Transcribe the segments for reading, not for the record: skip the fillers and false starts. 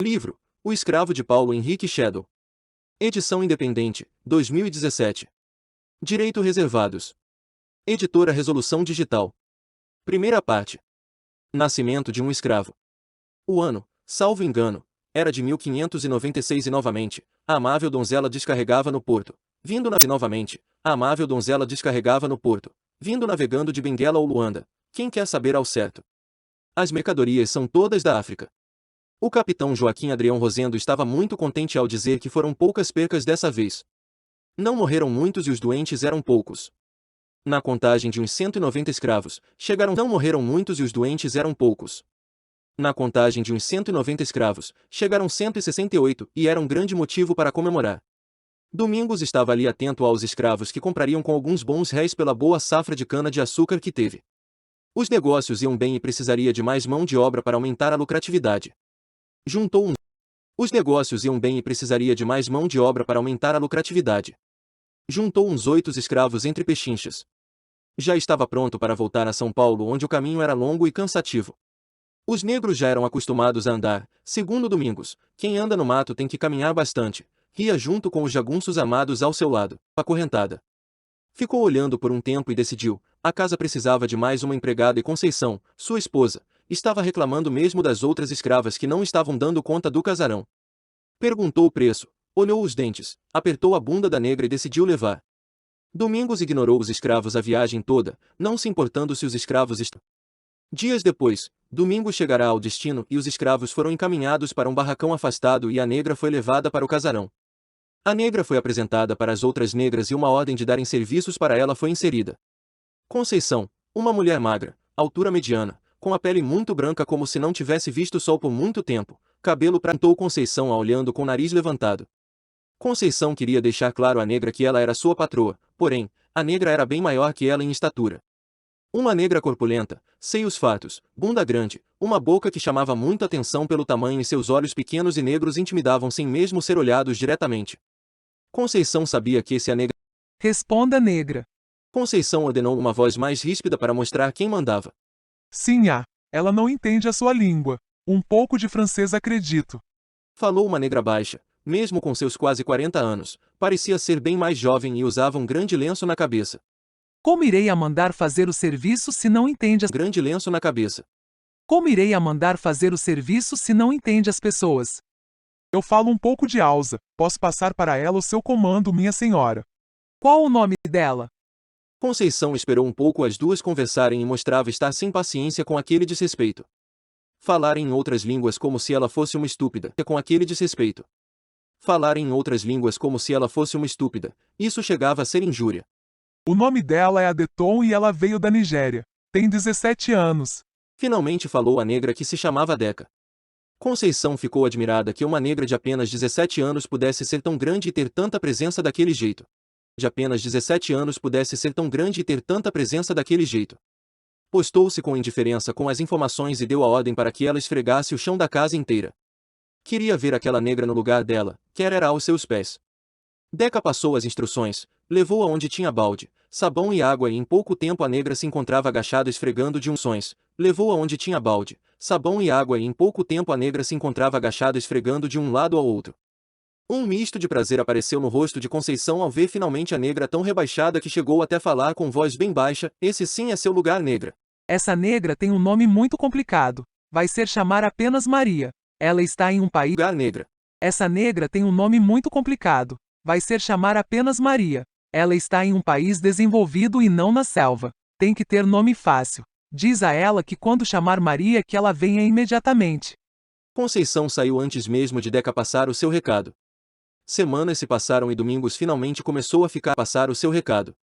Livro: O Escravo de Paulo Henrique Shadow. Edição independente, 2017. Direito reservados. Editora Resolução Digital. Primeira parte. Nascimento de um escravo. O ano, salvo engano, era de 1596 e novamente, a amável donzela descarregava no porto, novamente, a amável donzela descarregava no porto, vindo navegando de Benguela ou Luanda, quem quer saber ao certo. As mercadorias são todas da África. O capitão Joaquim Adrião Rosendo estava muito contente ao dizer que foram poucas percas dessa vez. Não morreram muitos e os doentes eram poucos. Na contagem de uns 190 escravos, não morreram muitos e os doentes eram poucos. Na contagem de uns 190 escravos, chegaram 168 e era um grande motivo para comemorar. Domingos estava ali atento aos escravos que comprariam com alguns bons réis pela boa safra de cana-de-açúcar que teve. Os negócios iam bem e precisaria de mais mão de obra para aumentar a lucratividade. Os negócios iam bem e precisaria de mais mão de obra para aumentar a lucratividade. Juntou uns 8 escravos entre pechinchas. Já estava pronto para voltar a São Paulo, onde o caminho era longo e cansativo. Os negros já eram acostumados a andar, segundo Domingos, quem anda no mato tem que caminhar bastante, ria junto com os jagunços amados ao seu lado, acorrentada. Ficou olhando por um tempo e decidiu, a casa precisava de mais uma empregada e Conceição, sua esposa, estava reclamando mesmo das outras escravas que não estavam dando conta do casarão. Perguntou o preço, olhou os dentes, apertou a bunda da negra e decidiu levar. Domingos ignorou os escravos a viagem toda, não se importando se os escravos estão. Dias depois, Domingos chegará ao destino e os escravos foram encaminhados para um barracão afastado e a negra foi levada para o casarão. A negra foi apresentada para as outras negras e uma ordem de darem serviços para ela foi inserida. Conceição, uma mulher magra, altura mediana, com a pele muito branca como se não tivesse visto sol por muito tempo, cabelo prantou Conceição a olhando com o nariz levantado. Conceição queria deixar claro à negra que ela era sua patroa, porém, a negra era bem maior que ela em estatura. Uma negra corpulenta, seios fartos, bunda grande, uma boca que chamava muita atenção pelo tamanho e seus olhos pequenos e negros intimidavam sem mesmo ser olhados diretamente. Conceição sabia que se a negra... Responda, negra. Conceição ordenou uma voz mais ríspida para mostrar quem mandava. Sim, ela não entende a sua língua. Um pouco de francês acredito. Falou uma negra baixa, mesmo com seus quase 40 anos, parecia ser bem mais jovem e usava um grande lenço na cabeça. Como irei a mandar fazer o serviço se não entende as... Grande lenço na cabeça. Como irei a mandar fazer o serviço se não entende as pessoas? Eu falo um pouco de Alza, posso passar para ela o seu comando, minha senhora. Qual o nome dela? Conceição esperou um pouco as duas conversarem e mostrava estar sem paciência com aquele desrespeito. Falar em outras línguas como se ela fosse uma estúpida, com aquele desrespeito. Falar em outras línguas como se ela fosse uma estúpida, isso chegava a ser injúria. O nome dela é Adeton e ela veio da Nigéria. Tem 17 anos. Finalmente falou a negra que se chamava Deca. Conceição ficou admirada que uma negra de apenas 17 anos pudesse ser tão grande e ter tanta presença daquele jeito. De apenas 17 anos pudesse ser tão grande e ter tanta presença daquele jeito. Postou-se com indiferença com as informações e deu a ordem para que ela esfregasse o chão da casa inteira. Queria ver aquela negra no lugar dela, quer era aos seus pés. Deca passou as instruções, levou-a onde tinha balde, sabão e água e em pouco tempo a negra se encontrava agachada esfregando de unções, levou-a onde tinha balde, sabão e água e em pouco tempo a negra se encontrava agachada esfregando de um lado ao outro. Um misto de prazer apareceu no rosto de Conceição ao ver finalmente a negra tão rebaixada que chegou até falar com voz bem baixa, esse sim é seu lugar, negra. Essa negra tem um nome muito complicado, vai ser chamar apenas Maria. Ela está em um país... Lugar, negra. Essa negra tem um nome muito complicado, vai ser chamar apenas Maria. Ela está em um país desenvolvido e não na selva. Tem que ter nome fácil. Diz a ela que quando chamar Maria que ela venha imediatamente. Conceição saiu antes mesmo de Deca passar o seu recado. Semanas se passaram e Domingos finalmente começou a ficar passar o seu recado.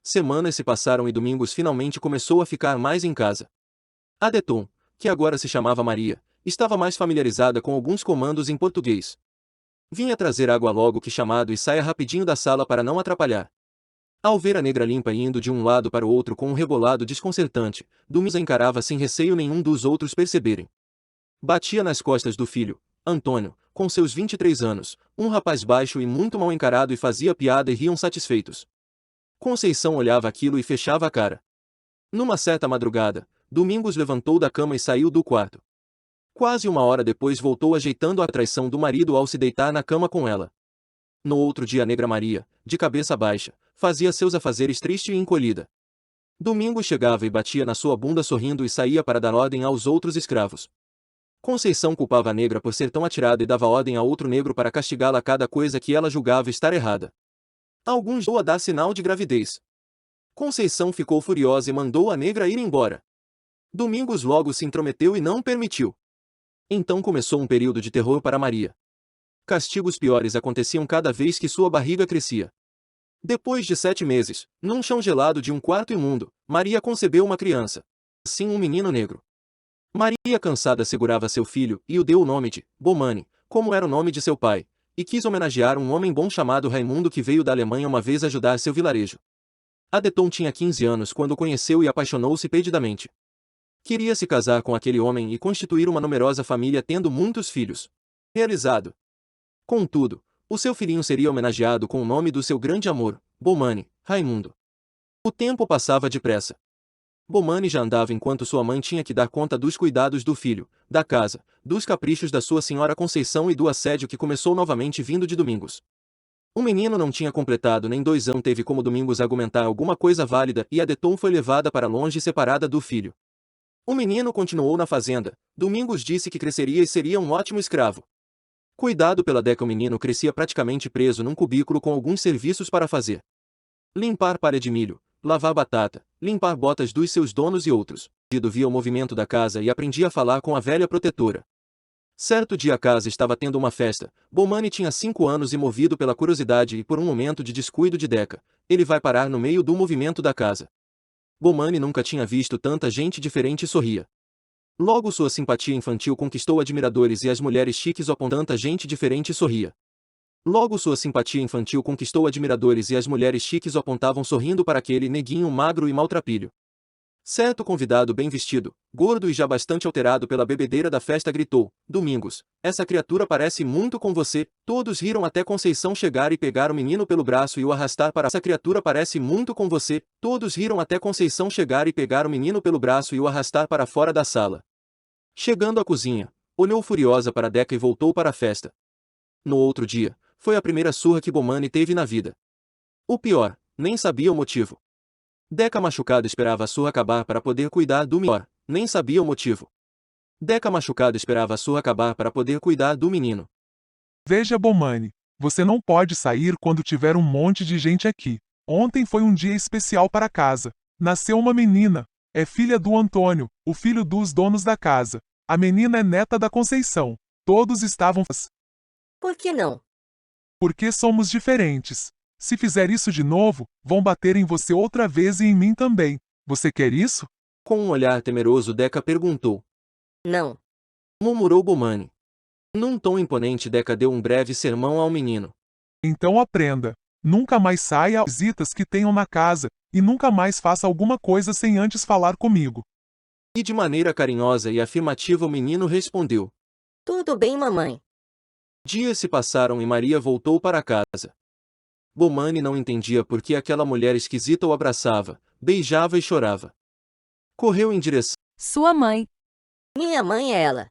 Semanas se passaram e Domingos finalmente começou a ficar mais em casa. Adeton, que agora se chamava Maria, estava mais familiarizada com alguns comandos em português. Vinha trazer água logo que chamado e saia rapidinho da sala para não atrapalhar. Ao ver a negra limpa indo de um lado para o outro com um rebolado desconcertante, Domingos a encarava sem receio nenhum dos outros perceberem. Batia nas costas do filho, Antônio, com seus 23 anos, um rapaz baixo e muito mal encarado e fazia piada e riam satisfeitos. Conceição olhava aquilo e fechava a cara. Numa certa madrugada, Domingos levantou da cama e saiu do quarto. Quase uma hora depois voltou ajeitando a traição do marido ao se deitar na cama com ela. No outro dia a negra Maria, de cabeça baixa, fazia seus afazeres triste e encolhida. Domingos chegava e batia na sua bunda sorrindo e saía para dar ordem aos outros escravos. Conceição culpava a negra por ser tão atirada e dava ordem a outro negro para castigá-la a cada coisa que ela julgava estar errada. Alguns dou a dar sinal de gravidez. Conceição ficou furiosa e mandou a negra ir embora. Domingos logo se intrometeu e não permitiu. Então começou um período de terror para Maria. Castigos piores aconteciam cada vez que sua barriga crescia. Depois de 7 meses, num chão gelado de um quarto imundo, Maria concebeu uma criança. Assim um menino negro. Maria cansada segurava seu filho e o deu o nome de Bomani, como era o nome de seu pai, e quis homenagear um homem bom chamado Raimundo que veio da Alemanha uma vez ajudar seu vilarejo. Adeton tinha 15 anos quando o conheceu e apaixonou-se perdidamente. Queria se casar com aquele homem e constituir uma numerosa família tendo muitos filhos. Realizado. Contudo, o seu filhinho seria homenageado com o nome do seu grande amor, Bomani, Raimundo. O tempo passava depressa. Bomani já andava enquanto sua mãe tinha que dar conta dos cuidados do filho, da casa, dos caprichos da sua senhora Conceição e do assédio que começou novamente vindo de Domingos. O menino não tinha completado nem 2 anos, teve como Domingos argumentar alguma coisa válida e Adeton foi levada para longe separada do filho. O menino continuou na fazenda. Domingos disse que cresceria e seria um ótimo escravo. Cuidado pela Deca, o menino crescia praticamente preso num cubículo com alguns serviços para fazer. Limpar palha de milho, lavar batata, limpar botas dos seus donos e outros. Dido via o movimento da casa e aprendia a falar com a velha protetora. Certo dia a casa estava tendo uma festa. Bomani tinha 5 anos e, movido pela curiosidade e por um momento de descuido de Deca, ele vai parar no meio do movimento da casa. Bomani nunca tinha visto tanta gente diferente e sorria. Logo sua simpatia infantil conquistou admiradores e as mulheres chiques apontavam tanta gente diferente e sorria. Logo sua simpatia infantil conquistou admiradores e as mulheres chiques apontavam sorrindo para aquele neguinho magro e maltrapilho. Certo convidado bem vestido, gordo e já bastante alterado pela bebedeira da festa gritou: Domingos, essa criatura parece muito com você. Todos riram até Conceição chegar e pegar o menino pelo braço e o arrastar para essa criatura parece muito com você. Todos riram até Conceição chegar e pegar o menino pelo braço e o arrastar para fora da sala. Chegando à cozinha, olhou furiosa para Deca e voltou para a festa. No outro dia, foi a primeira surra que Bomani teve na vida. O pior, nem sabia o motivo. Deca machucado esperava a surra acabar para poder cuidar do menino. Nem sabia o motivo. Deca machucado esperava a surra acabar para poder cuidar do menino. Veja, Bomani, você não pode sair quando tiver um monte de gente aqui. Ontem foi um dia especial para a casa. Nasceu uma menina. É filha do Antônio, o filho dos donos da casa. A menina é neta da Conceição. Todos estavam... Por que não? Porque somos diferentes. Se fizer isso de novo, vão bater em você outra vez e em mim também. Você quer isso? Com um olhar temeroso Deca perguntou. Não. Murmurou Bomani. Num tom imponente Deca deu um breve sermão ao menino. Então aprenda. Nunca mais saia às visitas que tenham na casa, e nunca mais faça alguma coisa sem antes falar comigo. E de maneira carinhosa e afirmativa o menino respondeu. Tudo bem, mamãe. Dias se passaram e Maria voltou para casa. Bomani não entendia por que aquela mulher esquisita o abraçava, beijava e chorava. Correu em direção. Sua mãe. Minha mãe é ela.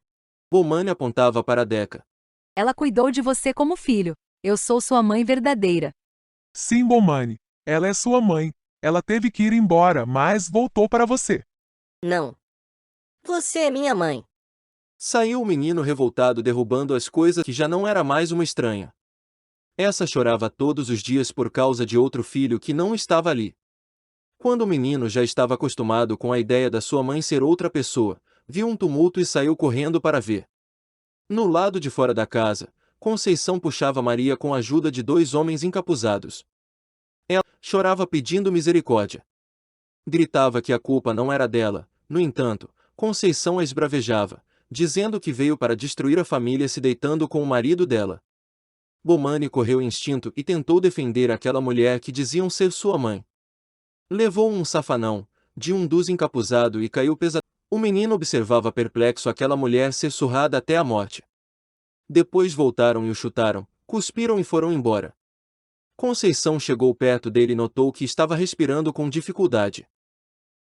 Bomani apontava para Deca. Ela cuidou de você como filho. Eu sou sua mãe verdadeira. Sim, Bomani. Ela é sua mãe. Ela teve que ir embora, mas voltou para você. Não. Você é minha mãe. Saiu o menino revoltado derrubando as coisas que já não era mais uma estranha. Essa chorava todos os dias por causa de outro filho que não estava ali. Quando o menino já estava acostumado com a ideia da sua mãe ser outra pessoa, viu um tumulto e saiu correndo para ver. No lado de fora da casa, Conceição puxava Maria com a ajuda de 2 homens encapuzados. Ela chorava pedindo misericórdia. Gritava que a culpa não era dela. No entanto, Conceição a esbravejava, dizendo que veio para destruir a família se deitando com o marido dela. Bomani correu instinto e tentou defender aquela mulher que diziam ser sua mãe. Levou um safanão, de um dos encapuzados e caiu pesado. O menino observava perplexo aquela mulher ser surrada até a morte. Depois voltaram e o chutaram, cuspiram e foram embora. Conceição chegou perto dele e notou que estava respirando com dificuldade.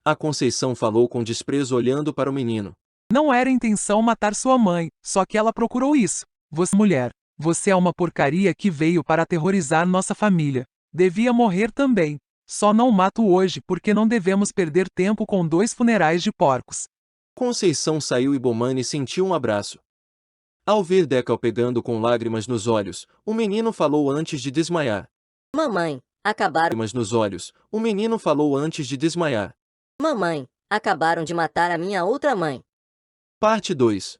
A Conceição falou com desprezo olhando para o menino. Não era intenção matar sua mãe, só que ela procurou isso. Você, mulher, você é uma porcaria que veio para aterrorizar nossa família. Devia morrer também. Só não mato hoje porque não devemos perder tempo com 2 funerais de porcos. Conceição saiu e Bomani sentiu um abraço. Ao ver Decal pegando com lágrimas nos olhos, o menino falou antes de desmaiar. Mamãe, acabaram. Lágrimas nos olhos, o menino falou antes de desmaiar. Mamãe, acabaram de matar a minha outra mãe. Parte 2.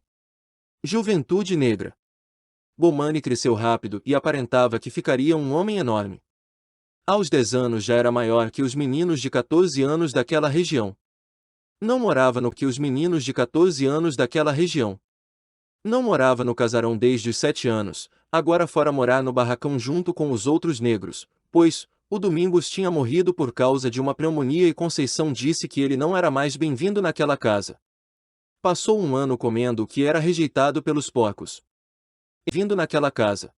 Juventude Negra. Bomani cresceu rápido e aparentava que ficaria um homem enorme. Aos 10 anos já era maior que os meninos de 14 anos daquela região. Não morava no que os meninos de 14 anos daquela região. Não morava no casarão desde os 7 anos, agora fora morar no barracão junto com os outros negros, pois, o Domingos tinha morrido por causa de uma pneumonia e Conceição disse que ele não era mais bem-vindo naquela casa. Passou um ano comendo o que era rejeitado pelos porcos. Vindo naquela casa.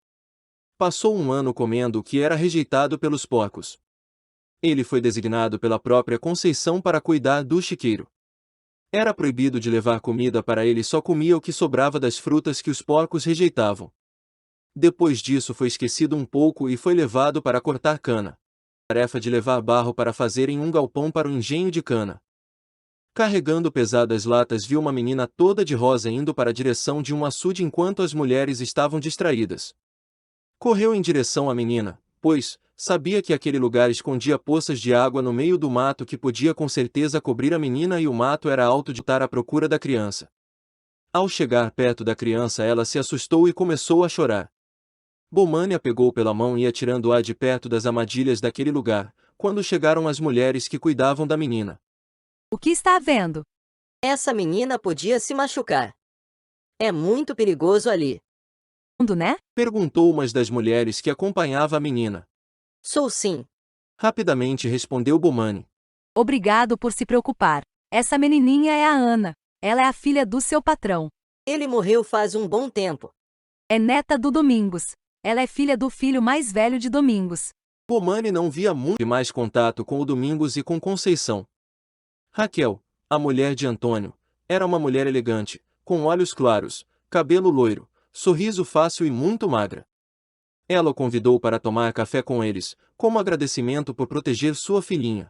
Passou um ano comendo o que era rejeitado pelos porcos. Ele foi designado pela própria Conceição para cuidar do chiqueiro. Era proibido de levar comida para ele, só comia o que sobrava das frutas que os porcos rejeitavam. Depois disso foi esquecido um pouco e foi levado para cortar cana. Tarefa de levar barro para fazerem um galpão para o engenho de cana. Carregando pesadas latas, viu uma menina toda de rosa indo para a direção de um açude enquanto as mulheres estavam distraídas. Correu em direção à menina, pois sabia que aquele lugar escondia poças de água no meio do mato que podia com certeza cobrir a menina e o mato era alto de estar à procura da criança. Ao chegar perto da criança ela se assustou e começou a chorar. Bomani a pegou pela mão e ia tirando-a de perto das armadilhas daquele lugar, quando chegaram as mulheres que cuidavam da menina. O que está havendo? Essa menina podia se machucar. É muito perigoso ali. Né? Perguntou uma das mulheres que acompanhava a menina. Sou sim. Rapidamente respondeu Bomani. Obrigado por se preocupar. Essa menininha é a Ana. Ela é a filha do seu patrão. Ele morreu faz um bom tempo. É neta do Domingos. Ela é filha do filho mais velho de Domingos. Bomani não via muito mais contato com o Domingos e com Conceição. Raquel, a mulher de Antônio, era uma mulher elegante, com olhos claros, cabelo loiro, sorriso fácil e muito magra. Ela o convidou para tomar café com eles, como agradecimento por proteger sua filhinha.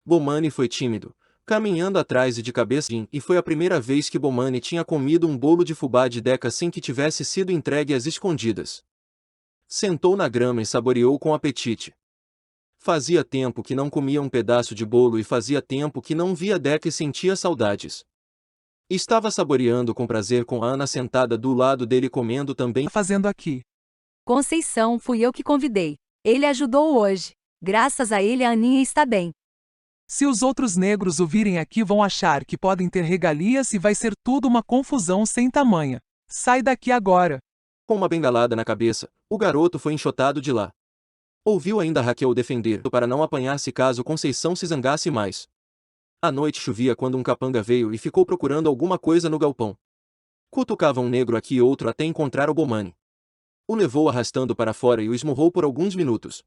Bomani foi tímido, caminhando atrás e de cabeça, e foi a primeira vez que Bomani tinha comido um bolo de fubá de Deca sem que tivesse sido entregue às escondidas. Sentou na grama e saboreou com apetite. Fazia tempo que não comia um pedaço de bolo e fazia tempo que não via Deca e sentia saudades. Estava saboreando com prazer com a Ana sentada do lado dele comendo também. Fazendo aqui. Conceição, fui eu que convidei. Ele ajudou hoje. Graças a ele a Aninha está bem. Se os outros negros o virem aqui vão achar que podem ter regalias e vai ser tudo uma confusão sem tamanha. Sai daqui agora. Com uma bengalada na cabeça, o garoto foi enxotado de lá. Ouviu ainda Raquel defender para não apanhar-se caso Conceição se zangasse mais. À noite chovia quando um capanga veio e ficou procurando alguma coisa no galpão. Cutucava um negro aqui e outro até encontrar o Bomani. O levou arrastando para fora e o esmurrou por alguns minutos.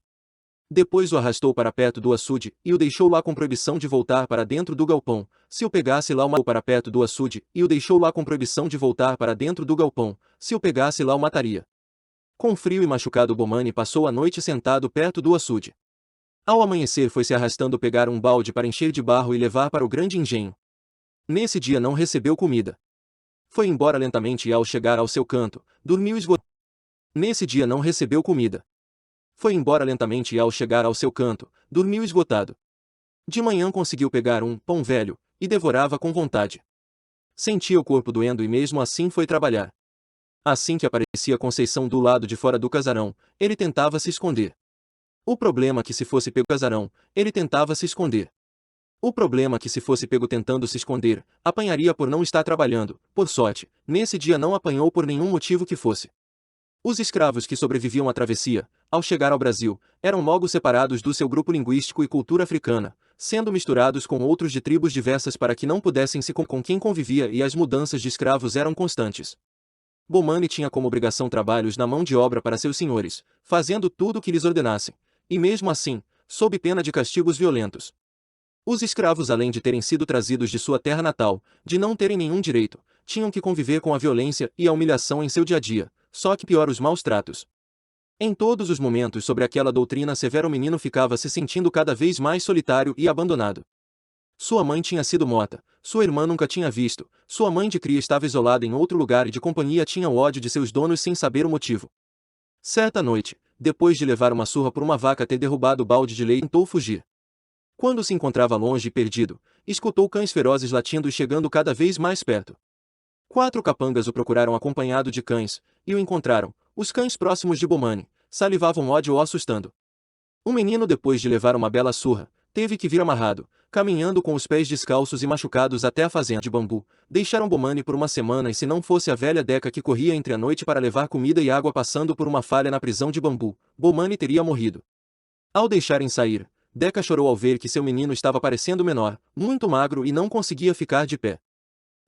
Depois o arrastou para perto do açude e o deixou lá com proibição de voltar para dentro do galpão. Se o pegasse lá o para perto do açude e o deixou lá com proibição de voltar para dentro do galpão. Se o pegasse lá o mataria. Com frio e machucado Bomani passou a noite sentado perto do açude. Ao amanhecer foi se arrastando pegar um balde para encher de barro e levar para o grande engenho. Nesse dia não recebeu comida. Foi embora lentamente e ao chegar ao seu canto, dormiu esgotado. Nesse dia não recebeu comida. Foi embora lentamente e ao chegar ao seu canto, dormiu esgotado. De manhã conseguiu pegar um pão velho, e devorava com vontade. Sentia o corpo doendo e mesmo assim foi trabalhar. Assim que aparecia Conceição do lado de fora do casarão, ele tentava se esconder. O problema é que se fosse pego no casarão, ele tentava se esconder. O problema é que se fosse pego tentando se esconder, apanharia por não estar trabalhando. Por sorte, nesse dia não apanhou por nenhum motivo que fosse. Os escravos que sobreviviam à travessia, ao chegar ao Brasil, eram logo separados do seu grupo linguístico e cultura africana, sendo misturados com outros de tribos diversas para que não pudessem se com quem convivia e as mudanças de escravos eram constantes. Bomani tinha como obrigação trabalhos na mão de obra para seus senhores, fazendo tudo o que lhes ordenassem, e mesmo assim, sob pena de castigos violentos. Os escravos, além de terem sido trazidos de sua terra natal, de não terem nenhum direito, tinham que conviver com a violência e a humilhação em seu dia a dia, só que pior os maus tratos. Em todos os momentos sobre aquela doutrina severa o menino ficava se sentindo cada vez mais solitário e abandonado. Sua mãe tinha sido morta, sua irmã nunca tinha visto, sua mãe de cria estava isolada em outro lugar e de companhia tinha o ódio de seus donos sem saber o motivo. Certa noite, depois de levar uma surra por uma vaca ter derrubado o balde de leite, tentou fugir. Quando se encontrava longe e perdido, escutou cães ferozes latindo e chegando cada vez mais perto. 4 capangas o procuraram acompanhado de cães, e o encontraram. Os cães próximos de Bomani salivavam ódio o assustando. O menino, depois de levar uma bela surra, teve que vir amarrado, caminhando com os pés descalços e machucados até a fazenda de bambu. Deixaram Bomani por uma semana e se não fosse a velha Deca que corria entre a noite para levar comida e água passando por uma falha na prisão de bambu, Bomani teria morrido. Ao deixarem sair, Deca chorou ao ver que seu menino estava parecendo menor, muito magro e não conseguia ficar de pé.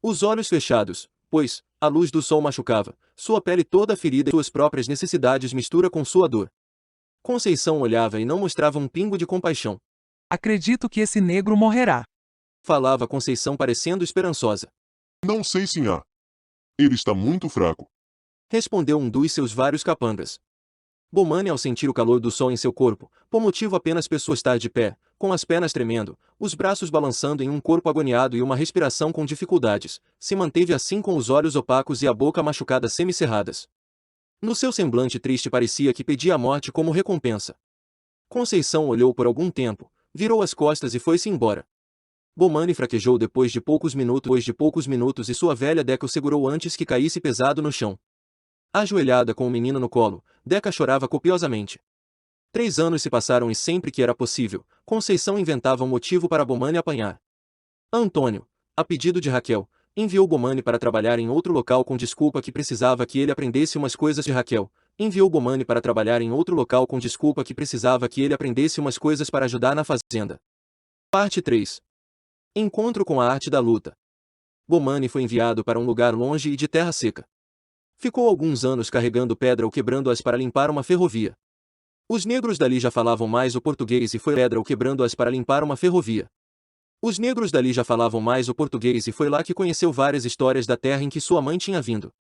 Os olhos fechados, pois a luz do sol machucava, sua pele toda ferida e suas próprias necessidades mistura com sua dor. Conceição olhava e não mostrava um pingo de compaixão. Acredito que esse negro morrerá. Falava Conceição parecendo esperançosa. Não sei, sinhá. Ele está muito fraco. Respondeu um dos seus vários capangas. Bomani, ao sentir o calor do sol em seu corpo, por motivo apenas pessoa estar de pé, com as pernas tremendo, os braços balançando em um corpo agoniado e uma respiração com dificuldades, se manteve assim com os olhos opacos e a boca machucada semicerradas. No seu semblante triste parecia que pedia a morte como recompensa. Conceição olhou por algum tempo, virou as costas e foi-se embora. Bomani fraquejou depois de poucos minutos e sua velha Deca o segurou antes que caísse pesado no chão. Ajoelhada com o menino no colo, Deca chorava copiosamente. 3 anos se passaram e sempre que era possível, Conceição inventava um motivo para Bomani apanhar. Antônio, a pedido de Raquel, enviou Bomani para trabalhar em outro local com desculpa que precisava que ele aprendesse umas coisas de Raquel. Enviou Bomani para trabalhar em outro local com desculpa que precisava que ele aprendesse umas coisas para ajudar na fazenda. Parte 3. Encontro com a arte da luta. Bomani foi enviado para um lugar longe e de terra seca. Ficou alguns anos carregando pedra ou quebrando-as para limpar uma ferrovia. Os negros dali já falavam mais o português e foi pedra ou quebrando-as para limpar uma ferrovia. Os negros dali já falavam mais o português e foi lá que conheceu várias histórias da terra em que sua mãe tinha vindo.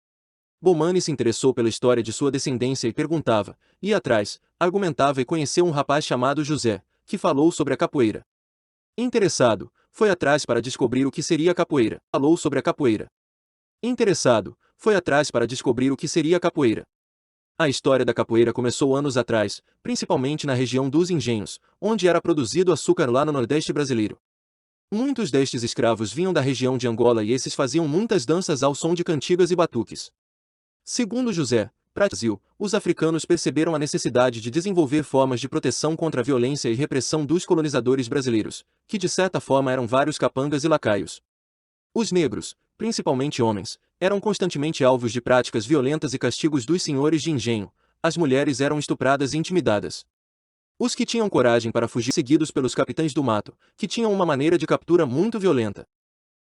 Bomani se interessou pela história de sua descendência e perguntava, ia atrás, argumentava e conheceu um rapaz chamado José, que falou sobre a capoeira. Interessado, foi atrás para descobrir o que seria a capoeira. Falou sobre a capoeira. Interessado, foi atrás para descobrir o que seria a capoeira. A história da capoeira começou anos atrás, principalmente na região dos Engenhos, onde era produzido açúcar lá no Nordeste brasileiro. Muitos destes escravos vinham da região de Angola e esses faziam muitas danças ao som de cantigas e batuques. Segundo José, Brasil, os africanos perceberam a necessidade de desenvolver formas de proteção contra a violência e repressão dos colonizadores brasileiros, que de certa forma eram vários capangas e lacaios. Os negros, principalmente homens, eram constantemente alvos de práticas violentas e castigos dos senhores de engenho. As mulheres eram estupradas e intimidadas. Os que tinham coragem para fugir seguidos pelos capitães do mato, que tinham uma maneira de captura muito violenta.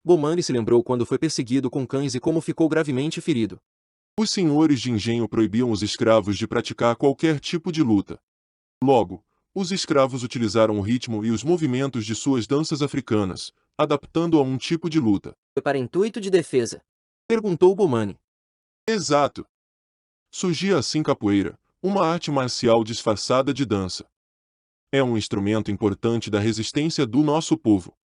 Bomani se lembrou quando foi perseguido com cães e como ficou gravemente ferido. Os senhores de engenho proibiam os escravos de praticar qualquer tipo de luta. Logo, os escravos utilizaram o ritmo e os movimentos de suas danças africanas, adaptando a um tipo de luta. Foi para intuito de defesa. Perguntou Bomani. Exato. Surgia assim capoeira, uma arte marcial disfarçada de dança. É um instrumento importante da resistência do nosso povo.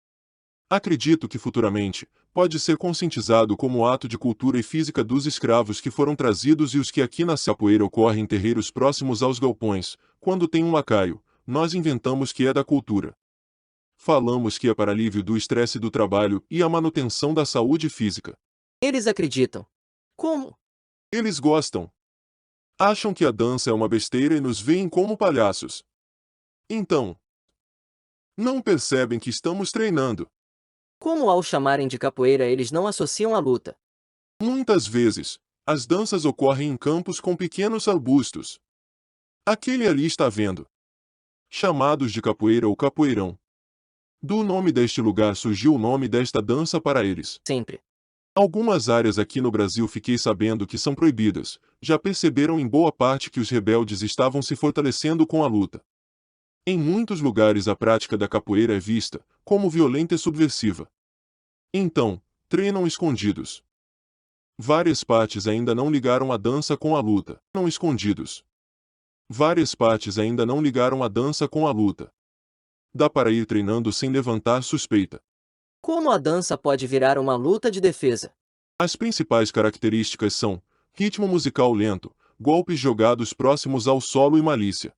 Acredito que futuramente, pode ser conscientizado como ato de cultura e física dos escravos que foram trazidos e os que aqui na capoeira ocorre em terreiros próximos aos galpões, quando tem um lacaio, nós inventamos que é da cultura. Falamos que é para alívio do estresse do trabalho e a manutenção da saúde física. Eles acreditam. Como? Eles gostam. Acham que a dança é uma besteira e nos veem como palhaços. Então, não percebem que estamos treinando. Como ao chamarem de capoeira eles não associam a luta? Muitas vezes, as danças ocorrem em campos com pequenos arbustos. Aquele ali está vendo. Chamados de capoeira ou capoeirão. Do nome deste lugar surgiu o nome desta dança para eles. Sempre. Algumas áreas aqui no Brasil fiquei sabendo que são proibidas, já perceberam em boa parte que os rebeldes estavam se fortalecendo com a luta. Em muitos lugares a prática da capoeira é vista como violenta e subversiva. Então, treinam escondidos. Várias partes ainda não ligaram a dança com a luta. Não escondidos. Várias partes ainda não ligaram a dança com a luta. Dá para ir treinando sem levantar suspeita. Como a dança pode virar uma luta de defesa? As principais características são ritmo musical lento, golpes jogados próximos ao solo e malícia.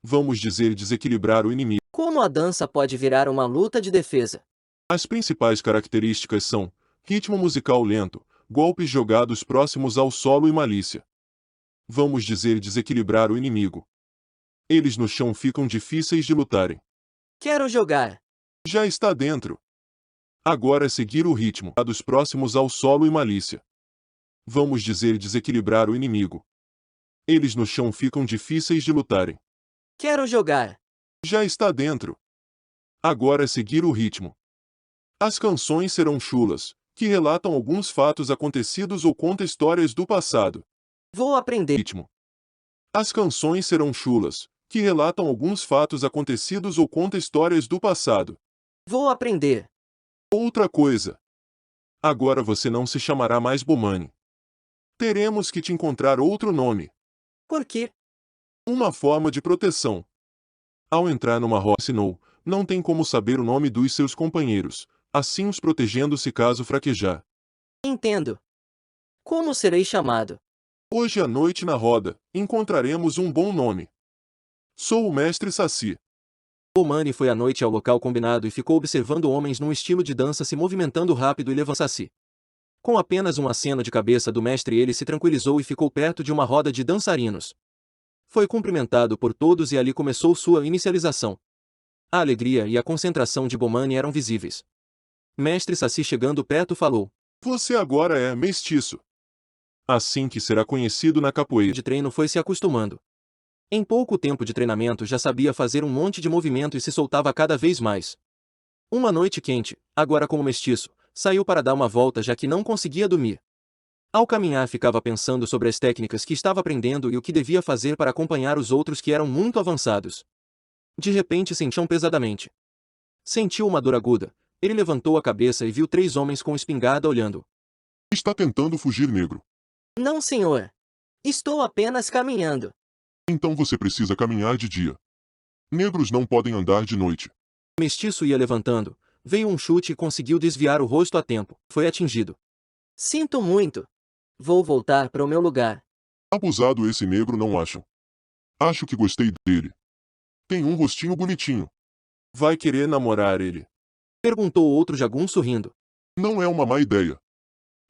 Vamos dizer desequilibrar o inimigo. Como a dança pode virar uma luta de defesa? As principais características são ritmo musical lento, golpes jogados próximos ao solo e malícia. Vamos dizer desequilibrar o inimigo. Eles no chão ficam difíceis de lutarem. Quero jogar. Já está dentro. Agora é seguir o ritmo, dos próximos ao solo e malícia. Vamos dizer desequilibrar o inimigo. Eles no chão ficam difíceis de lutarem. Quero jogar. Já está dentro. Agora é seguir o ritmo. As canções serão chulas, que relatam alguns fatos acontecidos ou contam histórias do passado. Vou aprender. Ritmo. As canções serão chulas, que relatam alguns fatos acontecidos ou contam histórias do passado. Vou aprender. Outra coisa. Agora você não se chamará mais Bomani. Teremos que te encontrar outro nome. Por quê? Uma forma de proteção. Ao entrar numa roda, ensinou, não tem como saber o nome dos seus companheiros, assim os protegendo-se caso fraquejar. Entendo. Como serei chamado? Hoje à noite na roda, encontraremos um bom nome. Sou o mestre Saci. Bomani foi à noite ao local combinado e ficou observando homens num estilo de dança se movimentando rápido e levantando-se. Com apenas um aceno de cabeça do mestre ele se tranquilizou e ficou perto de uma roda de dançarinos. Foi cumprimentado por todos e ali começou sua inicialização. A alegria e a concentração de Bomani eram visíveis. Mestre Saci chegando perto falou. Você agora é mestiço. Assim que será conhecido na capoeira. De treino foi se acostumando. Em pouco tempo de treinamento já sabia fazer um monte de movimento e se soltava cada vez mais. Uma noite quente, agora como mestiço, saiu para dar uma volta já que não conseguia dormir. Ao caminhar ficava pensando sobre as técnicas que estava aprendendo e o que devia fazer para acompanhar os outros que eram muito avançados. De repente sentiu pesadamente. Sentiu uma dor aguda. Ele levantou a cabeça e viu 3 homens com espingarda olhando. Está tentando fugir, negro. Não, senhor. Estou apenas caminhando. Então você precisa caminhar de dia. Negros não podem andar de noite. O mestiço ia levantando. Veio um chute e conseguiu desviar o rosto a tempo. Foi atingido. Sinto muito. Vou voltar para o meu lugar. Abusado esse negro, não acham? Acho que gostei dele. Tem um rostinho bonitinho. Vai querer namorar ele? Perguntou outro jagunço rindo. Não é uma má ideia.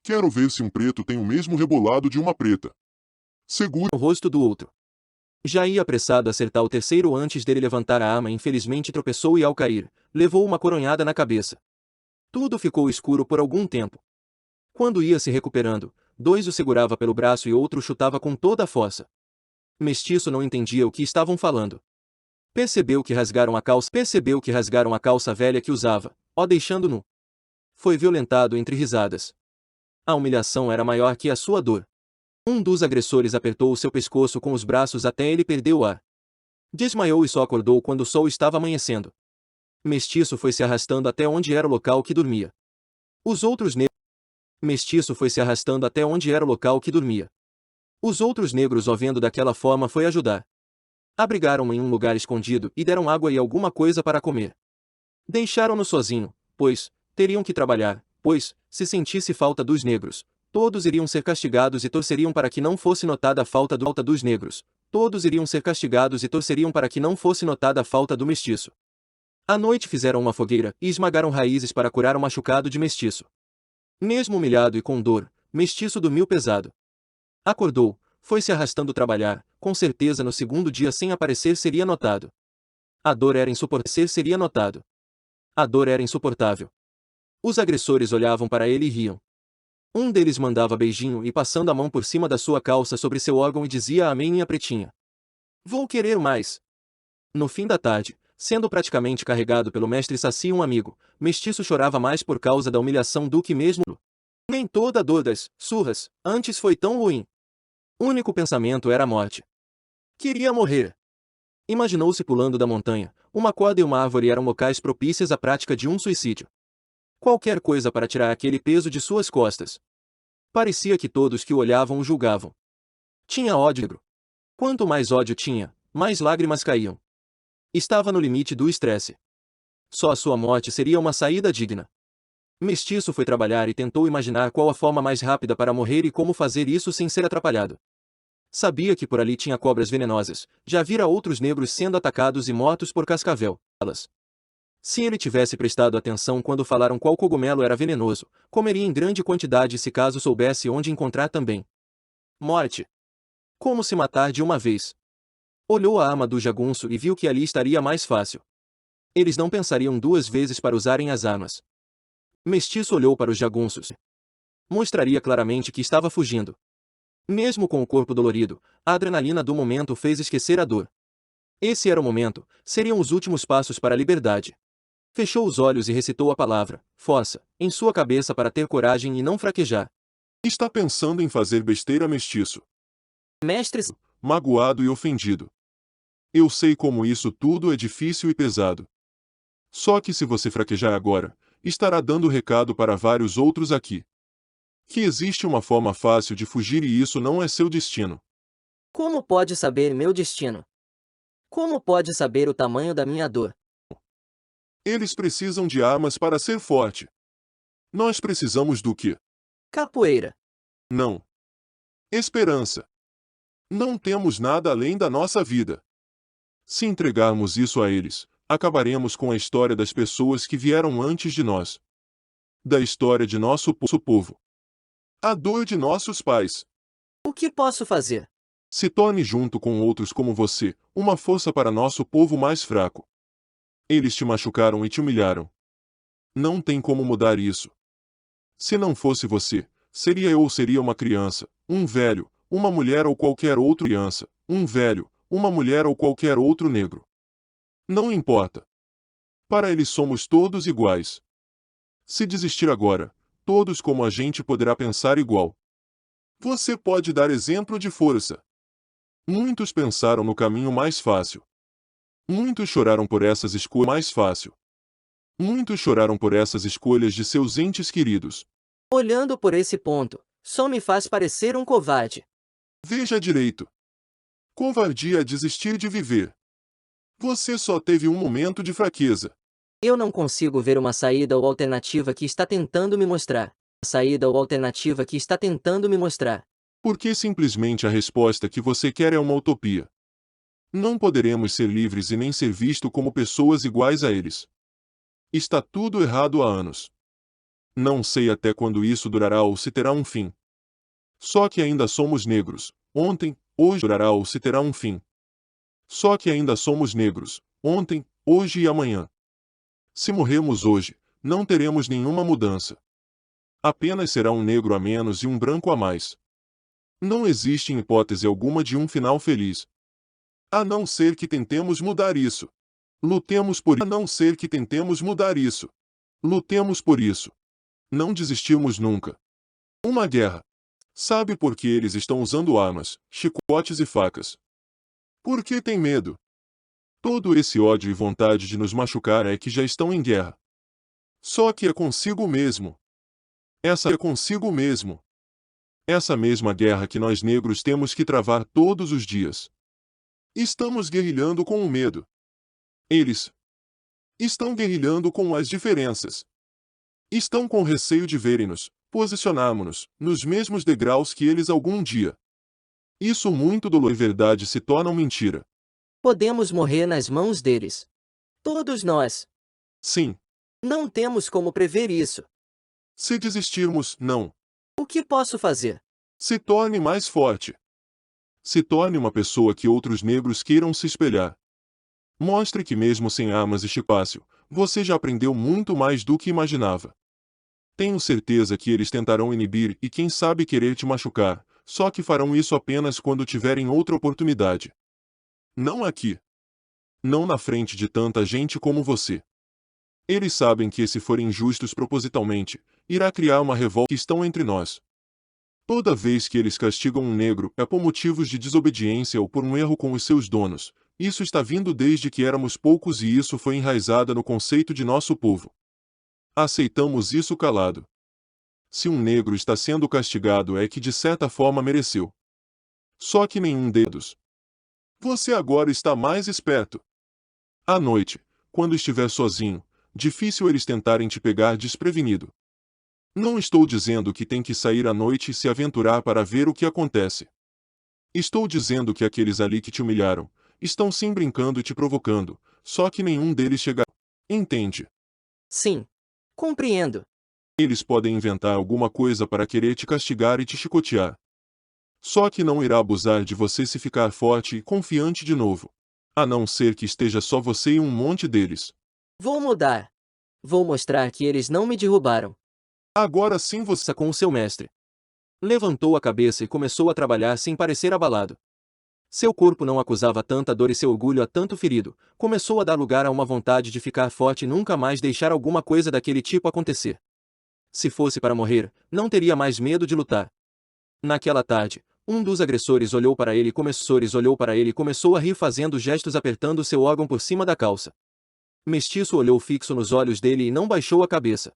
Quero ver se um preto tem o mesmo rebolado de uma preta. Segure O rosto do outro. Já ia apressado a acertar o terceiro antes dele levantar a arma e infelizmente tropeçou e ao cair, levou uma coronhada na cabeça. Tudo ficou escuro por algum tempo. Quando ia se recuperando, 2 o segurava pelo braço e outro chutava com toda a força. Mestiço não entendia o que estavam falando. Percebeu que rasgaram a calça velha que usava, deixando nu. Foi violentado entre risadas. A humilhação era maior que a sua dor. Um dos agressores apertou o seu pescoço com os braços até ele perder o ar. Desmaiou e só acordou quando o sol estava amanhecendo. Mestiço foi se arrastando até onde era o local que dormia. Mestiço foi se arrastando até onde era o local que dormia. Os outros negros, o vendo daquela forma, foi ajudar. Abrigaram-no em um lugar escondido e deram água e alguma coisa para comer. Deixaram-no sozinho, pois teriam que trabalhar, pois, se sentisse falta dos negros, todos iriam ser castigados e torceriam para que não fosse notada a falta dos negros. Todos iriam ser castigados e torceriam para que não fosse notada a falta do mestiço. À noite fizeram uma fogueira e esmagaram raízes para curar o machucado de mestiço. Mesmo humilhado e com dor, mestiço dormiu pesado. Acordou, foi se arrastando trabalhar, com certeza no segundo dia sem aparecer seria notado. A dor era insuportável. Os agressores olhavam para ele e riam. Um deles mandava beijinho e passando a mão por cima da sua calça sobre seu órgão e dizia: amém, minha pretinha. Vou querer mais. No fim da tarde, sendo praticamente carregado pelo mestre Saci, um amigo, mestiço chorava mais por causa da humilhação do que mesmo. Nem toda a dor das surras antes foi tão ruim. O único pensamento era a morte. Queria morrer. Imaginou-se pulando da montanha. Uma corda e uma árvore eram locais propícios à prática de um suicídio. Qualquer coisa para tirar aquele peso de suas costas. Parecia que todos que o olhavam o julgavam. Tinha ódio negro. Quanto mais ódio tinha, mais lágrimas caíam. Estava no limite do estresse. Só a sua morte seria uma saída digna. Mestiço foi trabalhar e tentou imaginar qual a forma mais rápida para morrer e como fazer isso sem ser atrapalhado. Sabia que por ali tinha cobras venenosas, já vira outros negros sendo atacados e mortos por cascavel. Se ele tivesse prestado atenção quando falaram qual cogumelo era venenoso, comeria em grande quantidade se caso soubesse onde encontrar também. Morte. Como se matar de uma vez? Olhou a arma do jagunço e viu que ali estaria mais fácil. Eles não pensariam duas vezes para usarem as armas. Mestiço olhou para os jagunços. Mostraria claramente que estava fugindo. Mesmo com o corpo dolorido, a adrenalina do momento fez esquecer a dor. Esse era o momento, seriam os últimos passos para a liberdade. Fechou os olhos e recitou a palavra, força, em sua cabeça para ter coragem e não fraquejar. Está pensando em fazer besteira, mestiço? Mestre, Magoado e ofendido. Eu sei como isso tudo é difícil e pesado. Só que se você fraquejar agora, estará dando recado para vários outros aqui. Que existe uma forma fácil de fugir e isso não é seu destino. como pode saber meu destino? Como pode saber o tamanho da minha dor? Eles precisam de armas para ser forte. Nós precisamos do quê? Capoeira. Não. Esperança. Não temos nada além da nossa vida. Se entregarmos isso a eles, acabaremos com a história das pessoas que vieram antes de nós. Da história de nosso povo. A dor de nossos pais. O que posso fazer? Se torne junto com outros como você, uma força para nosso povo mais fraco. Eles te machucaram e te humilharam. Não tem como mudar isso. Se não fosse você, seria eu ou seria uma criança, um velho, uma mulher ou qualquer outra criança, um velho, uma mulher ou qualquer outro negro. Não importa. Para eles somos todos iguais. Se desistir agora, todos como a gente poderá pensar igual. Você pode dar exemplo de força. Muitos pensaram no caminho mais fácil. Muitos choraram por essas escolhas mais fácil. Muitos choraram por essas escolhas de seus entes queridos. Olhando por esse ponto, só me faz parecer um covarde. Veja direito. Covardia é desistir de viver. Você só teve um momento de fraqueza. Eu não consigo ver uma saída ou alternativa que está tentando me mostrar. A saída ou alternativa que está tentando me mostrar. Porque simplesmente a resposta que você quer é uma utopia. Não poderemos ser livres e nem ser vistos como pessoas iguais a eles. Está tudo errado há anos. Não sei até quando isso durará ou se terá um fim. Só que ainda somos negros. Ontem, hoje durará ou se terá um fim. Só que ainda somos negros. Ontem, hoje e amanhã. Se morrermos hoje, não teremos nenhuma mudança. Apenas será um negro a menos e um branco a mais. Não existe hipótese alguma de um final feliz. A não ser que tentemos mudar isso. Lutemos por isso. A não ser que tentemos mudar isso. Lutemos por isso. Não desistirmos nunca. Uma guerra. Sabe por que eles estão usando armas, chicotes e facas? Porque têm medo. Todo esse ódio e vontade de nos machucar é que já estão em guerra. Só que é consigo mesmo. Essa é consigo mesmo. Essa mesma guerra que nós negros temos que travar todos os dias. Estamos guerrilhando com o medo. Eles estão guerrilhando com as diferenças. Estão com receio de verem-nos, posicionarmos-nos nos mesmos degraus que eles algum dia. Isso muito dolor e verdade se tornam mentira. Podemos morrer nas mãos deles. Todos nós. Sim. Não temos como prever isso. Se desistirmos, não. O que posso fazer? Se torne mais forte. Se torne uma pessoa que outros negros queiram se espelhar. Mostre que mesmo sem armas e chipácio, você já aprendeu muito mais do que imaginava. Tenho certeza que eles tentarão inibir e quem sabe querer te machucar, só que farão isso apenas quando tiverem outra oportunidade. Não aqui. Não na frente de tanta gente como você. Eles sabem que se forem injustos propositalmente, irá criar uma revolta que estão entre nós. Toda vez que eles castigam um negro é por motivos de desobediência ou por um erro com os seus donos, Isso está vindo desde que éramos poucos e isso foi enraizado no conceito de nosso povo. Aceitamos isso calado. Se um negro está sendo castigado é que de certa forma mereceu. Só que nenhum deles. Você agora está mais esperto. À noite, quando estiver sozinho, difícil eles tentarem te pegar desprevenido. Não estou dizendo que tem que sair à noite e se aventurar para ver o que acontece. Estou dizendo que aqueles ali que te humilharam, estão sim brincando e te provocando, só que nenhum deles chegará. Entende? Sim. Compreendo. Eles podem inventar alguma coisa para querer te castigar e te chicotear. Só que não irá abusar de você se ficar forte e confiante de novo. A não ser que esteja só você e um monte deles. Vou mudar. Vou mostrar que eles não me derrubaram. Agora sim você Com o seu mestre. Levantou a cabeça e começou a trabalhar sem parecer abalado. Seu corpo não acusava tanta dor e seu orgulho a tanto ferido, começou a dar lugar a uma vontade de ficar forte e nunca mais deixar alguma coisa daquele tipo acontecer. Se fosse para morrer, não teria mais medo de lutar. Naquela tarde, um dos agressores olhou para ele e começou a rir fazendo gestos apertando seu órgão por cima da calça. Mestiço olhou fixo nos olhos dele e não baixou a cabeça.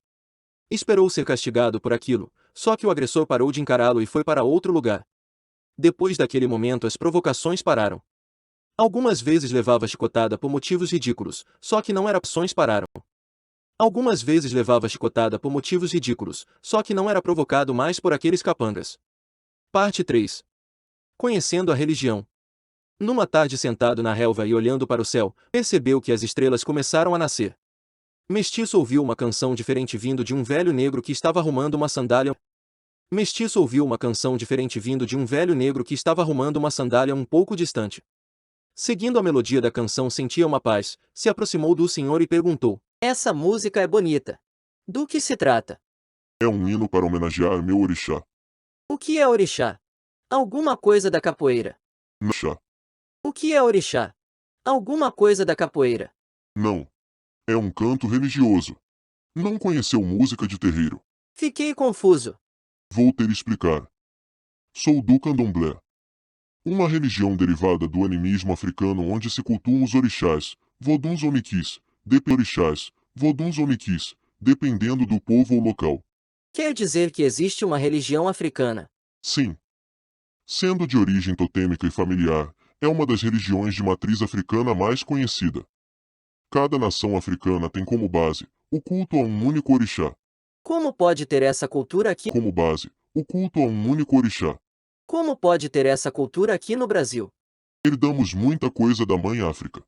Esperou ser castigado por aquilo, só que o agressor parou de encará-lo e foi para outro lugar. Depois daquele momento as provocações pararam. Algumas vezes levava chicotada por motivos ridículos, só que não era ações pararam. Algumas vezes levava chicotada por motivos ridículos, só que não era provocado mais por aqueles capangas. Parte 3. Conhecendo a religião. Numa tarde sentado na relva e olhando para o céu, percebeu que as estrelas começaram a nascer. Mestiço ouviu uma canção diferente vindo de um velho negro que estava arrumando uma sandália. Mestiço ouviu uma canção diferente vindo de um velho negro que estava arrumando uma sandália um pouco distante. Seguindo a melodia da canção sentia uma paz, se aproximou do senhor e perguntou: Essa música é bonita. Do que se trata? é um hino para homenagear meu orixá. O que é orixá? Alguma coisa da capoeira. Orixá. O que é orixá? Alguma coisa da capoeira. Não. É um canto religioso. Não conheceu música de terreiro. Fiquei confuso. Vou ter explicar. Sou do candomblé. Uma religião derivada do animismo africano onde se cultuam os orixás, voduns ou miquis, orixás, voduns ou miquis, dependendo do povo ou local. Quer dizer que existe uma religião africana. Sim. Sendo de origem totêmica e familiar, é uma das religiões de matriz africana mais conhecida. Cada nação africana tem como base o culto a um único orixá. Como pode ter essa cultura aqui? Como base, o culto a um único orixá. Como pode ter essa cultura aqui no Brasil? Herdamos muita coisa da mãe África.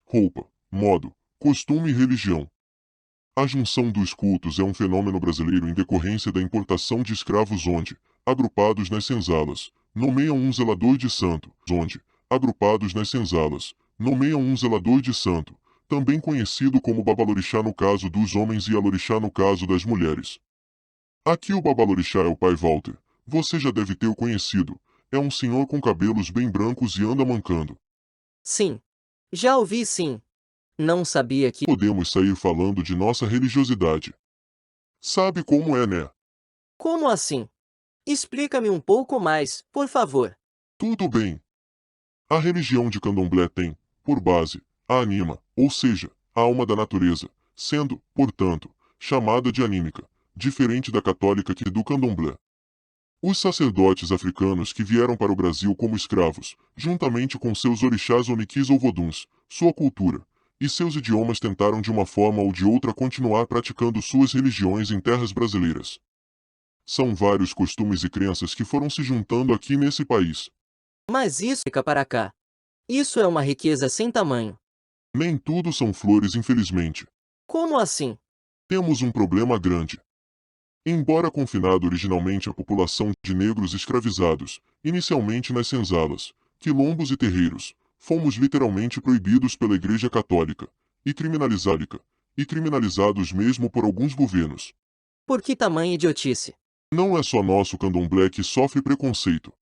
Roupa, modo, costume e religião. A junção dos cultos é um fenômeno brasileiro em decorrência da importação de escravos onde, agrupados nas senzalas, nomeiam um zelador de santo, onde, agrupados nas senzalas, nomeiam um zelador de santo, também conhecido como babalorixá no caso dos homens e alorixá no caso das mulheres. Aqui o babalorixá é o pai Walter, você já deve ter o conhecido, é um senhor com cabelos bem brancos e anda mancando. Sim. Já ouvi sim. Não sabia que... Podemos sair falando de nossa religiosidade. Sabe como é, né? Como assim? Explica-me um pouco mais, por favor. Tudo bem. A religião de candomblé tem, por base, a anima, ou seja, a alma da natureza, sendo, portanto, chamada de anímica, diferente da católica que do candomblé. Os sacerdotes africanos que vieram para o Brasil como escravos, juntamente com seus orixás oniquis ou voduns, sua cultura e seus idiomas tentaram de uma forma ou de outra continuar praticando suas religiões em terras brasileiras. São vários costumes e crenças que foram se juntando aqui nesse país. Mas isso fica para cá. Isso é uma riqueza sem tamanho. Nem tudo são flores, infelizmente. Como assim? Temos um problema grande. Embora confinado originalmente à população de negros escravizados, inicialmente nas senzalas, quilombos e terreiros, fomos literalmente proibidos pela Igreja Católica, e criminalizados mesmo por alguns governos. Por que tamanha idiotice? Não é só nosso candomblé que sofre preconceito.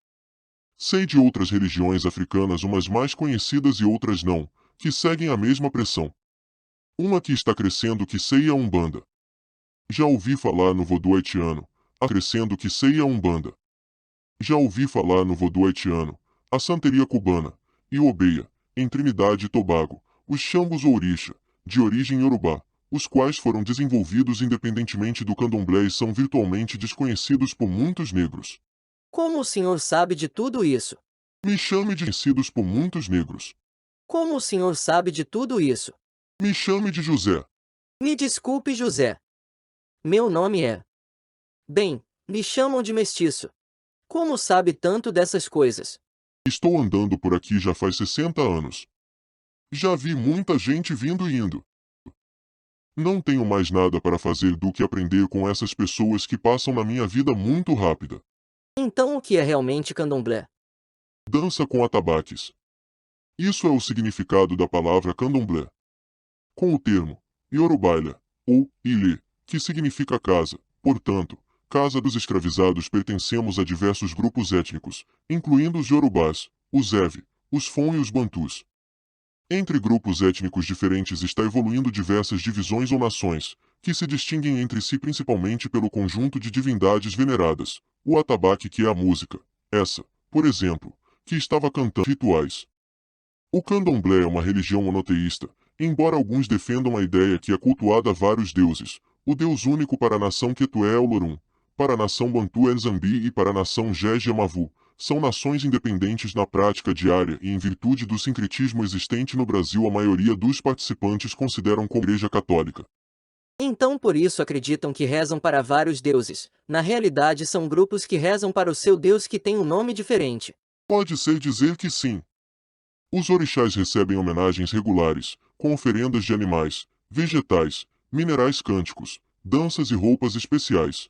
Sei de outras religiões africanas, umas mais conhecidas e outras não, que seguem a mesma pressão. Uma que está crescendo que sei é a Umbanda. Já ouvi falar no vodú haitiano, a crescendo que sei é a Umbanda. Já ouvi falar no vodú haitiano, a santeria cubana, e obeia, em Trinidade e Tobago, os Xambos ou Orixa, de origem Yorubá, os quais foram desenvolvidos independentemente do candomblé e são virtualmente desconhecidos por muitos negros. Como o senhor sabe de tudo isso? Me chame de conhecidos por muitos negros. Como o senhor sabe de tudo isso? Me chame de José. Me desculpe, José. Meu nome é. Bem, me chamam de mestiço. Como sabe tanto dessas coisas? Estou andando por aqui já faz 60 anos. Já vi muita gente vindo e indo. Não tenho mais nada para fazer do que aprender com essas pessoas que passam na minha vida muito rápida. Então o que é realmente candomblé? Dança com atabaques. Isso é o significado da palavra candomblé. Com o termo Yorubaila, ou Ilê, que significa casa, portanto, casa dos escravizados, pertencemos a diversos grupos étnicos, incluindo os Yorubás, os Ewe, os Fon e os Bantus. Entre grupos étnicos diferentes está evoluindo diversas divisões ou nações, que se distinguem entre si principalmente pelo conjunto de divindades veneradas, o atabaque, que é a música, essa, por exemplo, que estava cantando rituais. O candomblé é uma religião monoteísta, embora alguns defendam a ideia que é cultuada a vários deuses. O deus único para a nação Quetué é o Lorum, para a nação Bantu é Nzambi e para a nação Jeje é Mavu. São nações independentes na prática diária e, em virtude do sincretismo existente no Brasil, a maioria dos participantes consideram como Igreja Católica. Então por isso acreditam que rezam para vários deuses. Na realidade são grupos que rezam para o seu deus que tem um nome diferente. Pode-se dizer que sim. Os orixás recebem homenagens regulares, com oferendas de animais, vegetais, minerais, cânticos, danças e roupas especiais.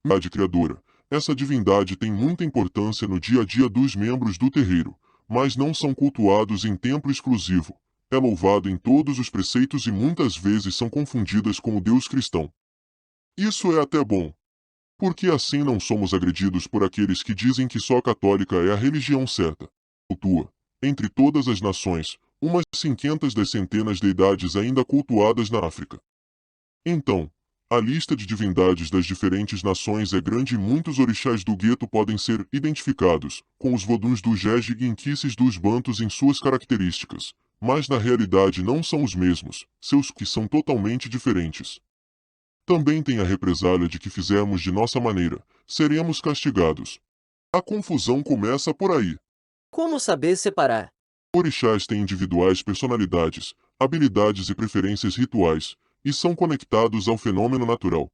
Divindade criadora. Essa divindade tem muita importância no dia a dia dos membros do terreiro, mas não são cultuados em templo exclusivo. É louvado em todos os preceitos e muitas vezes são confundidas com o Deus cristão. Isso é até bom, porque assim não somos agredidos por aqueles que dizem que só a católica é a religião certa. Cultua, entre todas as nações, umas 50 das centenas de deidades ainda cultuadas na África. Então, a lista de divindades das diferentes nações é grande e muitos orixás do gueto podem ser identificados com os voduns do Jeje e inquices dos bantus em suas características, mas na realidade não são os mesmos, seus que são totalmente diferentes. Também tem a represália de que fizermos de nossa maneira, seremos castigados. A confusão começa por aí. Como saber separar? Orixás têm individuais personalidades, habilidades e preferências rituais, e são conectados ao fenômeno natural.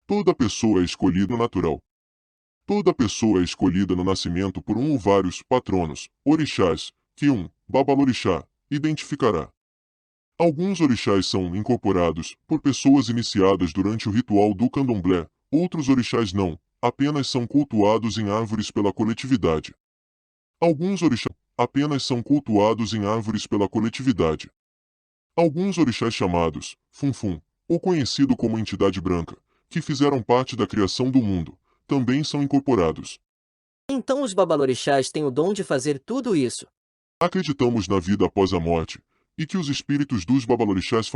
Toda pessoa é escolhida no natural. Toda pessoa é escolhida no nascimento por um ou vários patronos, orixás, que um babalorixá identificará. Alguns orixás são incorporados por pessoas iniciadas durante o ritual do candomblé, outros orixás não, apenas são cultuados em árvores pela coletividade. Alguns orixás apenas são cultuados em árvores pela coletividade. Alguns orixás chamados Funfun, ou conhecido como entidade branca, que fizeram parte da criação do mundo, também são incorporados. Então os babalorixás têm o dom de fazer tudo isso. Acreditamos na vida após a morte, e que os espíritos dos babalorixás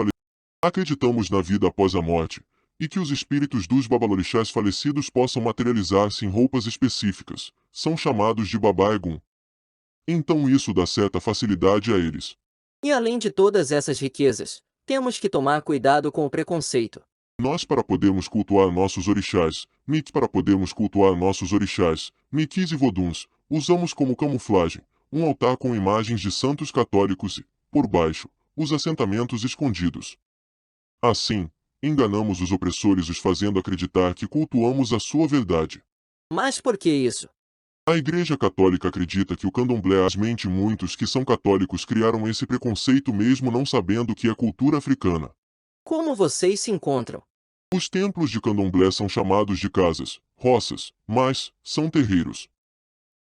Acreditamos na vida após a morte, e que os espíritos dos babalorixás falecidos possam materializar-se em roupas específicas, são chamados de Babá Egum. Então isso dá certa facilidade a eles. E além de todas essas riquezas, temos que tomar cuidado com o preconceito. Nós para podermos cultuar nossos orixás, Mikis e Voduns, usamos como camuflagem, um altar com imagens de santos católicos e, por baixo, os assentamentos escondidos. Assim, enganamos os opressores os fazendo acreditar que cultuamos a sua verdade. Mas por que isso? A Igreja Católica acredita que o candomblé mente muitos que são católicos criaram esse preconceito mesmo não sabendo que é cultura africana. Como vocês se encontram? Os templos de candomblé são chamados de casas, roças, mas são terreiros.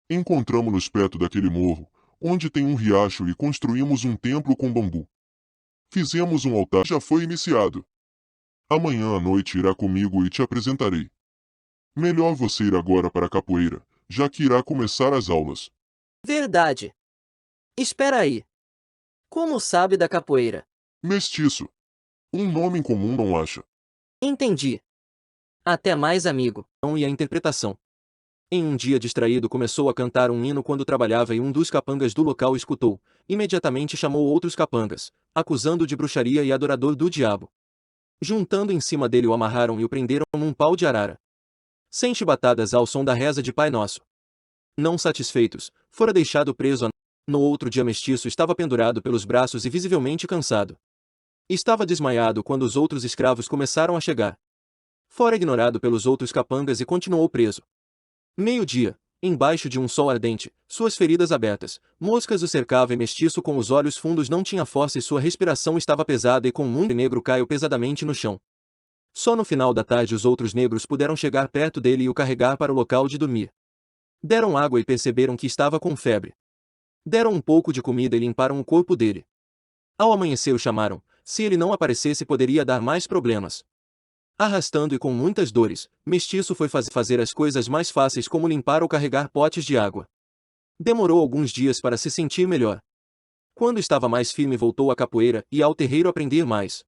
Encontramos-nos perto daquele morro, onde tem um riacho e construímos um templo com bambu. Fizemos um altar, já foi iniciado. Amanhã à noite irá comigo e te apresentarei. Melhor você ir agora para a capoeira, já que irá começar as aulas. Verdade. Espera aí. Como sabe da capoeira? Mestiço. Um nome em comum não acha. Entendi. Até mais, amigo. E a interpretação. Em um dia distraído começou a cantar um hino quando trabalhava e um dos capangas do local escutou, imediatamente chamou outros capangas, acusando-o de bruxaria e adorador do diabo. Juntando em cima dele o amarraram e o prenderam num pau de arara. 100 chibatadas ao som da reza de Pai Nosso. Não satisfeitos, fora deixado preso. No outro dia Mestiço estava pendurado pelos braços e visivelmente cansado. Estava desmaiado quando os outros escravos começaram a chegar. Fora ignorado pelos outros capangas e continuou preso. Meio-dia, embaixo de um sol ardente, suas feridas abertas, moscas o cercavam e Mestiço com os olhos fundos não tinha força e sua respiração estava pesada e com muito negro caiu pesadamente no chão. Só no final da tarde os outros negros puderam chegar perto dele e o carregar para o local de dormir. Deram água e perceberam que estava com febre. Deram um pouco de comida e limparam o corpo dele. Ao amanhecer o chamaram, se ele não aparecesse poderia dar mais problemas. Arrastando e com muitas dores, Mestiço foi fazer as coisas mais fáceis como limpar ou carregar potes de água. Demorou alguns dias para se sentir melhor. Quando estava mais firme voltou à capoeira e ao terreiro aprender mais.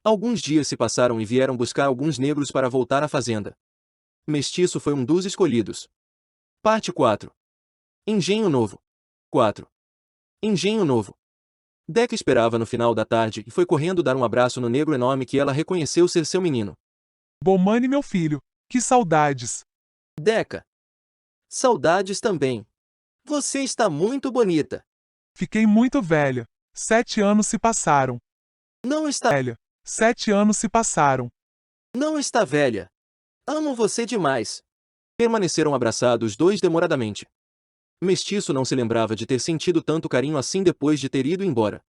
Alguns dias se passaram e vieram buscar alguns negros para voltar à fazenda. Mestiço foi um dos escolhidos. Parte 4. Engenho Novo. 4. Engenho Novo. Deca esperava no final da tarde e foi correndo dar um abraço no negro enorme que ela reconheceu ser seu menino. Bomani, meu filho, que saudades. Deca. Saudades também. Você está muito bonita. Fiquei muito velha. 7 anos se passaram. Não está Velha. 7 anos se passaram. Não está velha. Amo você demais. Permaneceram abraçados dois demoradamente. Mestiço não se lembrava de ter sentido tanto carinho assim depois de ter ido embora.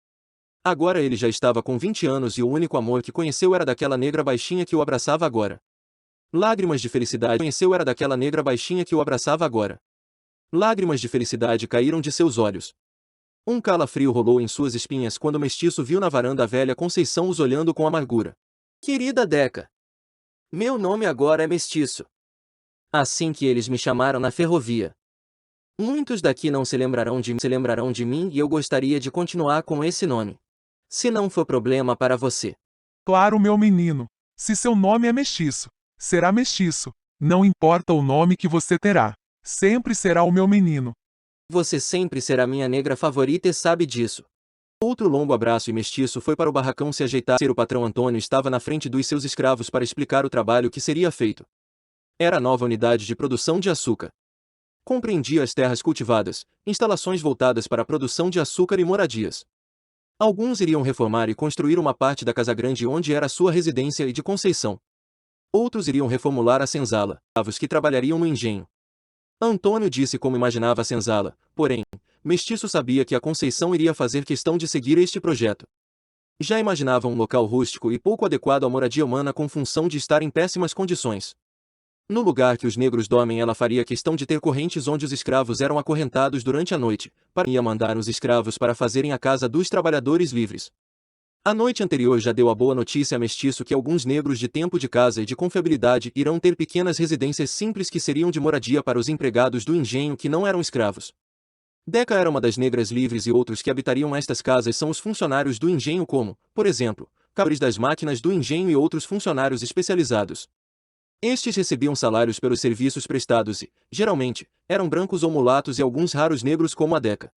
Agora ele já estava com 20 anos e o único amor que conheceu era daquela negra baixinha que o abraçava agora. Lágrimas de felicidade conheceu era daquela negra baixinha que o abraçava agora. Lágrimas de felicidade caíram de seus olhos. Um calafrio rolou em suas espinhas quando Mestiço viu na varanda a velha Conceição os olhando com amargura. Querida Deca. Meu nome agora é Mestiço. Assim que eles me chamaram na ferrovia. Muitos daqui não se lembrarão de mim e eu gostaria de continuar com esse nome. Se não for problema para você. Claro, meu menino. Se seu nome é Mestiço, será Mestiço. Não importa o nome que você terá. Sempre será o meu menino. Você sempre será minha negra favorita e sabe disso. Outro longo abraço e Mestiço foi para o barracão se ajeitar. O patrão Antônio estava na frente dos seus escravos para explicar o trabalho que seria feito. Era a nova unidade de produção de açúcar. Compreendia as terras cultivadas, instalações voltadas para a produção de açúcar e moradias. Alguns iriam reformar e construir uma parte da Casa Grande onde era sua residência e de Conceição. Outros iriam reformular a senzala, escravos que trabalhariam no engenho. Antônio disse como imaginava a senzala, porém, Mestiço sabia que a Conceição iria fazer questão de seguir este projeto. Já imaginava um local rústico e pouco adequado à moradia humana com função de estar em péssimas condições. No lugar que os negros dormem ela faria questão de ter correntes onde os escravos eram acorrentados durante a noite, para ia mandar os escravos para fazerem a casa dos trabalhadores livres. A noite anterior já deu a boa notícia a Mestiço que alguns negros de tempo de casa e de confiabilidade irão ter pequenas residências simples que seriam de moradia para os empregados do engenho que não eram escravos. Deca era uma das negras livres e outros que habitariam estas casas são os funcionários do engenho como, por exemplo, cabres das máquinas do engenho e outros funcionários especializados. Estes recebiam salários pelos serviços prestados e, geralmente, eram brancos ou mulatos e alguns raros negros como a Deca.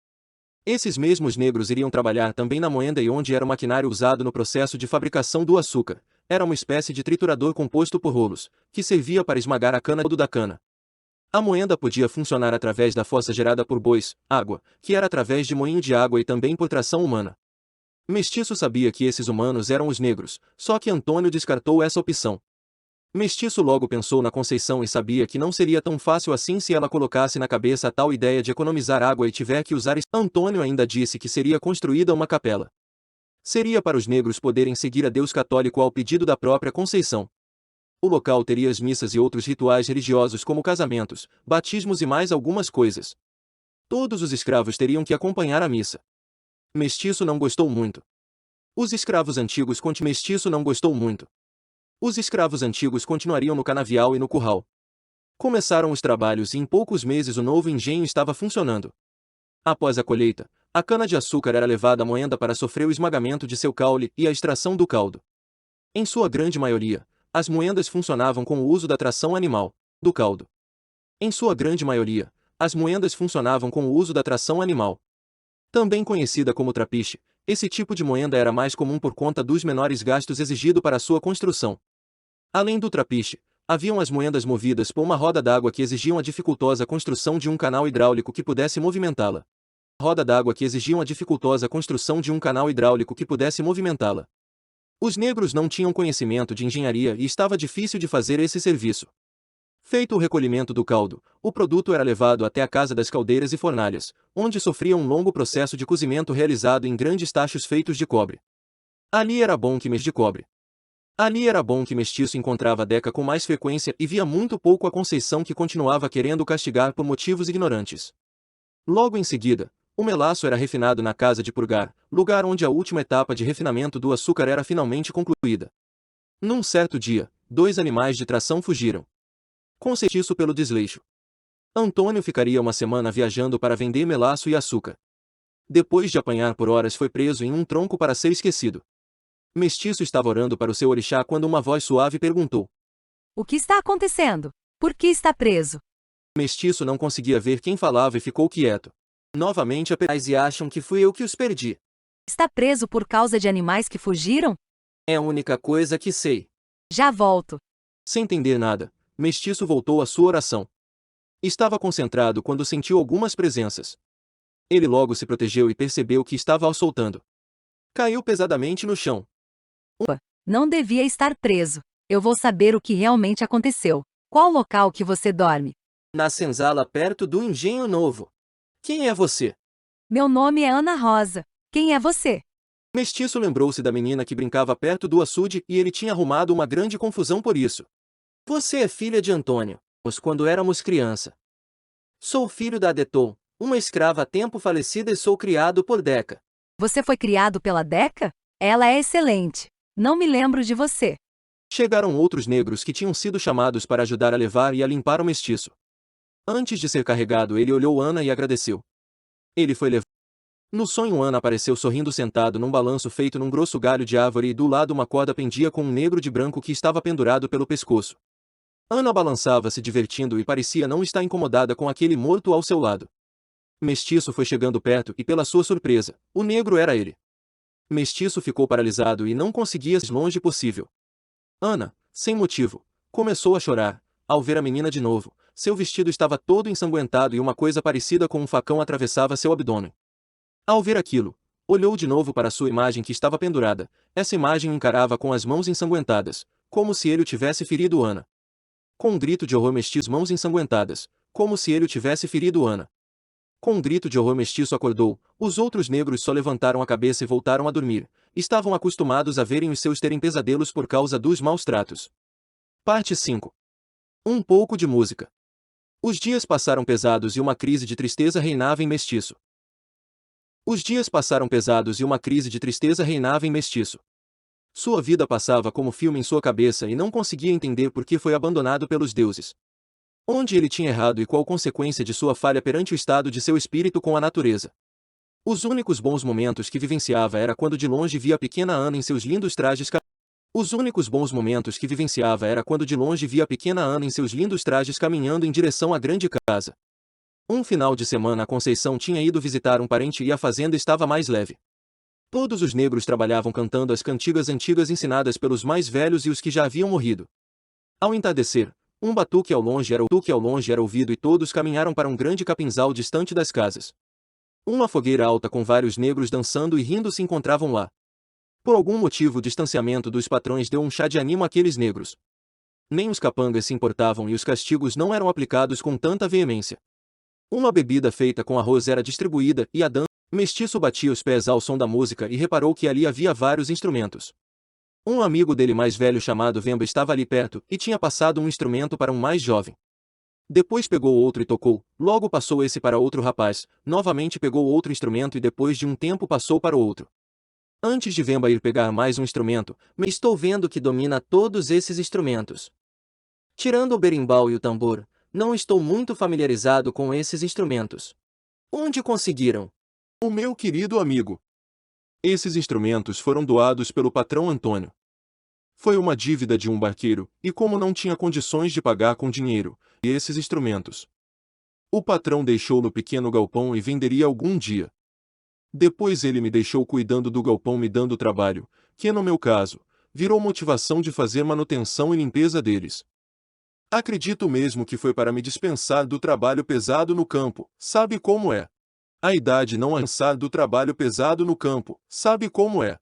Esses mesmos negros iriam trabalhar também na moenda e onde era o maquinário usado no processo de fabricação do açúcar. Era uma espécie de triturador composto por rolos, que servia para esmagar a cana da cana. A moenda podia funcionar através da força gerada por bois, água, que era através de moinho de água e também por tração humana. Mestiço sabia que esses humanos eram os negros, só que Antônio descartou essa opção. Mestiço logo pensou na Conceição e sabia que não seria tão fácil assim se ela colocasse na cabeça a tal ideia de economizar água e tiver que usar. Antônio ainda disse que seria construída uma capela. Seria para os negros poderem seguir a Deus católico ao pedido da própria Conceição. O local teria as missas e outros rituais religiosos como casamentos, batismos e mais algumas coisas. Todos os escravos teriam que acompanhar a missa. Mestiço não gostou muito. Os escravos antigos Mestiço não gostou muito. Os escravos antigos continuariam no canavial e no curral. Começaram os trabalhos e em poucos meses o novo engenho estava funcionando. Após a colheita, a cana-de-açúcar era levada à moenda para sofrer o esmagamento de seu caule e a extração do caldo. Em sua grande maioria, as moendas funcionavam com o uso da tração animal, do caldo. Em sua grande maioria, as moendas funcionavam com o uso da tração animal. Também conhecida como trapiche, esse tipo de moenda era mais comum por conta dos menores gastos exigidos para sua construção. Além do trapiche, haviam as moendas movidas por uma roda d'água que exigiam a dificultosa construção de um canal hidráulico que pudesse movimentá-la. Roda d'água que exigiam a dificultosa construção de um canal hidráulico que pudesse movimentá-la. Os negros não tinham conhecimento de engenharia e estava difícil de fazer esse serviço. Feito o recolhimento do caldo, o produto era levado até a casa das caldeiras e fornalhas, onde sofria um longo processo de cozimento realizado em grandes tachos feitos de cobre. Ali era bom que Mestiço encontrava Deca com mais frequência e via muito pouco a Conceição, que continuava querendo castigar por motivos ignorantes. Logo em seguida, o melaço era refinado na casa de Purgar, lugar onde a última etapa de refinamento do açúcar era finalmente concluída. Num certo dia, 2 animais de tração fugiram. Conceição pelo desleixo. Antônio ficaria uma semana viajando para vender melaço e açúcar. Depois de apanhar por horas, foi preso em um tronco para ser esquecido. Mestiço estava orando para o seu orixá quando uma voz suave perguntou: O que está acontecendo? Por que está preso? Mestiço não conseguia ver quem falava e ficou quieto. Novamente e acham que fui eu que os perdi. Está preso por causa de animais que fugiram? É a única coisa que sei. Já volto. Sem entender nada, Mestiço voltou à sua oração. Estava concentrado quando sentiu algumas presenças. Ele logo se protegeu e percebeu que estava assoltando. Caiu pesadamente no chão. Não devia estar preso. Eu vou saber o que realmente aconteceu. Qual local que você dorme? Na senzala perto do Engenho Novo. Quem é você? Meu nome é Ana Rosa. Quem é você? Mestiço lembrou-se da menina que brincava perto do açude e ele tinha arrumado uma grande confusão por isso. Você é filha de Antônio, quando éramos criança. Sou filho da Adeton, uma escrava há tempo falecida, e sou criado por Deca. Você foi criado pela Deca? Ela é excelente. Não me lembro de você. Chegaram outros negros que tinham sido chamados para ajudar a levar e a limpar o mestiço. Antes de ser carregado, ele olhou Ana e agradeceu. Ele foi levado. No sonho, Ana apareceu sorrindo, sentado num balanço feito num grosso galho de árvore, e do lado uma corda pendia com um negro de branco que estava pendurado pelo pescoço. Ana balançava, se divertindo, e parecia não estar incomodada com aquele morto ao seu lado. Mestiço foi chegando perto e, pela sua surpresa, o negro era ele. Mestiço ficou paralisado e não conseguia ir longe possível. Ana, sem motivo, começou a chorar. Ao ver a menina de novo, seu vestido estava todo ensanguentado e uma coisa parecida com um facão atravessava seu abdômen. Ao ver aquilo, olhou de novo para sua imagem que estava pendurada. Essa imagem o encarava com as mãos ensanguentadas, como se ele o tivesse ferido. Ana. Com um grito de horror, Mestiço, mãos ensanguentadas, como se ele o tivesse ferido. Ana. Com um grito de horror, Mestiço acordou. Os outros negros só levantaram a cabeça e voltaram a dormir. Estavam acostumados a verem os seus terem pesadelos por causa dos maus tratos. Parte 5. Um pouco de música. Os dias passaram pesados e uma crise de tristeza reinava em Mestiço. Os dias passaram pesados e uma crise de tristeza reinava em Mestiço. Sua vida passava como filme em sua cabeça e não conseguia entender por que foi abandonado pelos deuses. Onde ele tinha errado e qual consequência de sua falha perante o estado de seu espírito com a natureza. Os únicos bons momentos que vivenciava era quando de longe via a pequena Ana em seus lindos trajes caminhando em direção à grande casa. Um final de semana, a Conceição tinha ido visitar um parente e a fazenda estava mais leve. Todos os negros trabalhavam cantando as cantigas antigas ensinadas pelos mais velhos e os que já haviam morrido. Ao entardecer, um batuque ao longe era ouvido e todos caminharam para um grande capinzal distante das casas. Uma fogueira alta com vários negros dançando e rindo se encontravam lá. Por algum motivo, o distanciamento dos patrões deu um chá de ânimo àqueles negros. Nem os capangas se importavam e os castigos não eram aplicados com tanta veemência. Uma bebida feita com arroz era distribuída e a dança. Mestiço batia os pés ao som da música e reparou que ali havia vários instrumentos. Um amigo dele mais velho chamado Vemba estava ali perto e tinha passado um instrumento para um mais jovem. Depois pegou outro e tocou, logo passou esse para outro rapaz, novamente pegou outro instrumento e depois de um tempo passou para o outro. Antes de Vemba ir pegar mais um instrumento, Estou vendo que domina todos esses instrumentos. Tirando o berimbau e o tambor, não estou muito familiarizado com esses instrumentos. Onde conseguiram? O meu querido amigo. Esses instrumentos foram doados pelo patrão Antônio. Foi uma dívida de um barqueiro, e como não tinha condições de pagar com dinheiro esses instrumentos, o patrão deixou no pequeno galpão e venderia algum dia. Depois ele me deixou cuidando do galpão me dando trabalho, que no meu caso, virou motivação de fazer manutenção e limpeza deles. Acredito mesmo que foi para me dispensar do trabalho pesado no campo, sabe como é? A idade não avançar do trabalho pesado no campo, sabe como é?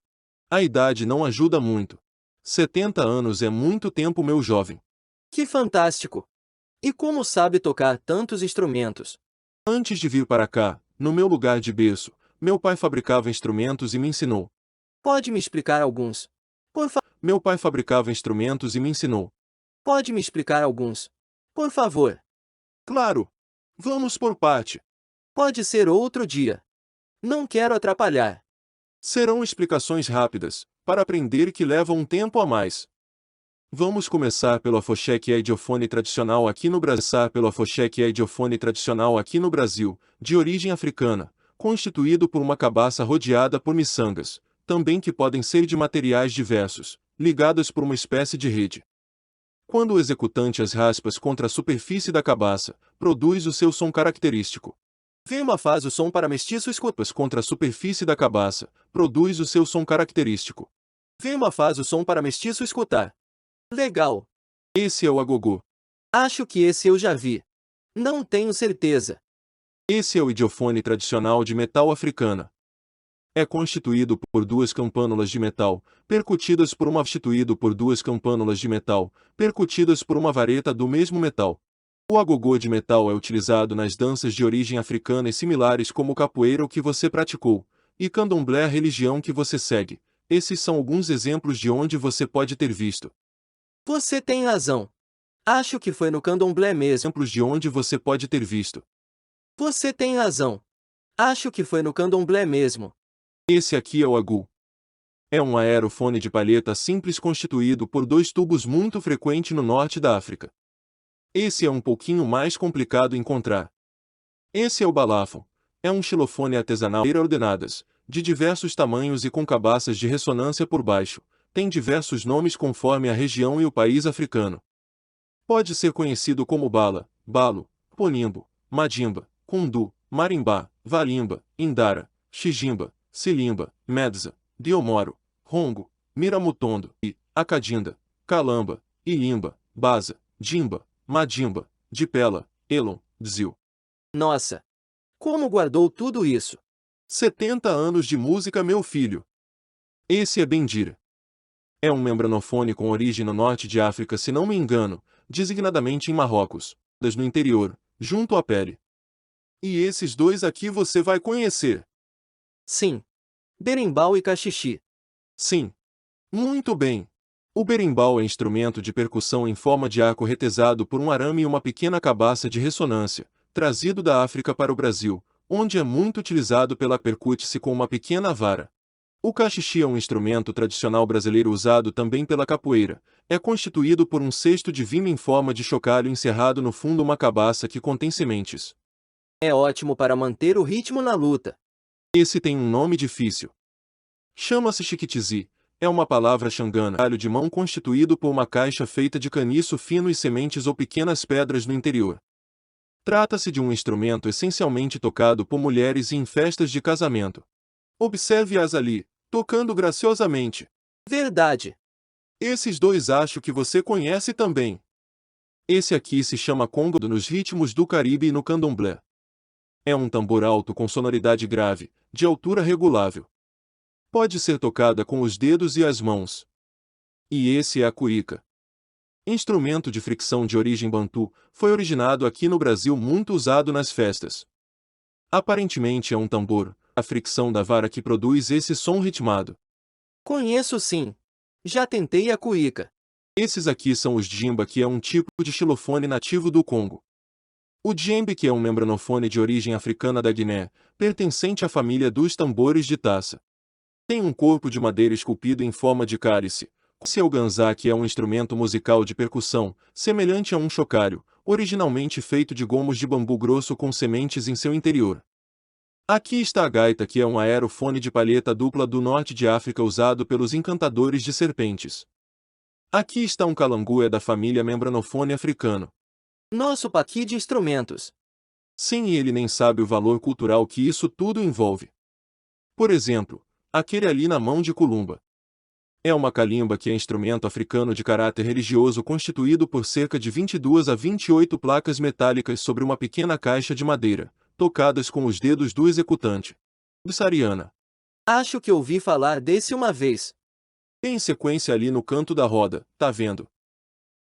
A idade não ajuda muito. 70 anos é muito tempo, meu jovem. Que fantástico! E como sabe tocar tantos instrumentos? Antes de vir para cá, no meu lugar de berço, meu pai fabricava instrumentos e me ensinou. Pode me explicar alguns? Por favor. Meu pai fabricava instrumentos e me ensinou. Pode me explicar alguns? Por favor. Claro! Vamos por parte. Pode ser outro dia. Não quero atrapalhar. Serão explicações rápidas, para aprender que levam um tempo a mais. Vamos começar pelo afoxé, que é idiofone tradicional aqui no Brasil. De origem africana, constituído por uma cabaça rodeada por miçangas, também que podem ser de materiais diversos, ligadas por uma espécie de rede. Quando o executante as raspas contra a superfície da cabaça, produz o seu som característico. Vema faz o som para mestiço escutas Contra a superfície da cabaça, produz o seu som característico. Vema faz o som para mestiço escutar. Legal. Esse é o agogô. Acho que esse eu já vi. Não tenho certeza. Esse é o idiofone tradicional de metal africana. É constituído por duas campânulas de metal, percutidas por uma vareta do mesmo metal. O agogô de metal é utilizado nas danças de origem africana e similares como capoeira, o que você praticou, e candomblé, a religião que você segue. Esses são alguns exemplos de onde você pode ter visto. Você tem razão. Acho que foi no candomblé mesmo. Exemplos de onde você pode ter visto. Você tem razão. Acho que foi no candomblé mesmo. Esse aqui é o agu. É um aerofone de palheta simples constituído por dois tubos, muito frequente no norte da África. Esse é um pouquinho mais complicado encontrar. Esse é o balafon. É um xilofone artesanal ordenadas, de diversos tamanhos e com cabaças de ressonância por baixo. Tem diversos nomes conforme a região e o país africano. Pode ser conhecido como bala, balo, ponimbo, madimba, kundu, marimbá, valimba, indara, xijimba, silimba, medza, diomoro, rongo, miramutondo e acadinda, calamba, ilimba, baza, dimba, madimba, dipela, elon, dzil. Nossa! Como guardou tudo isso? 70 anos de música, meu filho. Esse é bendira. É um membranofone com origem no norte de África, se não me engano, designadamente em Marrocos, no interior, junto à pele. E esses dois aqui você vai conhecer. Sim. Berimbau e cachixi. Sim. Muito bem. O berimbau é instrumento de percussão em forma de arco retesado por um arame e uma pequena cabaça de ressonância, trazido da África para o Brasil, onde é muito utilizado percute-se com uma pequena vara. O cachixi é um instrumento tradicional brasileiro usado também pela capoeira. É constituído por um cesto de vinho em forma de chocalho encerrado no fundo uma cabaça que contém sementes. É ótimo para manter o ritmo na luta. Esse tem um nome difícil. Chama-se chiquitizi. É uma palavra xangana, alho de mão constituído por uma caixa feita de caniço fino e sementes ou pequenas pedras no interior. Trata-se de um instrumento essencialmente tocado por mulheres e em festas de casamento. Observe-as ali, tocando graciosamente. Verdade. Esses dois acho que você conhece também. Esse aqui se chama congo nos ritmos do Caribe e no candomblé. É um tambor alto com sonoridade grave, de altura regulável. Pode ser tocada com os dedos e as mãos. E esse é a cuíca. Instrumento de fricção de origem bantu, foi originado aqui no Brasil, muito usado nas festas. Aparentemente é um tambor, a fricção da vara que produz esse som ritmado. Conheço sim. Já tentei a cuíca. Esses aqui são os djembe, que é um tipo de xilofone nativo do Congo. O djembe, que é um membranofone de origem africana da Guiné, pertencente à família dos tambores de taça. Tem um corpo de madeira esculpido em forma de cálice. O ganzá, que é um instrumento musical de percussão, semelhante a um chocalho, originalmente feito de gomos de bambu grosso com sementes em seu interior. Aqui está a gaita, que é um aerofone de palheta dupla do norte de África usado pelos encantadores de serpentes. Aqui está um calangu, é da família membranofone africano. Nosso paqui de instrumentos. Sim, e ele nem sabe o valor cultural que isso tudo envolve. Por exemplo, aquele ali na mão de Kulumba. É uma calimba que é instrumento africano de caráter religioso constituído por cerca de 22 a 28 placas metálicas sobre uma pequena caixa de madeira, tocadas com os dedos do executante. Sariana. Acho que ouvi falar desse uma vez. Em sequência ali no canto da roda, tá vendo?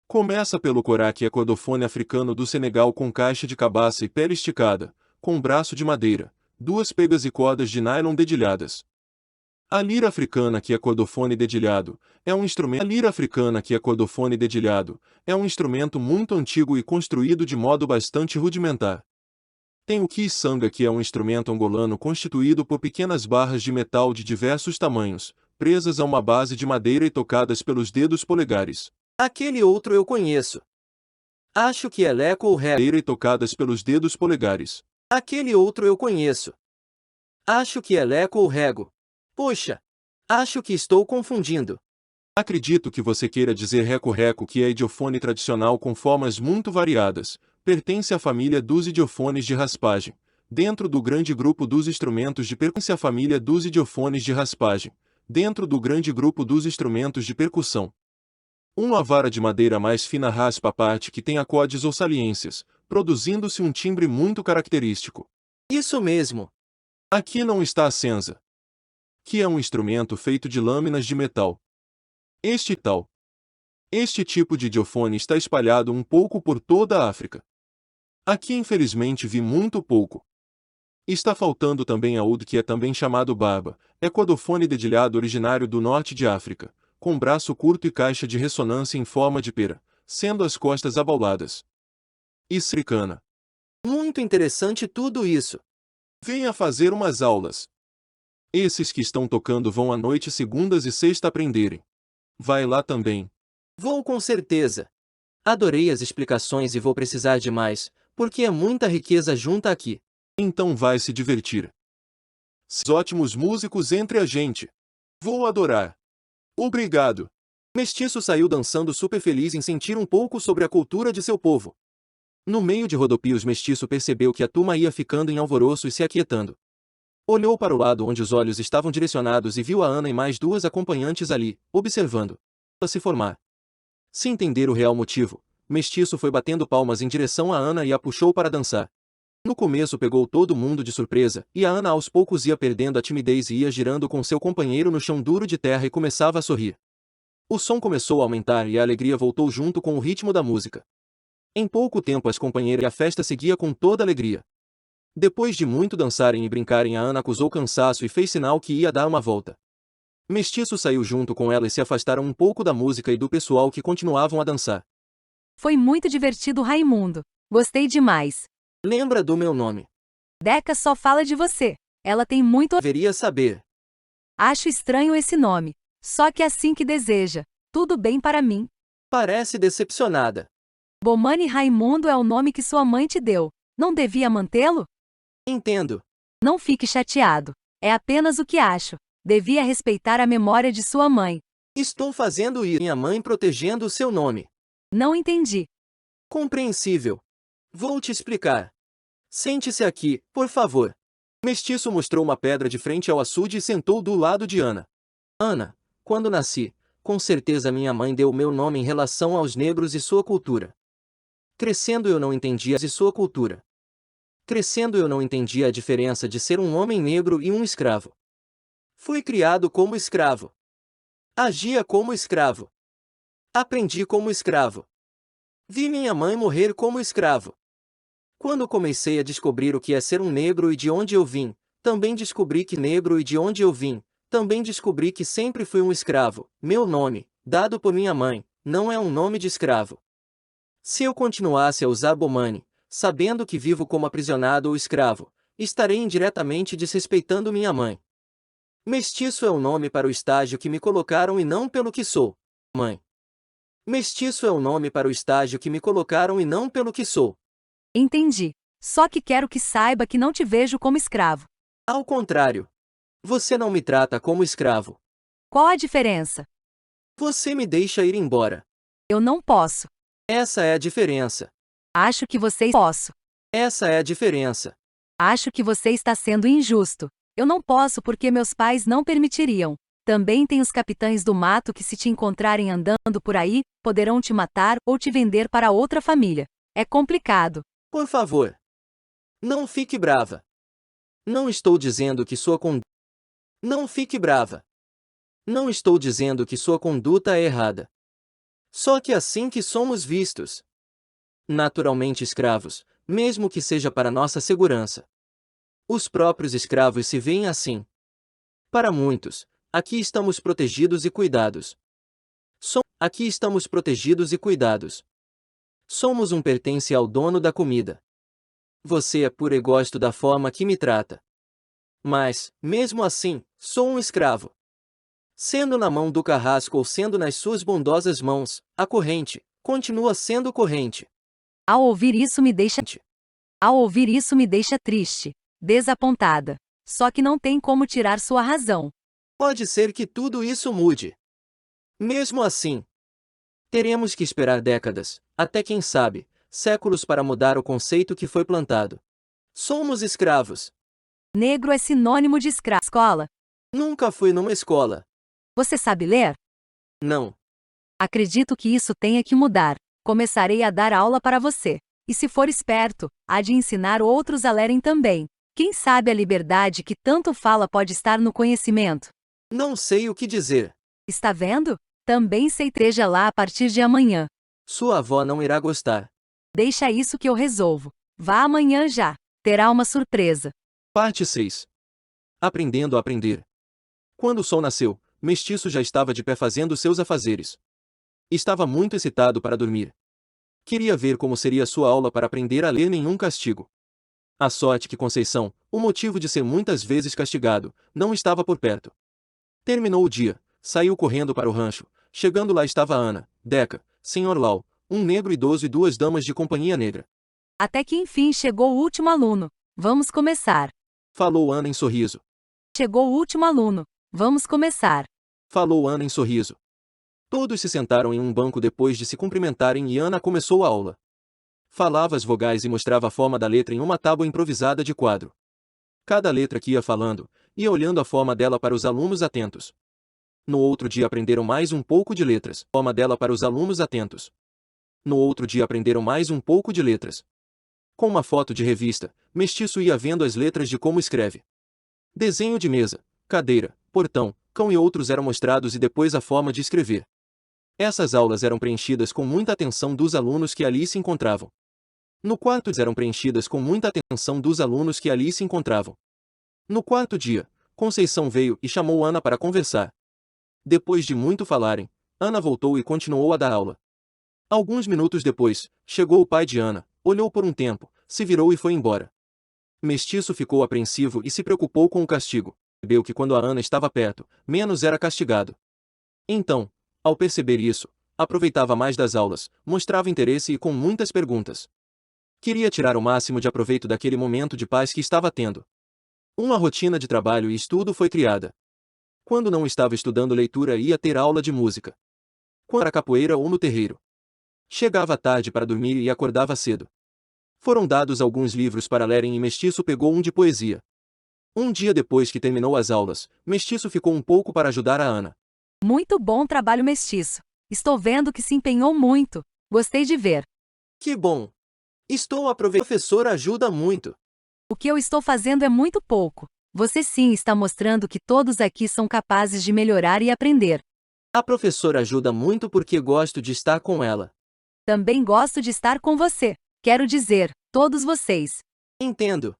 Começa pelo corá, que é cordofone africano do Senegal com caixa de cabaça e pele esticada, com braço de madeira, duas pegas e cordas de nylon dedilhadas. A lira africana, que é cordofone dedilhado, é um instrumento. A lira africana, que é cordofone dedilhado, é um instrumento muito antigo e construído de modo bastante rudimentar. Tem o kiisanga, que é um instrumento angolano constituído por pequenas barras de metal de diversos tamanhos, presas a uma base de madeira e tocadas pelos dedos polegares. Aquele outro eu conheço. Acho que é leco ou ré. Madeira e tocadas pelos dedos polegares. Aquele outro eu conheço. Acho que é leco ou rego. Poxa! Acho que estou confundindo. Acredito que você queira dizer reco-reco, que é idiofone tradicional com formas muito variadas, pertence à família dos idiofones de raspagem, dentro do grande grupo dos instrumentos de percussão. A família dos idiofones de raspagem, dentro do grande grupo dos instrumentos de percussão. Uma vara de madeira mais fina raspa a parte que tem acordes ou saliências, produzindo-se um timbre muito característico. Isso mesmo. Aqui não está a senza, que é um instrumento feito de lâminas de metal. Este tipo de idiofone está espalhado um pouco por toda a África. Aqui infelizmente vi muito pouco. Está faltando também a oud, que é também chamado barba, é cordofone dedilhado originário do norte de África, com braço curto e caixa de ressonância em forma de pera, sendo as costas abauladas. Africana. Muito interessante tudo isso. Venha fazer umas aulas. Esses que estão tocando vão à noite segundas e sexta aprenderem. Vai lá também. Vou com certeza. Adorei as explicações e vou precisar de mais, porque é muita riqueza junta aqui. Então vai se divertir. Ótimos músicos entre a gente. Vou adorar. Obrigado. Mestiço saiu dançando super feliz em sentir um pouco sobre a cultura de seu povo. No meio de rodopios, Mestiço percebeu que a turma ia ficando em alvoroço e se aquietando. Olhou para o lado onde os olhos estavam direcionados e viu a Ana e mais duas acompanhantes ali, observando a se formar. Sem entender o real motivo, Mestiço foi batendo palmas em direção a Ana e a puxou para dançar. No começo pegou todo mundo de surpresa, e a Ana aos poucos ia perdendo a timidez e ia girando com seu companheiro no chão duro de terra e começava a sorrir. O som começou a aumentar e a alegria voltou junto com o ritmo da música. Em pouco tempo as companheiras e a festa seguia com toda alegria. Depois de muito dançarem e brincarem, a Ana acusou cansaço e fez sinal que ia dar uma volta. Mestiço saiu junto com ela e se afastaram um pouco da música e do pessoal que continuavam a dançar. Foi muito divertido, Raimundo. Gostei demais. Lembra do meu nome? Deca só fala de você. Ela tem muito. Deveria saber. Acho estranho esse nome. Só que assim que deseja. Tudo bem para mim. Parece decepcionada. Bomani Raimundo é o nome que sua mãe te deu. Não devia mantê-lo? Entendo. Não fique chateado. É apenas o que acho. Devia respeitar a memória de sua mãe. Estou fazendo isso. Minha mãe protegendo o seu nome. Não entendi. Compreensível. Vou te explicar. Sente-se aqui, por favor. Mestiço mostrou uma pedra de frente ao açude e sentou do lado de Ana. Ana, quando nasci, com certeza minha mãe deu o meu nome em relação aos negros e sua cultura. Crescendo eu não entendia e sua cultura. Crescendo eu não entendia a diferença de ser um homem negro e um escravo. Fui criado como escravo. Agia como escravo. Aprendi como escravo. Vi minha mãe morrer como escravo. Quando comecei a descobrir o que é ser um negro e de onde eu vim, também descobri que negro e de onde eu vim, também descobri que sempre fui um escravo. Meu nome, dado por minha mãe, não é um nome de escravo. Se eu continuasse a usar Bomani, sabendo que vivo como aprisionado ou escravo, estarei indiretamente desrespeitando minha mãe. Mestiço é o nome para o estágio que me colocaram e não pelo que sou, mãe. Mestiço é o nome para o estágio que me colocaram e não pelo que sou. Entendi. Só que quero que saiba que não te vejo como escravo. Ao contrário. Você não me trata como escravo. Qual a diferença? Você me deixa ir embora. Eu não posso. Essa é a diferença. Acho que você posso. Essa é a diferença. Acho que você está sendo injusto. Eu não posso porque meus pais não permitiriam. Também tem os capitães do mato que, se te encontrarem andando por aí, poderão te matar ou te vender para outra família. É complicado. Por favor, não fique brava. Não estou dizendo que sua conduta. Não fique brava. Não estou dizendo que sua conduta é errada. Só que assim que somos vistos, naturalmente escravos, mesmo que seja para nossa segurança. Os próprios escravos se veem assim. Para muitos, aqui estamos protegidos e cuidados. Aqui estamos protegidos e cuidados. Somos um pertence ao dono da comida. Você é puro e gosto da forma que me trata. Mas, mesmo assim, sou um escravo. Sendo na mão do carrasco ou sendo nas suas bondosas mãos, a corrente continua sendo corrente. Ao ouvir isso me deixa triste, desapontada. Só que não tem como tirar sua razão. Pode ser que tudo isso mude. Mesmo assim, teremos que esperar décadas, até quem sabe, séculos para mudar o conceito que foi plantado. Somos escravos. Negro é sinônimo de escravo. Escola. Nunca fui numa escola. Você sabe ler? Não. Acredito que isso tenha que mudar. Começarei a dar aula para você. E se for esperto, há de ensinar outros a lerem também. Quem sabe a liberdade que tanto fala pode estar no conhecimento? Não sei o que dizer. Está vendo? Também sei. Esteja lá a partir de amanhã. Sua avó não irá gostar. Deixa isso que eu resolvo. Vá amanhã já. Terá uma surpresa. Parte 6. Aprendendo a aprender. Quando o sol nasceu, Mestiço já estava de pé fazendo seus afazeres. Estava muito excitado para dormir. Queria ver como seria sua aula para aprender a ler nenhum castigo. A sorte que Conceição, o motivo de ser muitas vezes castigado, não estava por perto. Terminou o dia, saiu correndo para o rancho. Chegando lá estava Ana, Deca, Sr. Lau, um negro idoso e duas damas de companhia negra. Até que enfim chegou o último aluno. Vamos começar. Falou Ana em sorriso. Chegou o último aluno. Vamos começar. Falou Ana em sorriso. Todos se sentaram em um banco depois de se cumprimentarem e Ana começou a aula. Falava as vogais e mostrava a forma da letra em uma tábua improvisada de quadro. Cada letra que ia falando, ia olhando a forma dela para os alunos atentos. No outro dia aprenderam mais um pouco de letras, forma dela para os alunos atentos. No outro dia aprenderam mais um pouco de letras. Com uma foto de revista, Mestiço ia vendo as letras de como escreve. Desenho de mesa, cadeira, portão, cão e outros eram mostrados e depois a forma de escrever. Essas aulas eram preenchidas com muita atenção dos alunos que ali se encontravam. No quarto dia eram preenchidas com muita atenção dos alunos que ali se encontravam. No quarto dia, Conceição veio e chamou Ana para conversar. Depois de muito falarem, Ana voltou e continuou a dar aula. Alguns minutos depois, chegou o pai de Ana, olhou por um tempo, se virou e foi embora. Mestiço ficou apreensivo e se preocupou com o castigo. Percebeu que quando a Ana estava perto, menos era castigado. Então, ao perceber isso, aproveitava mais das aulas, mostrava interesse e com muitas perguntas. Queria tirar o máximo de aproveito daquele momento de paz que estava tendo. Uma rotina de trabalho e estudo foi criada. Quando não estava estudando leitura, ia ter aula de música. Quando era capoeira ou no terreiro. Chegava tarde para dormir e acordava cedo. Foram dados alguns livros para lerem e Mestiço pegou um de poesia. Um dia depois que terminou as aulas, Mestiço ficou um pouco para ajudar a Ana. Muito bom trabalho, Mestiço. Estou vendo que se empenhou muito. Gostei de ver. Que bom! Estou aproveitando. O professor ajuda muito. O que eu estou fazendo é muito pouco. Você sim está mostrando que todos aqui são capazes de melhorar e aprender. A professora ajuda muito porque gosto de estar com ela. Também gosto de estar com você. Quero dizer, todos vocês. Entendo.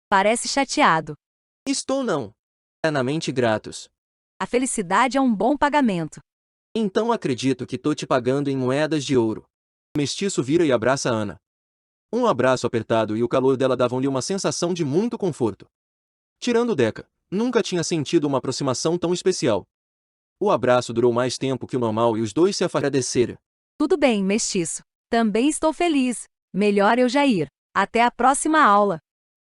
Parece chateado. Estou não. Eternamente gratos. A felicidade é um bom pagamento. Então acredito que tô te pagando em moedas de ouro. Mestiço vira e abraça Ana. Um abraço apertado e o calor dela davam-lhe uma sensação de muito conforto. Tirando Deca, nunca tinha sentido uma aproximação tão especial. O abraço durou mais tempo que o normal e os dois se agradeceram. Tudo bem, Mestiço. Também estou feliz. Melhor eu já ir. Até a próxima aula.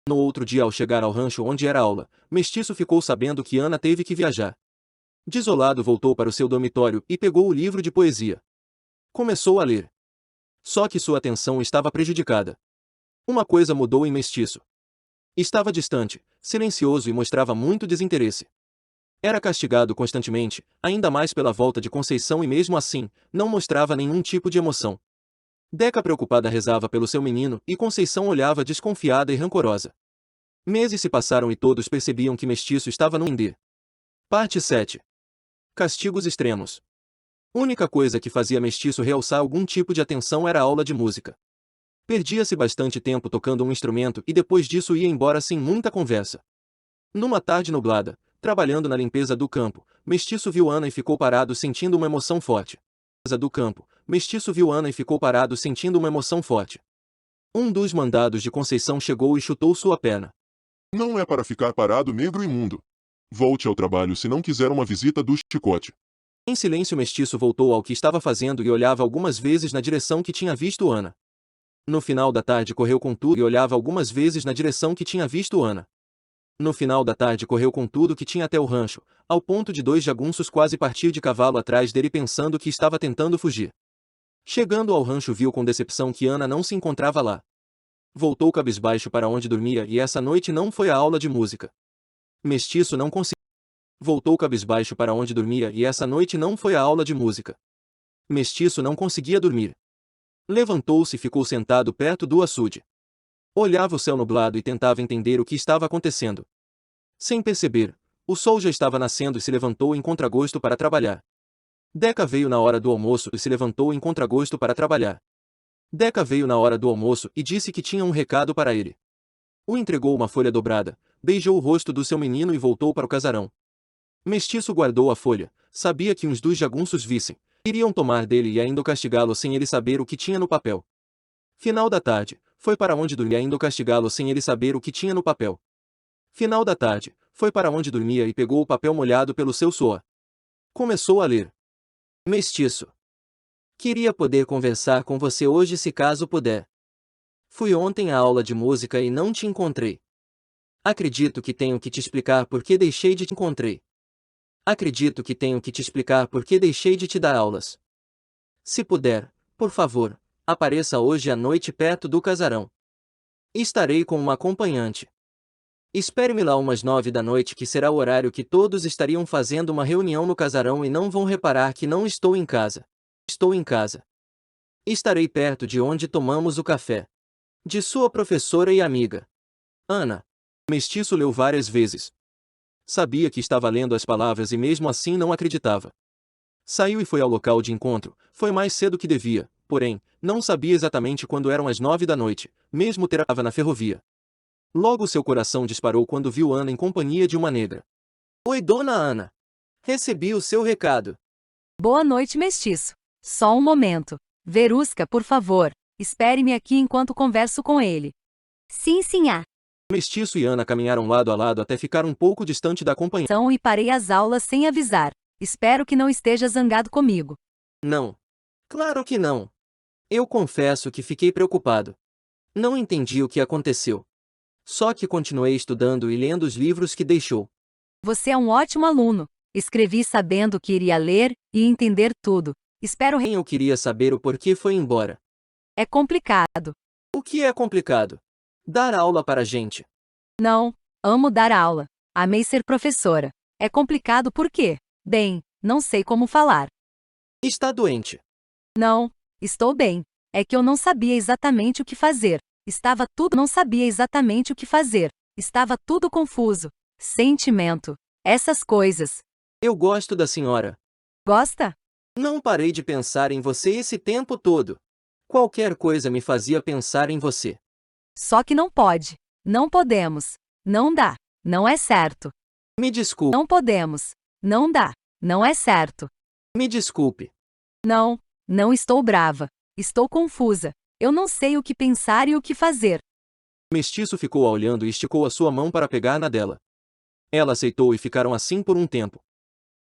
No outro dia, ao chegar ao rancho onde era a aula, Mestiço ficou sabendo que Ana teve que viajar. Desolado, voltou para o seu dormitório e pegou o livro de poesia. Começou a ler. Só que sua atenção estava prejudicada. Uma coisa mudou em Mestiço. Estava distante, silencioso e mostrava muito desinteresse. Era castigado constantemente, ainda mais pela volta de Conceição e mesmo assim, não mostrava nenhum tipo de emoção. Deca preocupada rezava pelo seu menino e Conceição olhava desconfiada e rancorosa. Meses se passaram e todos percebiam que Mestiço estava no ender. Parte 7. Castigos extremos. Única coisa que fazia Mestiço realçar algum tipo de atenção era a aula de música. Perdia-se bastante tempo tocando um instrumento e depois disso ia embora sem muita conversa. Numa tarde nublada, trabalhando na limpeza do campo, Mestiço viu Ana e ficou parado sentindo uma emoção forte. Do campo, Mestiço viu Ana e ficou parado sentindo uma emoção forte. Um dos mandados de Conceição chegou e chutou sua perna. Não é para ficar parado negro imundo. Volte ao trabalho se não quiser uma visita do chicote. Em silêncio Mestiço voltou ao que estava fazendo e olhava algumas vezes na direção que tinha visto Ana. No final da tarde correu com tudo e olhava algumas vezes na direção que tinha visto Ana. No final da tarde correu com tudo que tinha até o rancho, ao ponto de 2 jagunços quase partir de cavalo atrás dele pensando que estava tentando fugir. Chegando ao rancho viu com decepção que Ana não se encontrava lá. Voltou cabisbaixo para onde dormia e essa noite não foi a aula de música. Mestiço não conseguiu. Voltou cabisbaixo para onde dormia e essa noite não foi a aula de música. Mestiço não conseguia dormir. Levantou-se e ficou sentado perto do açude. Olhava o céu nublado e tentava entender o que estava acontecendo. Sem perceber, o sol já estava nascendo e se levantou em contragosto para trabalhar. Deca veio na hora do almoço e se levantou em contragosto para trabalhar. Deca veio na hora do almoço e disse que tinha um recado para ele. O entregou uma folha dobrada, beijou o rosto do seu menino e voltou para o casarão. Mestiço guardou a folha, sabia que uns dos jagunços vissem, iriam tomar dele e ainda castigá-lo sem ele saber o que tinha no papel. Final da tarde, foi para onde dormia e ainda castigá-lo sem ele saber o que tinha no papel. Final da tarde, foi para onde dormia e pegou o papel molhado pelo seu suor. Começou a ler. Mestiço. Queria poder conversar com você hoje se caso puder. Fui ontem à aula de música e não te encontrei. Acredito que tenho que te explicar por que deixei de te encontrar. Acredito que tenho que te explicar por que deixei de te dar aulas. Se puder, por favor, apareça hoje à noite perto do casarão. Estarei com uma acompanhante. Espere-me lá umas 9 da noite que será o horário que todos estariam fazendo uma reunião no casarão e não vão reparar que não estou em casa. Estou em casa. Estarei perto de onde tomamos o café. De sua professora e amiga. Ana. Mestiço leu várias vezes. Sabia que estava lendo as palavras e mesmo assim não acreditava. Saiu e foi ao local de encontro, foi mais cedo que devia, porém, não sabia exatamente quando eram as 9 da noite, mesmo terava na ferrovia. Logo seu coração disparou quando viu Ana em companhia de uma negra. Oi, dona Ana. Recebi o seu recado. Boa noite, Mestiço. Só um momento. Verusca, por favor, espere-me aqui enquanto converso com ele. Sim, sinhá. Mestiço e Ana caminharam lado a lado até ficar um pouco distante da companhia. E parei as aulas sem avisar. Espero que não esteja zangado comigo. Não. Claro que não. Eu confesso que fiquei preocupado. Não entendi o que aconteceu. Só que continuei estudando e lendo os livros que deixou. Você é um ótimo aluno. Escrevi sabendo que iria ler e entender tudo. Espero. Eu queria saber o porquê foi embora. É complicado. O que é complicado? Dar aula para gente. Não, amo dar aula. Amei ser professora. É complicado por quê? Bem, não sei como falar. Está doente. Não, estou bem. É que eu não sabia exatamente o que fazer. Não sabia exatamente o que fazer. Estava tudo confuso. Sentimento. Essas coisas. Eu gosto da senhora. Gosta? Não parei de pensar em você esse tempo todo. Qualquer coisa me fazia pensar em você. Só que não pode. Não podemos. Não dá. Não é certo. Me desculpe. Não podemos. Não dá. Não é certo. Me desculpe. Não, não estou brava. Estou confusa. Eu não sei o que pensar e o que fazer. Mestiço ficou a olhando e esticou a sua mão para pegar na dela. Ela aceitou e ficaram assim por um tempo.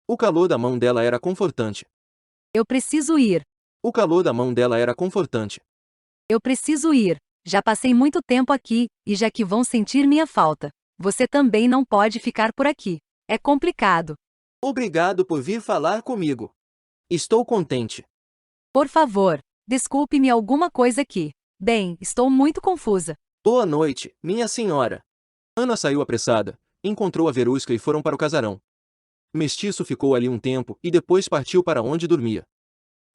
O calor da mão dela era confortante. Eu preciso ir. O calor da mão dela era confortante. Eu preciso ir. Já passei muito tempo aqui, e já que vão sentir minha falta. Você também não pode ficar por aqui. É complicado. Obrigado por vir falar comigo. Estou contente. Por favor, desculpe-me alguma coisa aqui. Bem, estou muito confusa. Boa noite, minha senhora. Ana saiu apressada, encontrou a Verusca e foram para o casarão. Mestiço ficou ali um tempo e depois partiu para onde dormia.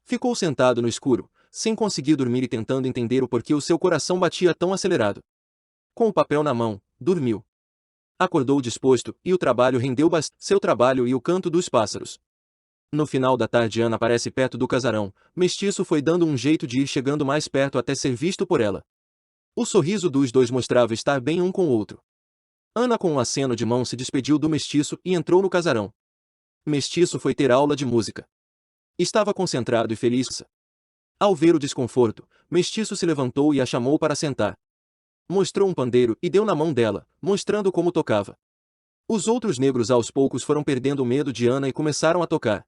Ficou sentado no escuro, sem conseguir dormir e tentando entender o porquê o seu coração batia tão acelerado. Com o papel na mão, dormiu. Acordou disposto, e o trabalho rendeu bastante. Seu trabalho e o canto dos pássaros. No final da tarde Ana aparece perto do casarão. Mestiço foi dando um jeito de ir chegando mais perto até ser visto por ela. O sorriso dos dois mostrava estar bem um com o outro. Ana com um aceno de mão se despediu do mestiço e entrou no casarão. Mestiço foi ter aula de música. Estava concentrado e feliz. Ao ver o desconforto, Mestiço se levantou e a chamou para sentar. Mostrou um pandeiro e deu na mão dela, mostrando como tocava. Os outros negros aos poucos foram perdendo o medo de Ana e começaram a tocar.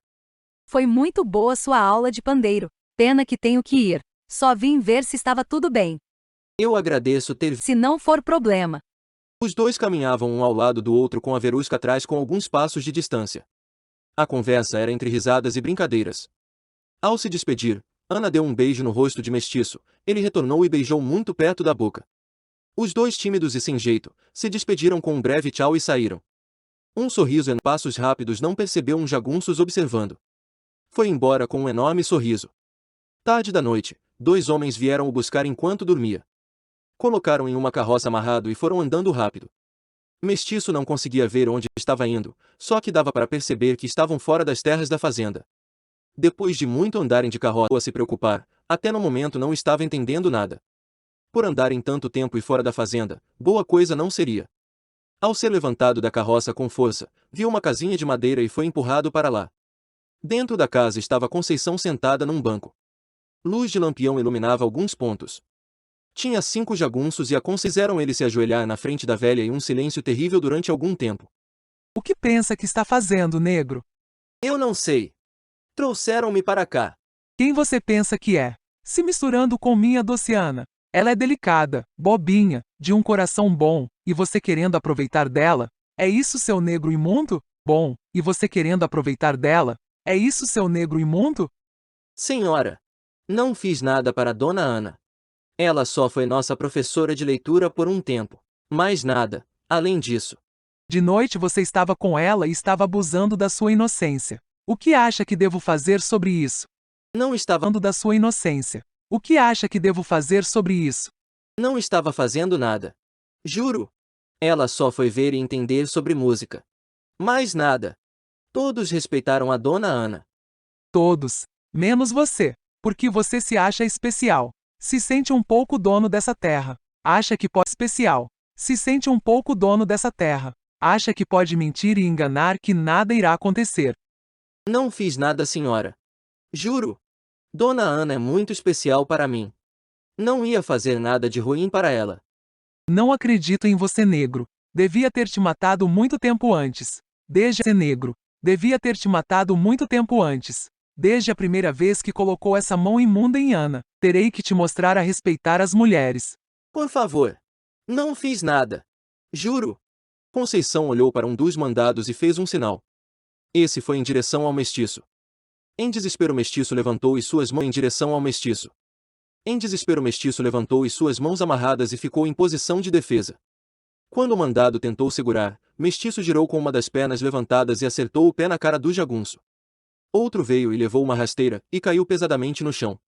Foi muito boa sua aula de pandeiro. Pena que tenho que ir. Só vim ver se estava tudo bem. Eu agradeço ter vindo. Se não for problema. Os dois caminhavam um ao lado do outro com a Verusca atrás com alguns passos de distância. A conversa era entre risadas e brincadeiras. Ao se despedir, Ana deu um beijo no rosto de Mestiço, ele retornou e beijou muito perto da boca. Os dois tímidos e sem jeito, se despediram com um breve tchau e saíram. Um sorriso em passos rápidos não percebeu um jagunços observando. Foi embora com um enorme sorriso. Tarde da noite, dois homens vieram o buscar enquanto dormia. Colocaram em uma carroça amarrado e foram andando rápido. Mestiço não conseguia ver onde estava indo, só que dava para perceber que estavam fora das terras da fazenda. Depois de muito andarem de carroça a se preocupar, até no momento não estava entendendo nada. Por andarem tanto tempo e fora da fazenda, boa coisa não seria. Ao ser levantado da carroça com força, viu uma casinha de madeira e foi empurrado para lá. Dentro da casa estava Conceição sentada num banco. Luz de lampião iluminava alguns pontos. Tinha 5 jagunços e a fizeram ele se ajoelhar na frente da velha em um silêncio terrível durante algum tempo. O que pensa que está fazendo, negro? Eu não sei. Trouxeram-me para cá. Quem você pensa que é? Se misturando com minha Dociana. Ela é delicada, bobinha, de um coração bom, e você querendo aproveitar dela? É isso, seu negro imundo? Bom, e você querendo aproveitar dela? É isso, seu negro imundo? Senhora, não fiz nada para Dona Ana. Ela só foi nossa professora de leitura por um tempo. Mais nada, além disso. De noite você estava com ela e estava abusando da sua inocência. O que acha que devo fazer sobre isso? Não estava Abusando da sua inocência. O que acha que devo fazer sobre isso? Não estava fazendo nada. Juro. Ela só foi ver e entender sobre música. Mais nada. Todos respeitaram a Dona Ana. Todos. Menos você. Porque você se acha especial. Se sente um pouco dono dessa terra. Acha que pode especial. Se sente um pouco dono dessa terra. Acha que pode mentir e enganar que nada irá acontecer. Não fiz nada, senhora. Juro. Dona Ana é muito especial para mim. Não ia fazer nada de ruim para ela. Não acredito em você, negro. Devia ter te matado muito tempo antes. Desde ser negro. Devia ter te matado muito tempo antes. Desde a primeira vez que colocou essa mão imunda em Ana. Terei que te mostrar a respeitar as mulheres. Por favor. Não fiz nada. Juro. Conceição olhou para um dos mandados e fez um sinal. Esse foi em direção ao mestiço. Em desespero, o mestiço levantou e suas mãos em direção ao mestiço. Em desespero, o mestiço levantou e suas mãos amarradas e ficou em posição de defesa. Quando o mandado tentou segurar, mestiço girou com uma das pernas levantadas e acertou o pé na cara do jagunço. Outro veio e levou uma rasteira, e caiu pesadamente no chão.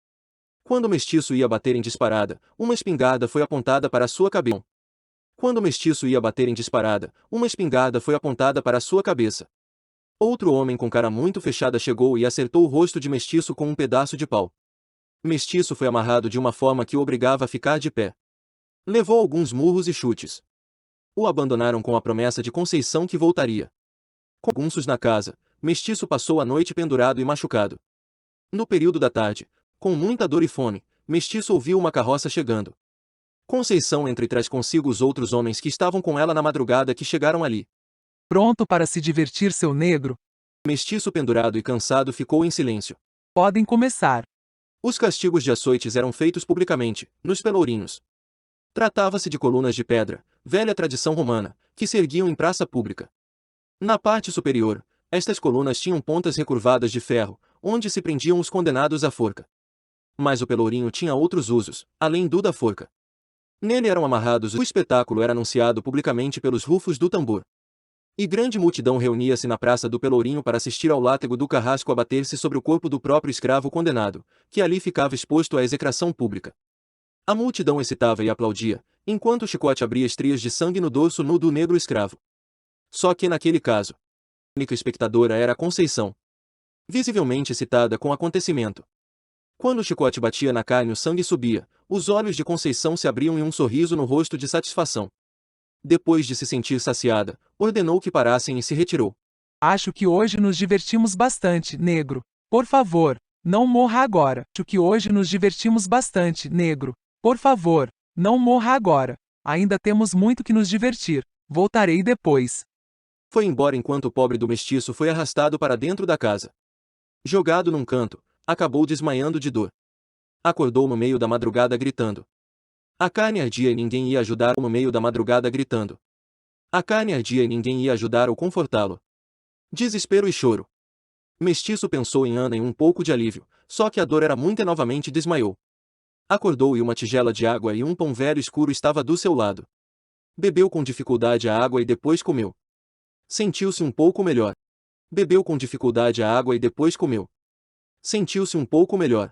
Quando o mestiço ia bater em disparada, uma espingarda foi apontada para a sua cabeça. Quando o mestiço ia bater em disparada, uma espingarda foi apontada para a sua cabeça. Outro homem com cara muito fechada chegou e acertou o rosto de mestiço com um pedaço de pau. Mestiço foi amarrado de uma forma que o obrigava a ficar de pé. Levou alguns murros e chutes. O abandonaram com a promessa de Conceição que voltaria. Com jagunços na casa, Mestiço passou a noite pendurado e machucado. No período da tarde, com muita dor e fome, Mestiço ouviu uma carroça chegando. Conceição entra e traz consigo os outros homens que estavam com ela na madrugada que chegaram ali. Pronto para se divertir, seu negro? Mestiço pendurado e cansado ficou em silêncio. Podem começar. Os castigos de açoites eram feitos publicamente, nos pelourinhos. Tratava-se de colunas de pedra, velha tradição romana, que se erguiam em praça pública. Na parte superior, estas colunas tinham pontas recurvadas de ferro, onde se prendiam os condenados à forca. Mas o pelourinho tinha outros usos, além do da forca. Nele eram amarrados. O espetáculo era anunciado publicamente pelos rufos do tambor. E grande multidão reunia-se na Praça do Pelourinho para assistir ao látego do carrasco abater-se sobre o corpo do próprio escravo condenado, que ali ficava exposto à execração pública. A multidão excitava e aplaudia, enquanto o chicote abria estrias de sangue no dorso nu do negro escravo. Só que naquele caso, a única espectadora era Conceição, visivelmente excitada com o acontecimento. Quando o chicote batia na carne, o sangue subia, os olhos de Conceição se abriam em um sorriso no rosto de satisfação. Depois de se sentir saciada, ordenou que parassem e se retirou. Acho que hoje nos divertimos bastante, negro. Por favor, não morra agora. Acho que hoje nos divertimos bastante, negro. Por favor, não morra agora. Ainda temos muito que nos divertir. Voltarei depois. Foi embora enquanto o pobre do mestiço foi arrastado para dentro da casa. Jogado num canto, acabou desmaiando de dor. Acordou no meio da madrugada gritando. A carne ardia e ninguém ia ajudar no meio da madrugada gritando. A carne ardia e ninguém ia ajudar ou confortá-lo. Desespero e choro. Mestiço pensou em Ana em um pouco de alívio, só que a dor era muita e novamente desmaiou. Acordou e uma tigela de água e um pão velho escuro estava do seu lado. Bebeu com dificuldade a água e depois comeu. Sentiu-se um pouco melhor. Bebeu com dificuldade a água e depois comeu. Sentiu-se um pouco melhor.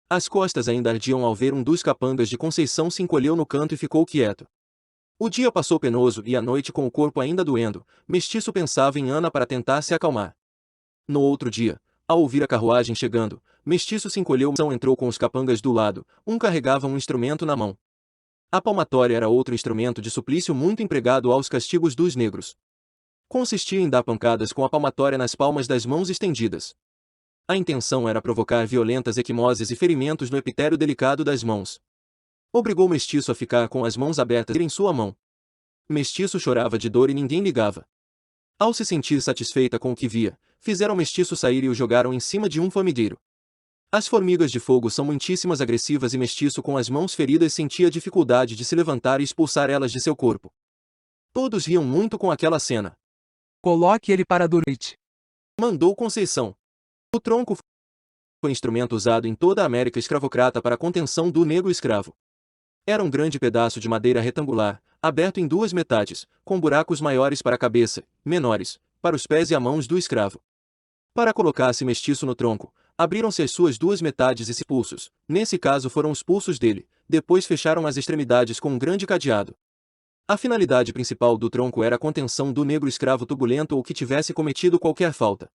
As costas ainda ardiam ao ver um dos capangas de Conceição se encolheu no canto e ficou quieto. O dia passou penoso e a noite com o corpo ainda doendo, Mestiço pensava em Ana para tentar se acalmar. No outro dia, ao ouvir a carruagem chegando, Mestiço se encolheu e entrou com os capangas do lado, um carregava um instrumento na mão. A palmatória era outro instrumento de suplício muito empregado aos castigos dos negros. Consistia em dar pancadas com a palmatória nas palmas das mãos estendidas. A intenção era provocar violentas equimoses e ferimentos no epitélio delicado das mãos. Obrigou Mestiço a ficar com as mãos abertas em sua mão. Mestiço chorava de dor e ninguém ligava. Ao se sentir satisfeita com o que via, fizeram Mestiço sair e o jogaram em cima de um formigueiro. As formigas de fogo são muitíssimas agressivas e Mestiço com as mãos feridas sentia dificuldade de se levantar e expulsar elas de seu corpo. Todos riam muito com aquela cena. Coloque ele para dormir. Mandou Conceição. O tronco foi instrumento usado em toda a América escravocrata para a contenção do negro escravo. Era um grande pedaço de madeira retangular, aberto em duas metades, com buracos maiores para a cabeça, menores, para os pés e as mãos do escravo. Para colocar-se Mestiço no tronco, abriram-se as suas duas metades e se pulsos, nesse caso foram os pulsos dele, depois fecharam as extremidades com um grande cadeado. A finalidade principal do tronco era a contenção do negro escravo turbulento ou que tivesse cometido qualquer falta.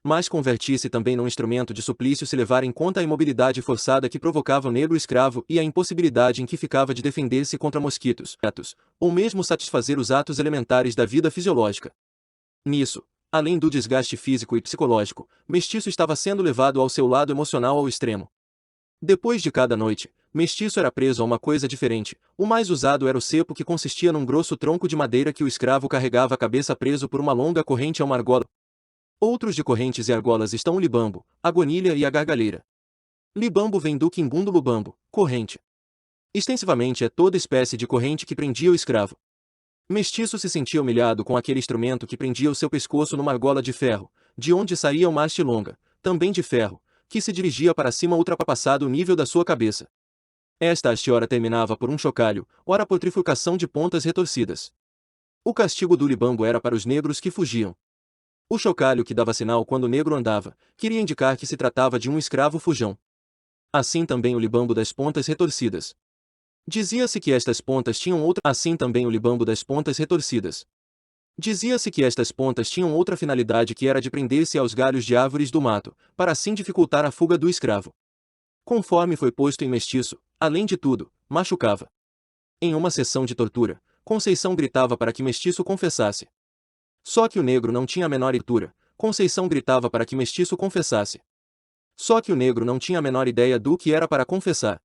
Mas convertia-se também num instrumento de suplício se levar em conta a imobilidade forçada que provocava o negro escravo e a impossibilidade em que ficava de defender-se contra mosquitos, ratos, ou mesmo satisfazer os atos elementares da vida fisiológica. Nisso, além do desgaste físico e psicológico, Mestiço estava sendo levado ao seu lado emocional ao extremo. Depois de cada noite, Mestiço era preso a uma coisa diferente. O mais usado era o cepo, que consistia num grosso tronco de madeira que o escravo carregava a cabeça preso por uma longa corrente a uma argola. Outros de correntes e argolas estão o libambo, a gonilha e a gargalheira. Libambo vem do quimbundo lubambo, corrente. Extensivamente é toda espécie de corrente que prendia o escravo. Mestiço se sentia humilhado com aquele instrumento que prendia o seu pescoço numa argola de ferro, de onde saía uma haste longa, também de ferro, que se dirigia para cima ultrapassado o nível da sua cabeça. Esta haste ora terminava por um chocalho, ora por trifurcação de pontas retorcidas. O castigo do libambo era para os negros que fugiam. O chocalho, que dava sinal quando o negro andava, queria indicar que se tratava de um escravo fujão. Assim também o libambo das pontas retorcidas. Dizia-se que estas pontas tinham outra... Assim também o libambo das pontas retorcidas. Dizia-se que estas pontas tinham outra finalidade, que era de prender-se aos galhos de árvores do mato, para assim dificultar a fuga do escravo. Conforme foi posto em Mestiço, além de tudo, machucava. Em uma sessão de tortura, Conceição gritava para que Mestiço confessasse. Só que o negro não tinha a menor altura. Conceição gritava para que Mestiço confessasse. Só que o negro não tinha a menor ideia do que era para confessar.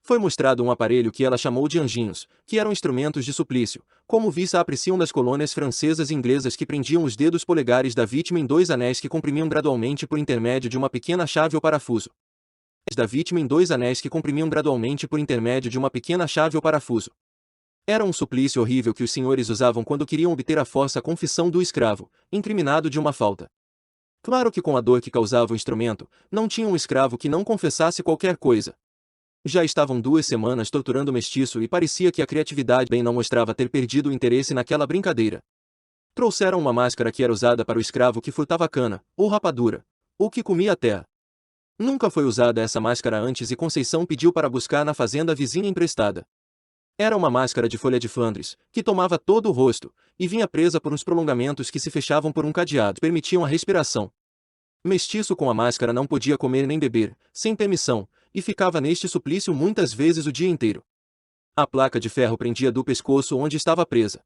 Foi mostrado um aparelho que ela chamou de anjinhos, que eram instrumentos de suplício, como vista apreciam das colônias francesas e inglesas, que prendiam os dedos polegares da vítima em dois anéis que comprimiam gradualmente por intermédio de uma pequena chave ou parafuso. Da vítima em dois anéis que comprimiam gradualmente por intermédio de uma pequena chave ou parafuso. Era um suplício horrível que os senhores usavam quando queriam obter a força confissão do escravo, incriminado de uma falta. Claro que com a dor que causava o instrumento, não tinha um escravo que não confessasse qualquer coisa. Já estavam 2 semanas torturando o mestiço e parecia que a criatividade bem não mostrava ter perdido o interesse naquela brincadeira. Trouxeram uma máscara que era usada para o escravo que furtava cana, ou rapadura, ou que comia a terra. Nunca foi usada essa máscara antes e Conceição pediu para buscar na fazenda vizinha emprestada. Era uma máscara de folha de Flandres, que tomava todo o rosto, e vinha presa por uns prolongamentos que se fechavam por um cadeado que permitiam a respiração. Mestiço com a máscara não podia comer nem beber, sem permissão, e ficava neste suplício muitas vezes o dia inteiro. A placa de ferro prendia do pescoço onde estava presa.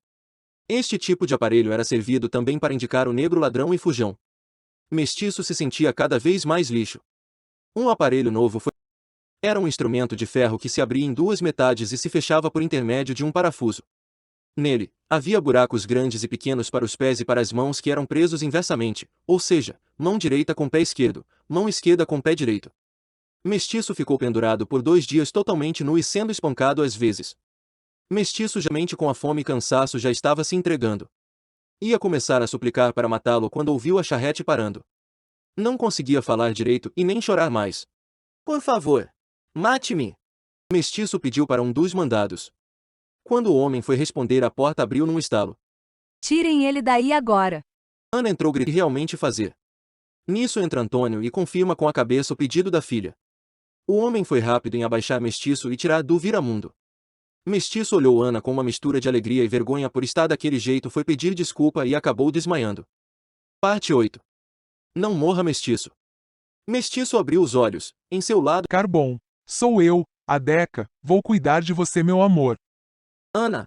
Este tipo de aparelho era servido também para indicar o negro ladrão e fujão. Mestiço se sentia cada vez mais lixo. Um aparelho novo foi. Era um instrumento de ferro que se abria em 2 metades e se fechava por intermédio de um parafuso. Nele, havia buracos grandes e pequenos para os pés e para as mãos que eram presos inversamente, ou seja, mão direita com pé esquerdo, mão esquerda com pé direito. Mestiço ficou pendurado por 2 dias totalmente nu e sendo espancado às vezes. Mestiço, já mente com a fome e cansaço, já estava se entregando. Ia começar a suplicar para matá-lo quando ouviu a charrete parando. Não conseguia falar direito e nem chorar mais. Por favor, mate-me! Mestiço pediu para um dos mandados. Quando o homem foi responder, a porta abriu num estalo. Tirem ele daí agora. Ana entrou gritando realmente fazer. Nisso entra Antônio e confirma com a cabeça o pedido da filha. O homem foi rápido em abaixar Mestiço e tirar do viramundo. Mestiço olhou Ana com uma mistura de alegria e vergonha por estar daquele jeito, foi pedir desculpa e acabou desmaiando. Parte 8. Não morra, Mestiço. Mestiço abriu os olhos, em seu lado. Carbon. Sou eu, a Deca, vou cuidar de você, meu amor. Ana.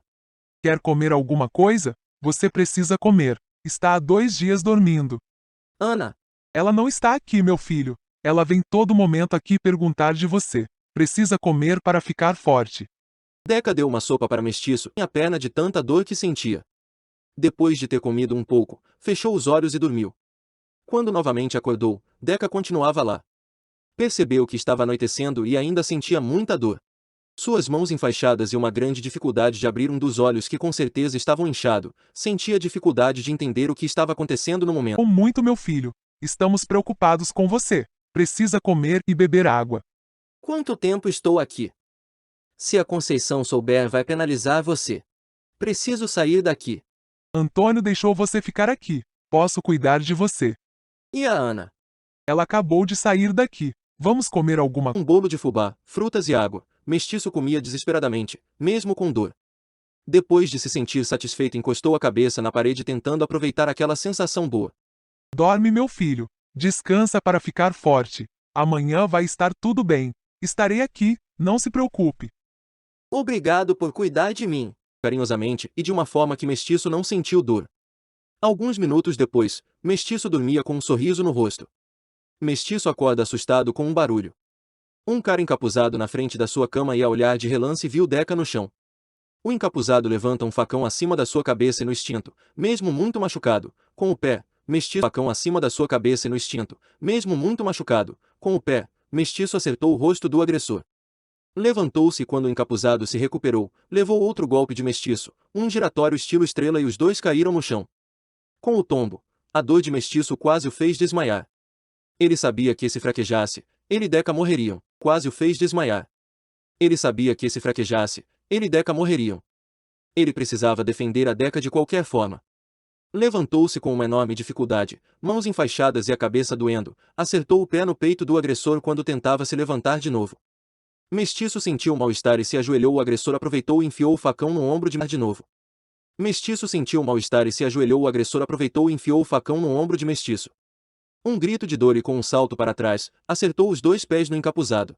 Quer comer alguma coisa? Você precisa comer. Está há 2 dias dormindo. Ana. Ela não está aqui, meu filho. Ela vem todo momento aqui perguntar de você. Precisa comer para ficar forte. Deca deu uma sopa para Mestiço em a perna de tanta dor que sentia. Depois de ter comido um pouco, fechou os olhos e dormiu. Quando novamente acordou, Deca continuava lá. Percebeu que estava anoitecendo e ainda sentia muita dor. Suas mãos enfaixadas e uma grande dificuldade de abrir um dos olhos que com certeza estavam inchados, sentia dificuldade de entender o que estava acontecendo no momento. Com muito, meu filho. Estamos preocupados com você. Precisa comer e beber água. Quanto tempo estou aqui? Se a Conceição souber, vai penalizar você. Preciso sair daqui. Antônio deixou você ficar aqui. Posso cuidar de você. E a Ana? Ela acabou de sair daqui. Vamos comer alguma coisa? Um bolo de fubá, frutas e água. Mestiço comia desesperadamente, mesmo com dor. Depois de se sentir satisfeito, encostou a cabeça na parede tentando aproveitar aquela sensação boa. Dorme, meu filho. Descansa para ficar forte. Amanhã vai estar tudo bem. Estarei aqui, não se preocupe. Obrigado por cuidar de mim. Carinhosamente e de uma forma que Mestiço não sentiu dor. Alguns minutos depois, Mestiço dormia com um sorriso no rosto. Mestiço acorda assustado com um barulho. Um cara encapuzado na frente da sua cama e a olhar de relance viu Deca no chão. O encapuzado levanta um facão acima da sua cabeça e no instinto, mesmo muito machucado, com o pé, Mestiço facão acima da sua cabeça e no instinto, mesmo muito machucado, com o pé, Mestiço acertou o rosto do agressor. Levantou-se e quando o encapuzado se recuperou, levou outro golpe de Mestiço, um giratório estilo estrela e os dois caíram no chão. Com o tombo, a dor de Mestiço quase o fez desmaiar. Ele sabia que se fraquejasse, ele e Deca morreriam, quase o fez desmaiar. Ele sabia que se fraquejasse, ele e Deca morreriam. Ele precisava defender a Deca de qualquer forma. Levantou-se com uma enorme dificuldade, mãos enfaixadas e a cabeça doendo, acertou o pé no peito do agressor quando tentava se levantar de novo. Mestiço sentiu um mal-estar e se ajoelhou. O agressor aproveitou e enfiou o facão no ombro de novo. Mestiço sentiu um mal-estar e se ajoelhou. O agressor aproveitou e enfiou o facão no ombro de Mestiço. Um grito de dor e com um salto para trás, acertou os dois pés no encapuzado.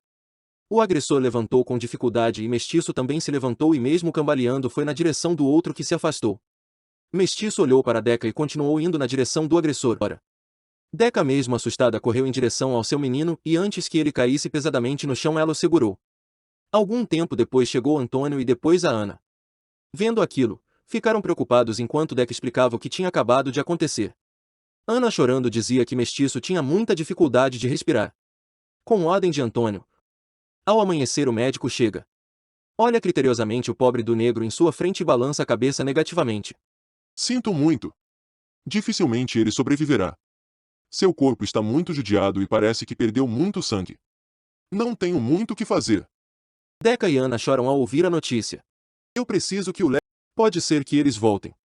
O agressor levantou com dificuldade e Mestiço também se levantou e mesmo cambaleando foi na direção do outro que se afastou. Mestiço olhou para Deca e continuou indo na direção do agressor. Deca, mesmo assustada, correu em direção ao seu menino e antes que ele caísse pesadamente no chão ela o segurou. Algum tempo depois chegou Antônio e depois a Ana. Vendo aquilo, ficaram preocupados enquanto Deca explicava o que tinha acabado de acontecer. Ana, chorando, dizia que Mestiço tinha muita dificuldade de respirar. Com ordem de Antônio. Ao amanhecer o médico chega. Olha criteriosamente o pobre do negro em sua frente e balança a cabeça negativamente. Sinto muito. Dificilmente ele sobreviverá. Seu corpo está muito judiado e parece que perdeu muito sangue. Não tenho muito o que fazer. Deca e Ana choram ao ouvir a notícia. Eu preciso que o leve. Pode ser que eles voltem.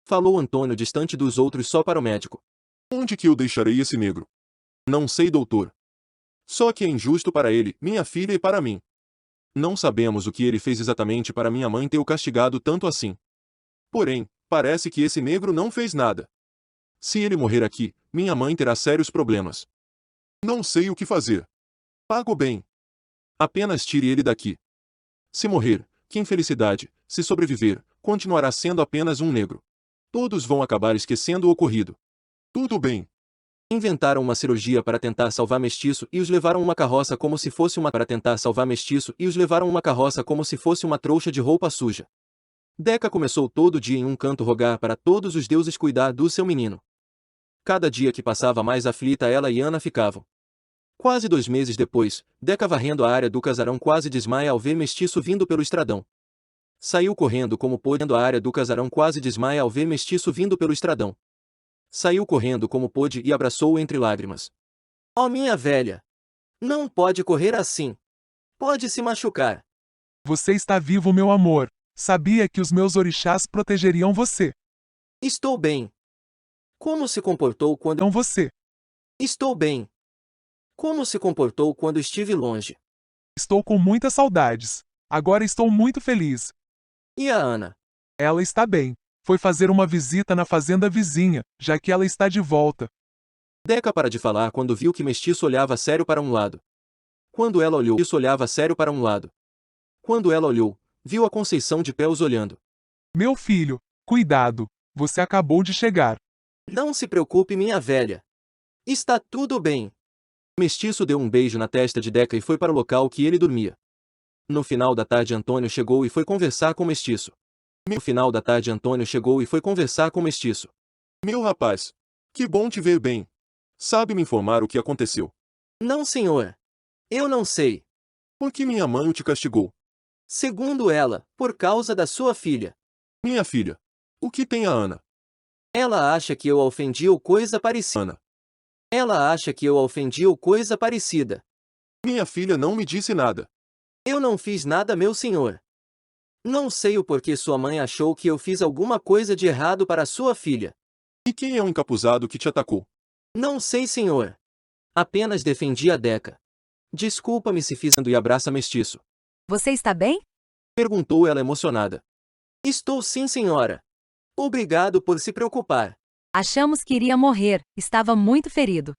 Falou Antônio distante dos outros só para o médico. Onde que eu deixarei esse negro? Não sei, doutor. Só que é injusto para ele, minha filha e para mim. Não sabemos o que ele fez exatamente para minha mãe ter o castigado tanto assim. Porém, parece que esse negro não fez nada. Se ele morrer aqui, minha mãe terá sérios problemas. Não sei o que fazer. Pago bem. Apenas tire ele daqui. Se morrer, que infelicidade, se sobreviver, continuará sendo apenas um negro. Todos vão acabar esquecendo o ocorrido. Tudo bem. Inventaram uma cirurgia para tentar salvar Mestiço e os levaram uma carroça como se fosse uma trouxa de roupa suja. Deca começou todo dia em um canto rogar para todos os deuses cuidar do seu menino. Cada dia que passava mais aflita ela e Ana ficavam. Quase 2 meses depois, Deca varrendo a área do casarão quase desmaia ao ver Mestiço vindo pelo estradão. Saiu correndo como pôde e abraçou-o entre lágrimas. Ó minha velha! Não pode correr assim. Pode se machucar. Você está vivo, meu amor. Sabia que os meus orixás protegeriam você. Estou bem. Como se comportou quando... Não você. Estou bem. Como se comportou quando estive longe? Estou com muitas saudades. Agora estou muito feliz. E a Ana? Ela está bem. Foi fazer uma visita na fazenda vizinha, já que ela está de volta. Deca para de falar quando viu que Mestiço olhava sério para um lado. Quando ela olhou, viu a Conceição de pé os olhando. Meu filho, cuidado. Você acabou de chegar. Não se preocupe, minha velha. Está tudo bem. Mestiço deu um beijo na testa de Deca e foi para o local que ele dormia. No final da tarde Antônio chegou e foi conversar com Mestiço. Meu rapaz, que bom te ver bem. Sabe me informar o que aconteceu? Não, senhor. Eu não sei. Por que minha mãe o te castigou? Segundo ela, por causa da sua filha. Minha filha. O que tem a Ana? Ela acha que eu a ofendi ou coisa parecida. Ana. Ela acha que eu a ofendi ou coisa parecida. Minha filha não me disse nada. Eu não fiz nada, meu senhor. Não sei o porquê sua mãe achou que eu fiz alguma coisa de errado para sua filha. E quem é o encapuzado que te atacou? Não sei, senhor. Apenas defendi a Deca. Desculpa-me se fiz e abraça Mestiço. Você está bem? Perguntou ela emocionada. Estou sim, senhora. Obrigado por se preocupar. Achamos que iria morrer, estava muito ferido.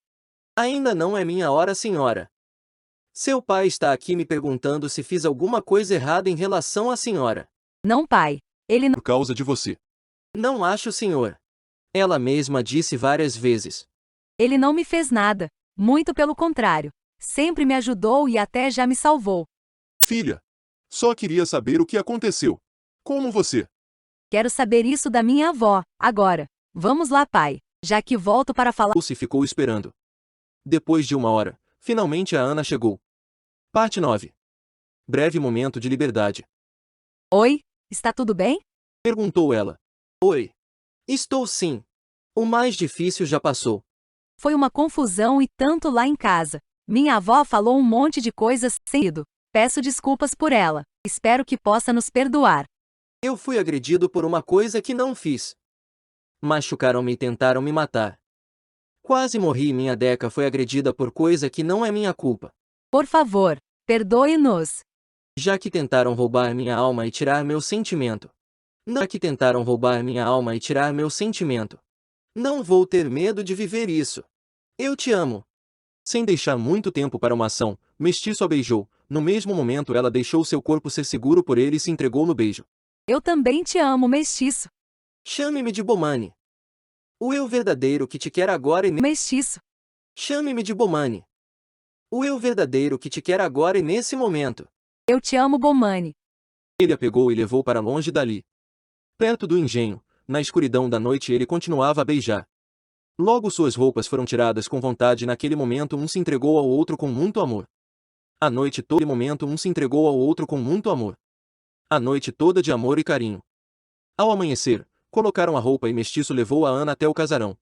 Ainda não é minha hora, senhora. Seu pai está aqui me perguntando se fiz alguma coisa errada em relação à senhora. Não, pai. Ele não. Por causa de você. Não acho, senhor. Ela mesma disse várias vezes. Ele não me fez nada. Muito pelo contrário. Sempre me ajudou e até já me salvou. Filha, só queria saber o que aconteceu. Como você? Quero saber isso da minha avó, agora. Vamos lá, pai. Já que volto para falar. Se ficou esperando. Depois de 1 hora, finalmente a Ana chegou. Parte 9. Breve momento de liberdade. Oi, está tudo bem? Perguntou ela. Oi. Estou sim. O mais difícil já passou. Foi uma confusão e tanto lá em casa. Minha avó falou um monte de coisas sem sentido. Peço desculpas por ela. Espero que possa nos perdoar. Eu fui agredido por uma coisa que não fiz. Machucaram-me e tentaram me matar. Quase morri e minha Deca foi agredida por coisa que não é minha culpa. Por favor, perdoe-nos. Já que tentaram roubar minha alma e tirar meu sentimento. Não vou ter medo de viver isso. Eu te amo. Sem deixar muito tempo para uma ação, Mestiço a beijou. No mesmo momento ela deixou seu corpo ser seguro por ele e se entregou no beijo. Eu também te amo, Mestiço. Chame-me de Bomani. O eu verdadeiro que te quer agora e Mestiço. Chame-me de Bomani. O eu verdadeiro que te quer agora e nesse momento. Eu te amo, Bomani. Ele a pegou e levou para longe dali. Perto do engenho, na escuridão da noite ele continuava a beijar. Logo suas roupas foram tiradas com vontade e naquele momento um se entregou ao outro com muito amor. A noite toda de amor e carinho. Ao amanhecer, colocaram a roupa e Mestiço levou a Ana até o casarão.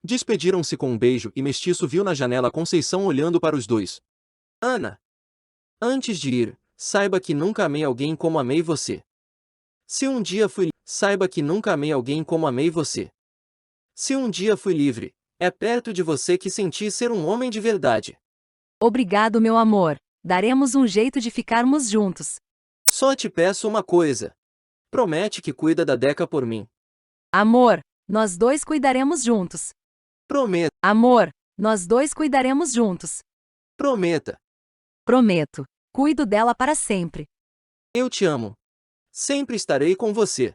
Despediram-se com um beijo e Mestiço viu na janela Conceição olhando para os dois. Ana. Antes de ir, saiba que nunca amei alguém como amei você. Se um dia fui, saiba que nunca amei alguém como amei você. Se um dia fui livre, é perto de você que senti ser um homem de verdade. Obrigado, meu amor. Daremos um jeito de ficarmos juntos. Só te peço uma coisa. Promete que cuida da Deca por mim. Amor, nós dois cuidaremos juntos. Prometa, Amor, nós dois cuidaremos juntos. prometa. Prometo. Cuido dela para sempre. Eu te amo. Sempre estarei com você.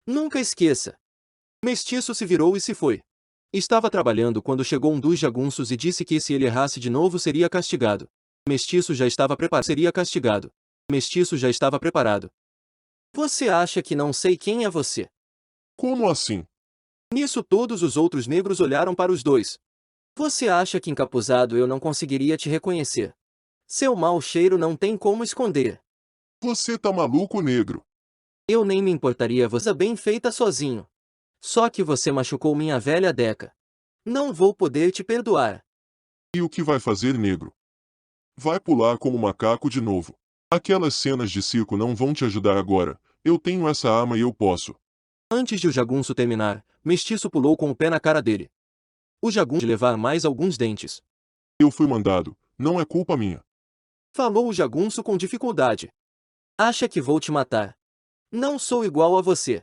Nunca esqueça. Mestiço se virou e se foi. Estava trabalhando quando chegou um dos jagunços e disse que se ele errasse de novo seria castigado. Mestiço já estava preparado. Seria castigado. Mestiço já estava preparado. Você acha que não sei quem é você? Como assim? Nisso todos os outros negros olharam para os dois. Você acha que encapuzado eu não conseguiria te reconhecer? Seu mau cheiro não tem como esconder. Você tá maluco, negro? Eu nem me importaria você bem feita sozinho. Só que você machucou minha velha Deca. Não vou poder te perdoar. E o que vai fazer, negro? Vai pular como macaco de novo. Aquelas cenas de circo não vão te ajudar agora. Eu tenho essa arma e eu posso. Antes de o jagunço terminar, Mestiço pulou com o pé na cara dele. O jagunço de levar mais alguns dentes. Eu fui mandado. Não é culpa minha. Falou o jagunço com dificuldade. Acha que vou te matar? Não sou igual a você.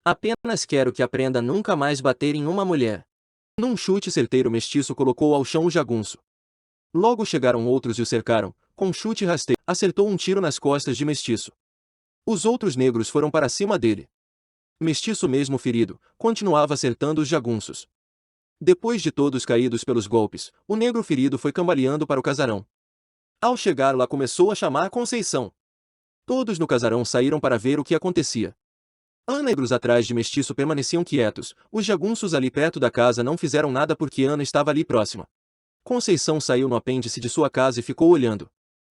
Apenas quero que aprenda a nunca mais bater em uma mulher. Num chute certeiro, Mestiço colocou ao chão o jagunço. Logo chegaram outros e o cercaram. Com um chute rasteiro, acertou um tiro nas costas de Mestiço. Os outros negros foram para cima dele. Mestiço, mesmo ferido, continuava acertando os jagunços. Depois de todos caídos pelos golpes, o negro ferido foi cambaleando para o casarão. Ao chegar lá, começou a chamar Conceição. Todos no casarão saíram para ver o que acontecia. Ana e negros atrás de Mestiço permaneciam quietos. Os jagunços ali perto da casa não fizeram nada porque Ana estava ali próxima. Conceição saiu no apêndice de sua casa e ficou olhando.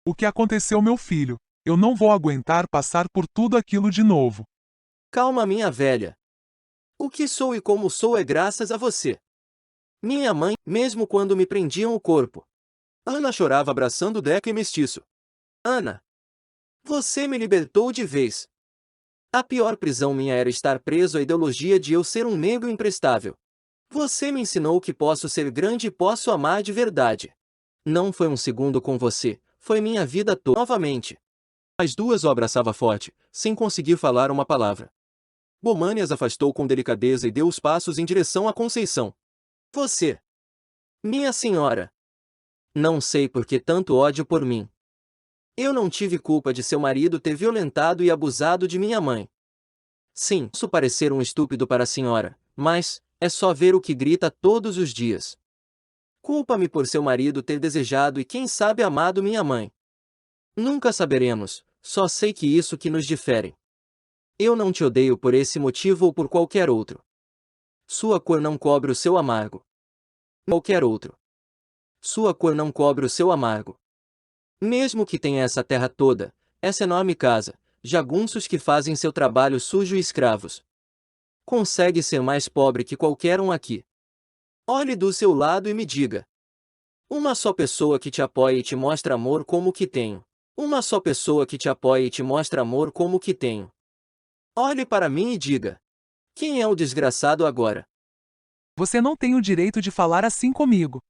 O que aconteceu, meu filho? Eu não vou aguentar passar por tudo aquilo de novo. Calma, minha velha. O que sou e como sou é graças a você. Minha mãe, mesmo quando me prendiam o corpo. Ana chorava abraçando Deca e Mestiço. Ana, você me libertou de vez. A pior prisão minha era estar preso à ideologia de eu ser um negro imprestável. Você me ensinou que posso ser grande e posso amar de verdade. Não foi um segundo com você, foi minha vida toda novamente. As duas o abraçava forte, sem conseguir falar uma palavra. Bomani as afastou com delicadeza e deu os passos em direção a Conceição. Você, minha senhora, não sei por que tanto ódio por mim. Eu não tive culpa de seu marido ter violentado e abusado de minha mãe. Sim, posso parecer um estúpido para a senhora, mas é só ver o que grita todos os dias. Culpa-me por seu marido ter desejado e quem sabe amado minha mãe. Nunca saberemos, só sei que isso que nos difere. Eu não te odeio por esse motivo ou por qualquer outro. Sua cor não cobre o seu amargo. Qualquer outro. Sua cor não cobre o seu amargo. Mesmo que tenha essa terra toda, essa enorme casa, jagunços que fazem seu trabalho sujo e escravos. Consegue ser mais pobre que qualquer um aqui. Olhe do seu lado e me diga. Uma só pessoa que te apoia e te mostra amor como o que tenho. Uma só pessoa que te apoia e te mostra amor como o que tenho. Olhe para mim e diga. Quem é o desgraçado agora? Você não tem o direito de falar assim comigo.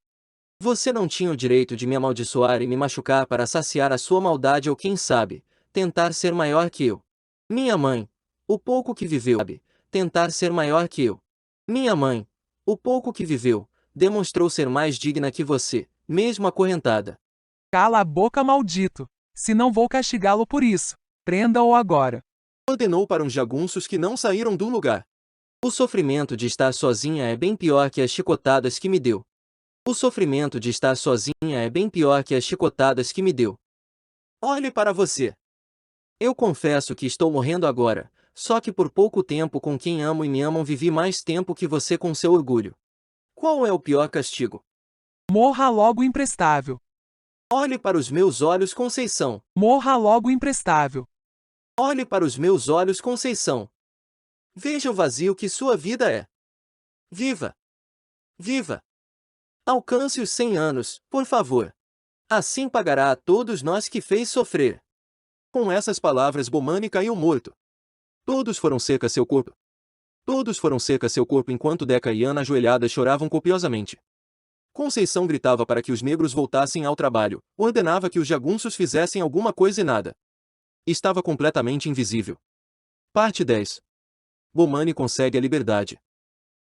Você não tinha o direito de me amaldiçoar e me machucar para saciar a sua maldade ou quem sabe, tentar ser maior que eu. Minha mãe, o pouco que viveu, sabe, tentar ser maior que eu. Minha mãe, o pouco que viveu, demonstrou ser mais digna que você, mesmo acorrentada. Cala a boca, maldito. Se não vou castigá-lo por isso. Prenda-o agora. Ordenou para os jagunços que não saíram do lugar. O sofrimento de estar sozinha é bem pior que as chicotadas que me deu. O sofrimento de estar sozinha é bem pior que as chicotadas que me deu. Olhe para você. Eu confesso que estou morrendo agora, só que por pouco tempo com quem amo e me amam vivi mais tempo que você com seu orgulho. Qual é o pior castigo? Morra logo, imprestável. Olhe para os meus olhos, Conceição. Morra logo, imprestável. Olhe para os meus olhos, Conceição. Veja o vazio que sua vida é. Viva! Viva! Alcance os 100 anos, por favor. Assim pagará a todos nós que fez sofrer. Com essas palavras Bomani caiu morto. Todos foram cerca seu corpo. Todos foram cerca seu corpo enquanto Deca e Ana ajoelhadas choravam copiosamente. Conceição gritava para que os negros voltassem ao trabalho, ordenava que os jagunços fizessem alguma coisa e nada. Estava completamente invisível. Parte 10. Bomani consegue a liberdade.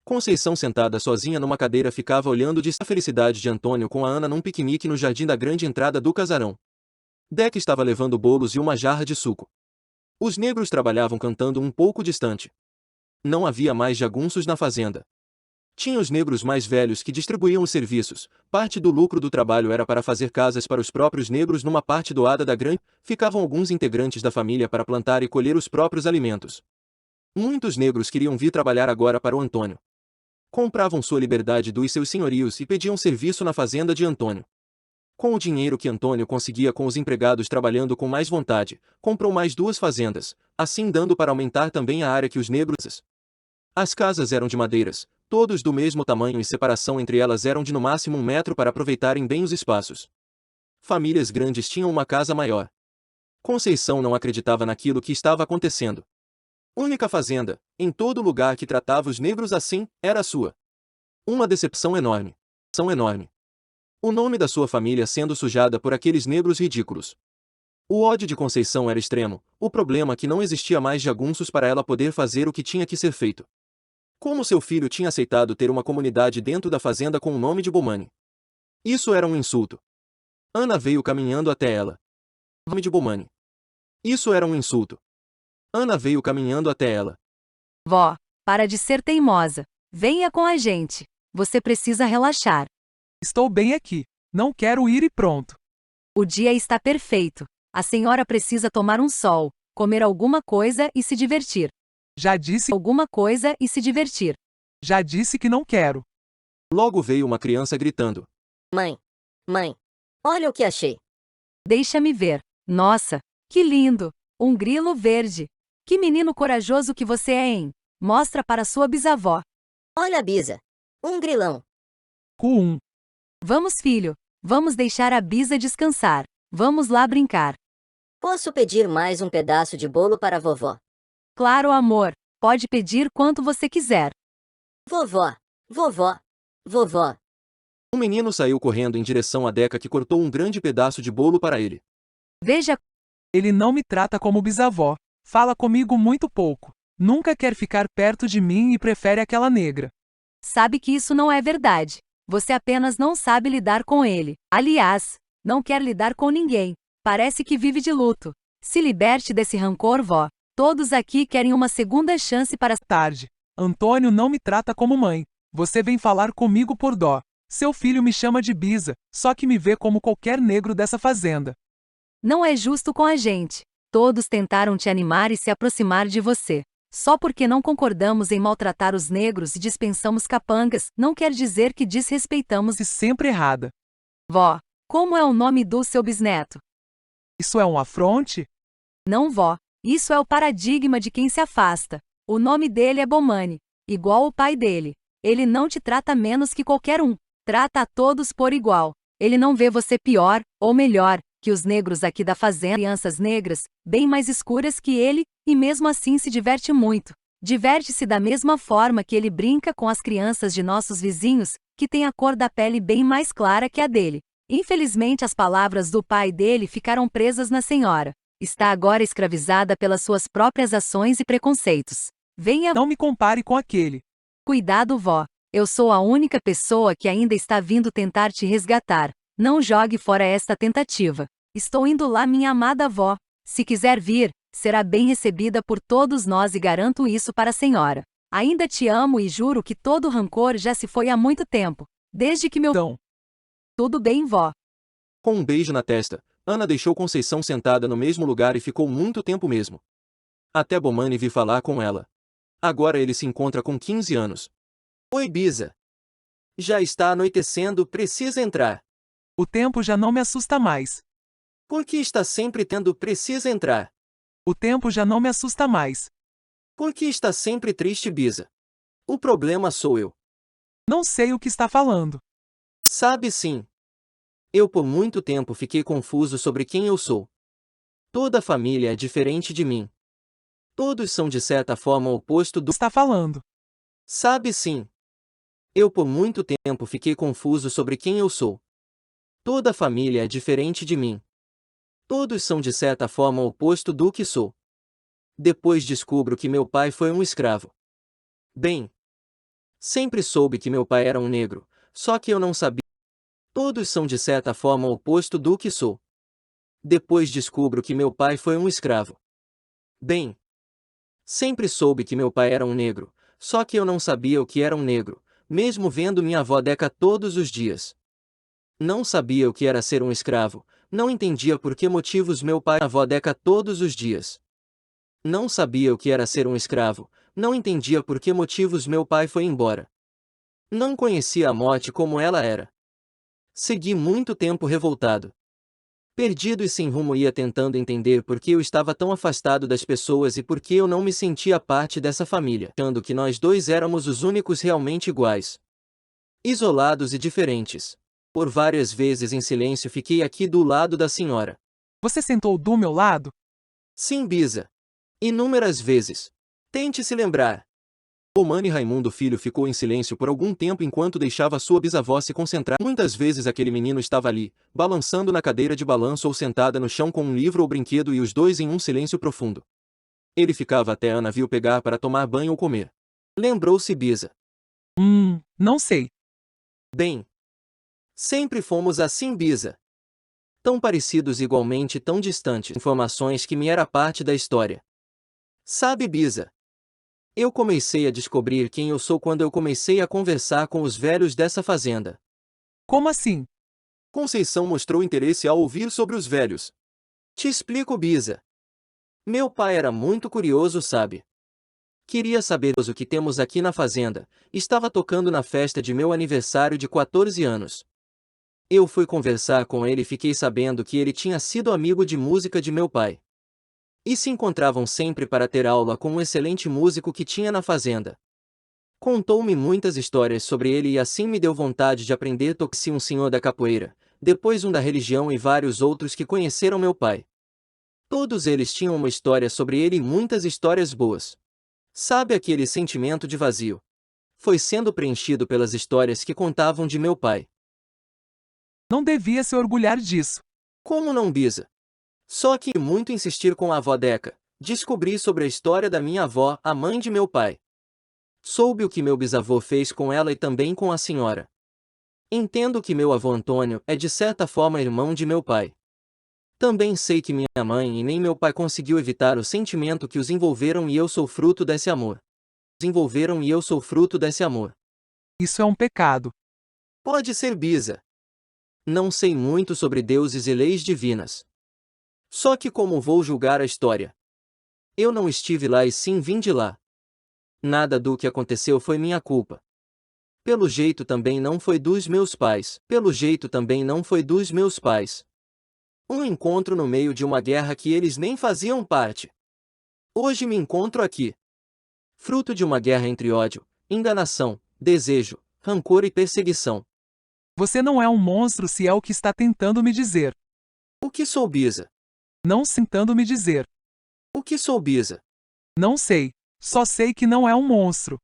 Conceição sentada sozinha numa cadeira ficava olhando a felicidade de Antônio com a Ana num piquenique no jardim da grande entrada do casarão. Deca estava levando bolos e uma jarra de suco. Os negros trabalhavam cantando um pouco distante. Não havia mais jagunços na fazenda. Tinha os negros mais velhos que distribuíam os serviços, parte do lucro do trabalho era para fazer casas para os próprios negros numa parte doada da grande, ficavam alguns integrantes da família para plantar e colher os próprios alimentos. Muitos negros queriam vir trabalhar agora para o Antônio. Compravam sua liberdade dos seus senhorios e pediam serviço na fazenda de Antônio. Com o dinheiro que Antônio conseguia com os empregados trabalhando com mais vontade, comprou mais 2 fazendas, assim dando para aumentar também a área que os negros. As casas eram de madeiras, todos do mesmo tamanho e separação entre elas eram de no máximo 1 metro para aproveitarem bem os espaços. Famílias grandes tinham uma casa maior. Conceição não acreditava naquilo que estava acontecendo. Única fazenda, em todo lugar que tratava os negros assim, era a sua. Uma decepção enorme. O nome da sua família sendo sujada por aqueles negros ridículos. O ódio de Conceição era extremo, o problema é que não existia mais jagunços para ela poder fazer o que tinha que ser feito. Como seu filho tinha aceitado ter uma comunidade dentro da fazenda com o nome de Bomani. Isso era um insulto. Ana veio caminhando até ela. Nome de Bomani. Isso era um insulto. Ana veio caminhando até ela. Vó, para de ser teimosa. Venha com a gente. Você precisa relaxar. Estou bem aqui. Não quero ir e pronto. O dia está perfeito. A senhora precisa tomar um sol, comer alguma coisa e se divertir. Já disse que não quero. Logo veio uma criança gritando. Mãe, olha o que achei. Deixa-me ver. Nossa, que lindo! Um grilo verde. Que menino corajoso que você é, hein? Mostra para sua bisavó. Olha, Bisa. Um grilão. Cu1. Vamos, filho. Vamos deixar a Bisa descansar. Vamos lá brincar. Posso pedir mais um pedaço de bolo para a vovó? Claro, amor. Pode pedir quanto você quiser. Vovó. Um menino saiu correndo em direção a Deca que cortou um grande pedaço de bolo para ele. Veja, Ele não me trata como bisavó. Fala comigo muito pouco. Nunca quer ficar perto de mim e prefere aquela negra. sabe que isso não é verdade. Você apenas não sabe lidar com ele. Aliás, não quer lidar com ninguém. Parece que vive de luto. Se liberte desse rancor, vó. Todos aqui querem uma segunda chance para. Tarde. Antônio não me trata como mãe. Você vem falar comigo por dó. Seu filho me chama de Bisa, só que me vê como qualquer negro dessa fazenda. Não é justo com a gente. Todos tentaram te animar e se aproximar de você. Só porque não concordamos em maltratar os negros e dispensamos capangas, não quer dizer que desrespeitamos. E sempre errada. Vó, como é o nome do seu bisneto? Isso é um afronte? Não, vó. Isso é o paradigma de quem se afasta. O nome dele é Bomani, igual o pai dele. Ele não te trata menos que qualquer um. Trata a todos por igual. Ele não vê você pior, ou melhor, que os negros aqui da fazenda, crianças negras, bem mais escuras que ele, e mesmo assim se diverte muito. Diverte-se da mesma forma que ele brinca com as crianças de nossos vizinhos, que têm a cor da pele bem mais clara que a dele. Infelizmente as palavras do pai dele ficaram presas na senhora. Está agora escravizada pelas suas próprias ações e preconceitos. Venha. Não me compare com aquele. Cuidado, vó. Eu sou a única pessoa que ainda está vindo tentar te resgatar. Não jogue fora esta tentativa. Estou indo lá, minha amada avó. Se quiser vir, será bem recebida por todos nós e garanto isso para a senhora. Ainda te amo e juro que todo o rancor já se foi há muito tempo. Desde que meu. Então, Tudo bem, vó. Com um beijo na testa, Ana deixou Conceição sentada no mesmo lugar e ficou muito tempo mesmo. Até Bomani vir falar com ela. Agora ele se encontra com 15 anos. Oi, Bisa. Já está anoitecendo, precisa entrar. o tempo já não me assusta mais. Por que está sempre tendo precisa entrar? O tempo já não me assusta mais. Por que está sempre triste, Bisa? O problema sou eu. Não sei o que está falando. Sabe sim. Eu por muito tempo fiquei confuso sobre quem eu sou. Toda família é diferente de mim. Todos são de certa forma o oposto do... Está falando. Sabe sim. Eu por muito tempo fiquei confuso sobre quem eu sou. Toda família é diferente de mim. Todos são de certa forma o oposto do que sou. Depois descubro que meu pai foi um escravo. Bem, sempre soube que meu pai era um negro, só que eu não sabia. Todos são de certa forma o oposto do que sou. Depois descubro que meu pai foi um escravo. Bem, sempre soube que meu pai era um negro, só que eu não sabia o que era um negro, mesmo vendo minha avó Deca todos os dias. Não sabia o que era ser um escravo, não entendia por que motivos meu pai e a avó Deca todos os dias. Não sabia o que era ser um escravo, não entendia por que motivos meu pai foi embora. Não conhecia a morte como ela era. Segui muito tempo revoltado. Perdido e sem rumo ia tentando entender por que eu estava tão afastado das pessoas e por que eu não me sentia parte dessa família, achando que nós dois éramos os únicos realmente iguais. Isolados e diferentes. Por várias vezes em silêncio fiquei aqui do lado da senhora. Você sentou do meu lado? Sim, Bisa. Inúmeras vezes. Tente se lembrar. Romani Raimundo Filho ficou em silêncio por algum tempo enquanto deixava sua bisavó se concentrar. Muitas vezes aquele menino estava ali, balançando na cadeira de balanço ou sentada no chão com um livro ou brinquedo e os dois em um silêncio profundo. Ele ficava até Ana viu pegar para tomar banho ou comer. Lembrou-se Bisa. Não sei. Bem, sempre fomos assim, Bisa. Tão parecidos igualmente tão distantes. Informações que me era parte da história. Sabe, Bisa? Eu comecei a descobrir quem eu sou quando eu comecei a conversar com os velhos dessa fazenda. Como assim? Conceição mostrou interesse ao ouvir sobre os velhos. Te explico, Bisa. Meu pai era muito curioso, sabe? Queria saber o que temos aqui na fazenda. Estava tocando na festa de meu aniversário de 14 anos. Eu fui conversar com ele e fiquei sabendo que ele tinha sido amigo de música de meu pai. E se encontravam sempre para ter aula com um excelente músico que tinha na fazenda. Contou-me muitas histórias sobre ele e assim me deu vontade de aprender tocar um senhor da capoeira, depois um da religião e vários outros que conheceram meu pai. Todos eles tinham uma história sobre ele e muitas histórias boas. Sabe aquele sentimento de vazio? Foi sendo preenchido pelas histórias que contavam de meu pai. Não devia se orgulhar disso. Como não, Bisa? Só que, muito insistir com a avó Deca, descobri sobre a história da minha avó, a mãe de meu pai. Soube o que meu bisavô fez com ela e também com a senhora. Entendo que meu avô Antônio é de certa forma irmão de meu pai. Também sei que minha mãe e nem meu pai conseguiu evitar o sentimento que os envolveram e eu sou fruto desse amor. Envolveram e eu sou fruto desse amor. Isso é um pecado. Pode ser, Bisa. Não sei muito sobre deuses e leis divinas. Só que como vou julgar a história? Eu não estive lá e sim vim de lá. Nada do que aconteceu foi minha culpa. Pelo jeito também não foi dos meus pais. Pelo jeito também não foi dos meus pais. Um encontro no meio de uma guerra que eles nem faziam parte. Hoje me encontro aqui. Fruto de uma guerra entre ódio, enganação, desejo, rancor e perseguição. Você não é um monstro se é o que está tentando me dizer. O que sou, Bisa? Não tentando me dizer. O que sou, Bisa? Não sei. Só sei que não é um monstro.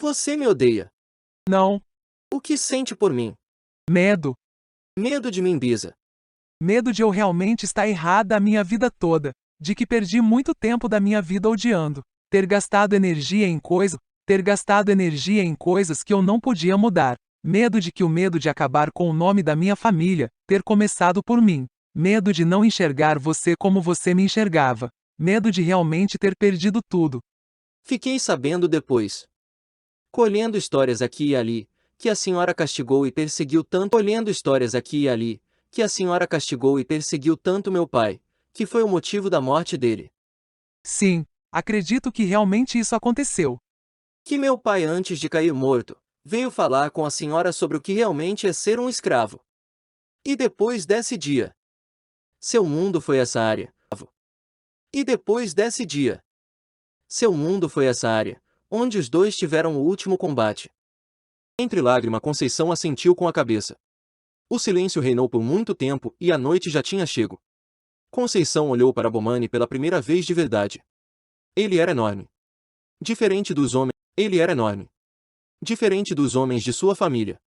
Você me odeia. Não. O que sente por mim? Medo. Medo de mim, Bisa. Medo de eu realmente estar errada a minha vida toda. De que perdi muito tempo da minha vida odiando. Ter gastado energia em coisas que eu não podia mudar. Medo de que o medo de acabar com o nome da minha família, ter começado por mim. Medo de não enxergar você como você me enxergava. Medo de realmente ter perdido tudo. Fiquei sabendo depois. Colhendo histórias aqui e ali, que a senhora castigou e perseguiu tanto. Colhendo histórias aqui e ali, que a senhora castigou e perseguiu tanto meu pai, que foi o motivo da morte dele. Sim, acredito que realmente isso aconteceu. Que meu pai, antes de cair morto, veio falar com a senhora sobre o que realmente é ser um escravo. E depois desse dia, seu mundo foi essa área. E depois desse dia, seu mundo foi essa área, onde os dois tiveram o último combate. Entre lágrima Conceição assentiu com a cabeça. O silêncio reinou por muito tempo e a noite já tinha chego. Conceição olhou para Bomani pela primeira vez de verdade. Ele era enorme. Diferente dos homens, ele era enorme. Diferente dos homens de sua família.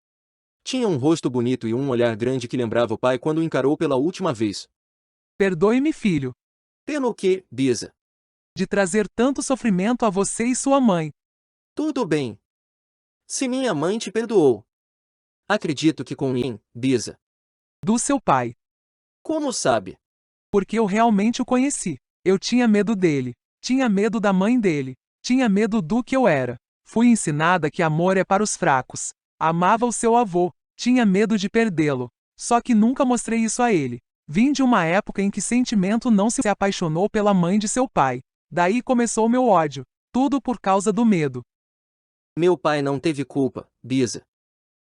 Tinha um rosto bonito e um olhar grande que lembrava o pai quando o encarou pela última vez. Perdoe-me, filho, Pelo que, Bisa? de trazer tanto sofrimento a você e sua mãe. Tudo bem. Se minha mãe te perdoou. Acredito que com mim, Bisa. Do seu pai. Como sabe? Porque eu realmente o conheci. Eu tinha medo dele. Tinha medo da mãe dele. Tinha medo do que eu era. Fui ensinada que amor é para os fracos. Amava o seu avô. Tinha medo de perdê-lo. Só que nunca mostrei isso a ele. Vim de uma época em que sentimento não se apaixonou pela mãe de seu pai. Daí começou meu ódio. Tudo por causa do medo. Meu pai não teve culpa, Bisa.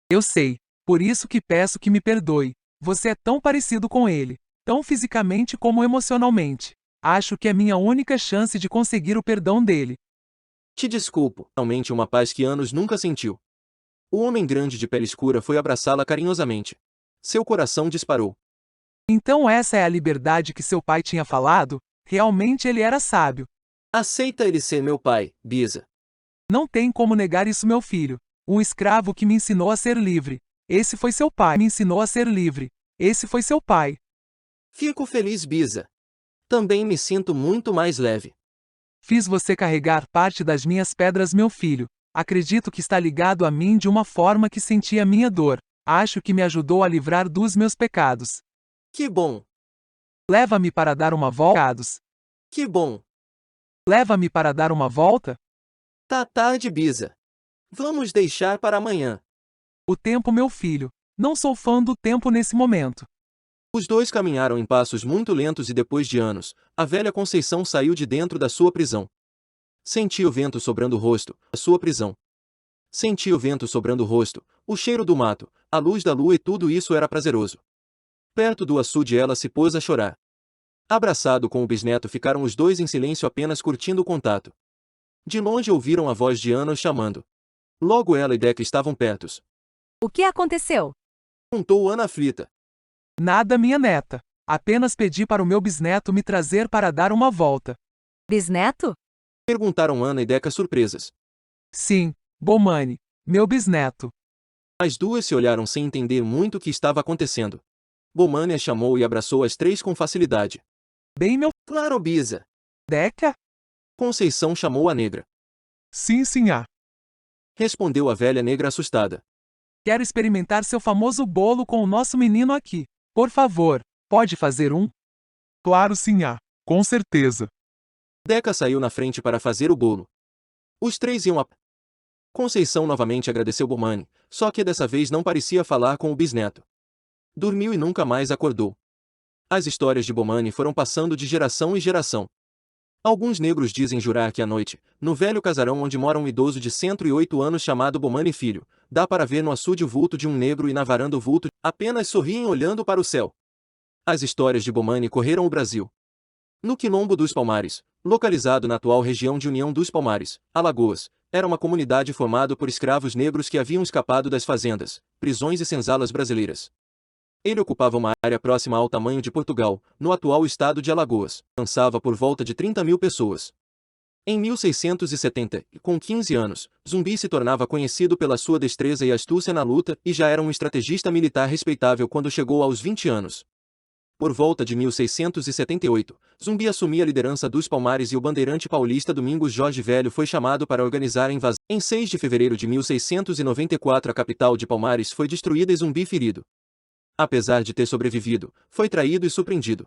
Eu sei. Por isso que peço que me perdoe. Você é tão parecido com ele. Tão fisicamente como emocionalmente. Acho que é minha única chance de conseguir o perdão dele. Te desculpo. Realmente uma paz que anos nunca sentiu. O homem grande de pele escura foi abraçá-la carinhosamente. Seu coração disparou. Então essa é a liberdade que seu pai tinha falado? Realmente ele era sábio. Aceita ele ser meu pai, Bisa. Não tem como negar isso, meu filho. Um escravo que me ensinou a ser livre. Esse foi seu pai. Me ensinou a ser livre. Esse foi seu pai. Fico feliz, Bisa. Também me sinto muito mais leve. Fiz você carregar parte das minhas pedras, meu filho. Acredito que está ligado a mim de uma forma que senti a minha dor. Acho que me ajudou a livrar dos meus pecados. Que bom. Leva-me para dar uma volta. Que bom. Leva-me para dar uma volta? Tá tarde, Bisa. Vamos deixar para amanhã. O tempo, meu filho. Não sou fã do tempo nesse momento. Os dois caminharam em passos muito lentos e depois de anos, a velha Conceição saiu de dentro da sua prisão. Sentia o vento sobrando o rosto, a sua prisão. Sentia o vento sobrando o rosto, o cheiro do mato, a luz da lua e tudo isso era prazeroso. Perto do açude ela se pôs a chorar. Abraçado com o bisneto ficaram os dois em silêncio apenas curtindo o contato. De longe ouviram a voz de Ana chamando. Logo ela e Deca estavam pertos. O que aconteceu? Perguntou Ana aflita. Nada, minha neta. Apenas pedi para o meu bisneto me trazer para dar uma volta. Bisneto? Perguntaram Ana e Deca surpresas. Sim, Bomani, meu bisneto. As duas se olharam sem entender muito o que estava acontecendo. Bomani a chamou e abraçou as três com facilidade. Bem, meu Claro, Bisa. Deca? Conceição chamou a negra. Sim, sinhá. Respondeu a velha negra assustada. Quero experimentar seu famoso bolo com o nosso menino aqui. Por favor, pode fazer um? Claro, sinhá. Com certeza. Deca saiu na frente para fazer o bolo. Os três iam a... Conceição novamente agradeceu Bomani, só que dessa vez não parecia falar com o bisneto. Dormiu e nunca mais acordou. As histórias de Bomani foram passando de geração em geração. Alguns negros dizem jurar que à noite, no velho casarão onde mora um idoso de 108 anos chamado Bomani Filho, dá para ver no açude o vulto de um negro e na varanda o vulto, apenas sorriem olhando para o céu. As histórias de Bomani correram o Brasil. No Quilombo dos Palmares, localizado na atual região de União dos Palmares, Alagoas, era uma comunidade formada por escravos negros que haviam escapado das fazendas, prisões e senzalas brasileiras. Ele ocupava uma área próxima ao tamanho de Portugal, no atual estado de Alagoas, lançava por volta de 30.000 pessoas. Em 1670, com 15 anos, Zumbi se tornava conhecido pela sua destreza e astúcia na luta e já era um estrategista militar respeitável quando chegou aos 20 anos. Por volta de 1678, Zumbi assumia a liderança dos Palmares e o bandeirante paulista Domingos Jorge Velho foi chamado para organizar a invasão. Em 6 de fevereiro de 1694 a capital de Palmares foi destruída e Zumbi ferido. Apesar de ter sobrevivido, foi traído e surpreendido.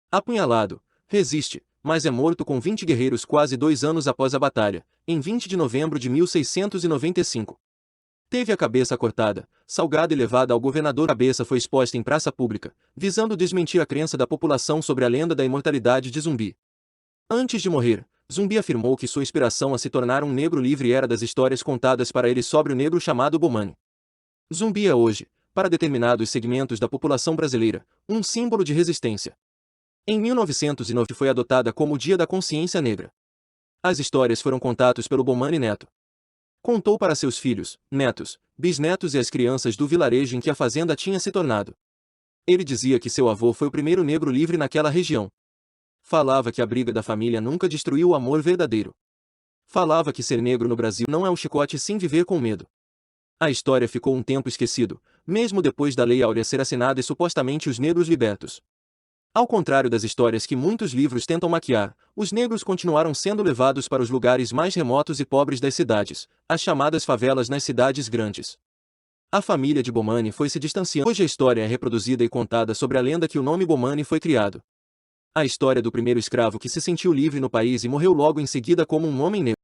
Apunhalado, resiste, mas é morto com 20 guerreiros quase 2 anos após a batalha, em 20 de novembro de 1695. Teve a cabeça cortada, salgada e levada ao governador. A cabeça foi exposta em praça pública, visando desmentir a crença da população sobre a lenda da imortalidade de Zumbi. Antes de morrer, Zumbi afirmou que sua inspiração a se tornar um negro livre era das histórias contadas para ele sobre o negro chamado Bomani. Zumbi é hoje, para determinados segmentos da população brasileira, um símbolo de resistência. Em 1909 foi adotada como o Dia da Consciência Negra. As histórias foram contadas pelo Bomani Neto. Contou para seus filhos, netos, bisnetos e as crianças do vilarejo em que a fazenda tinha se tornado. Ele dizia que seu avô foi o primeiro negro livre naquela região. Falava que a briga da família nunca destruiu o amor verdadeiro. Falava que ser negro no Brasil não é um chicote sim viver com medo. A história ficou um tempo esquecido, mesmo depois da Lei Áurea ser assinada e supostamente os negros libertos. Ao contrário das histórias que muitos livros tentam maquiar, os negros continuaram sendo levados para os lugares mais remotos e pobres das cidades, as chamadas favelas nas cidades grandes. A família de Bomani foi se distanciando. Hoje a história é reproduzida e contada sobre a lenda que o nome Bomani foi criado. A história do primeiro escravo que se sentiu livre no país e morreu logo em seguida como um homem negro.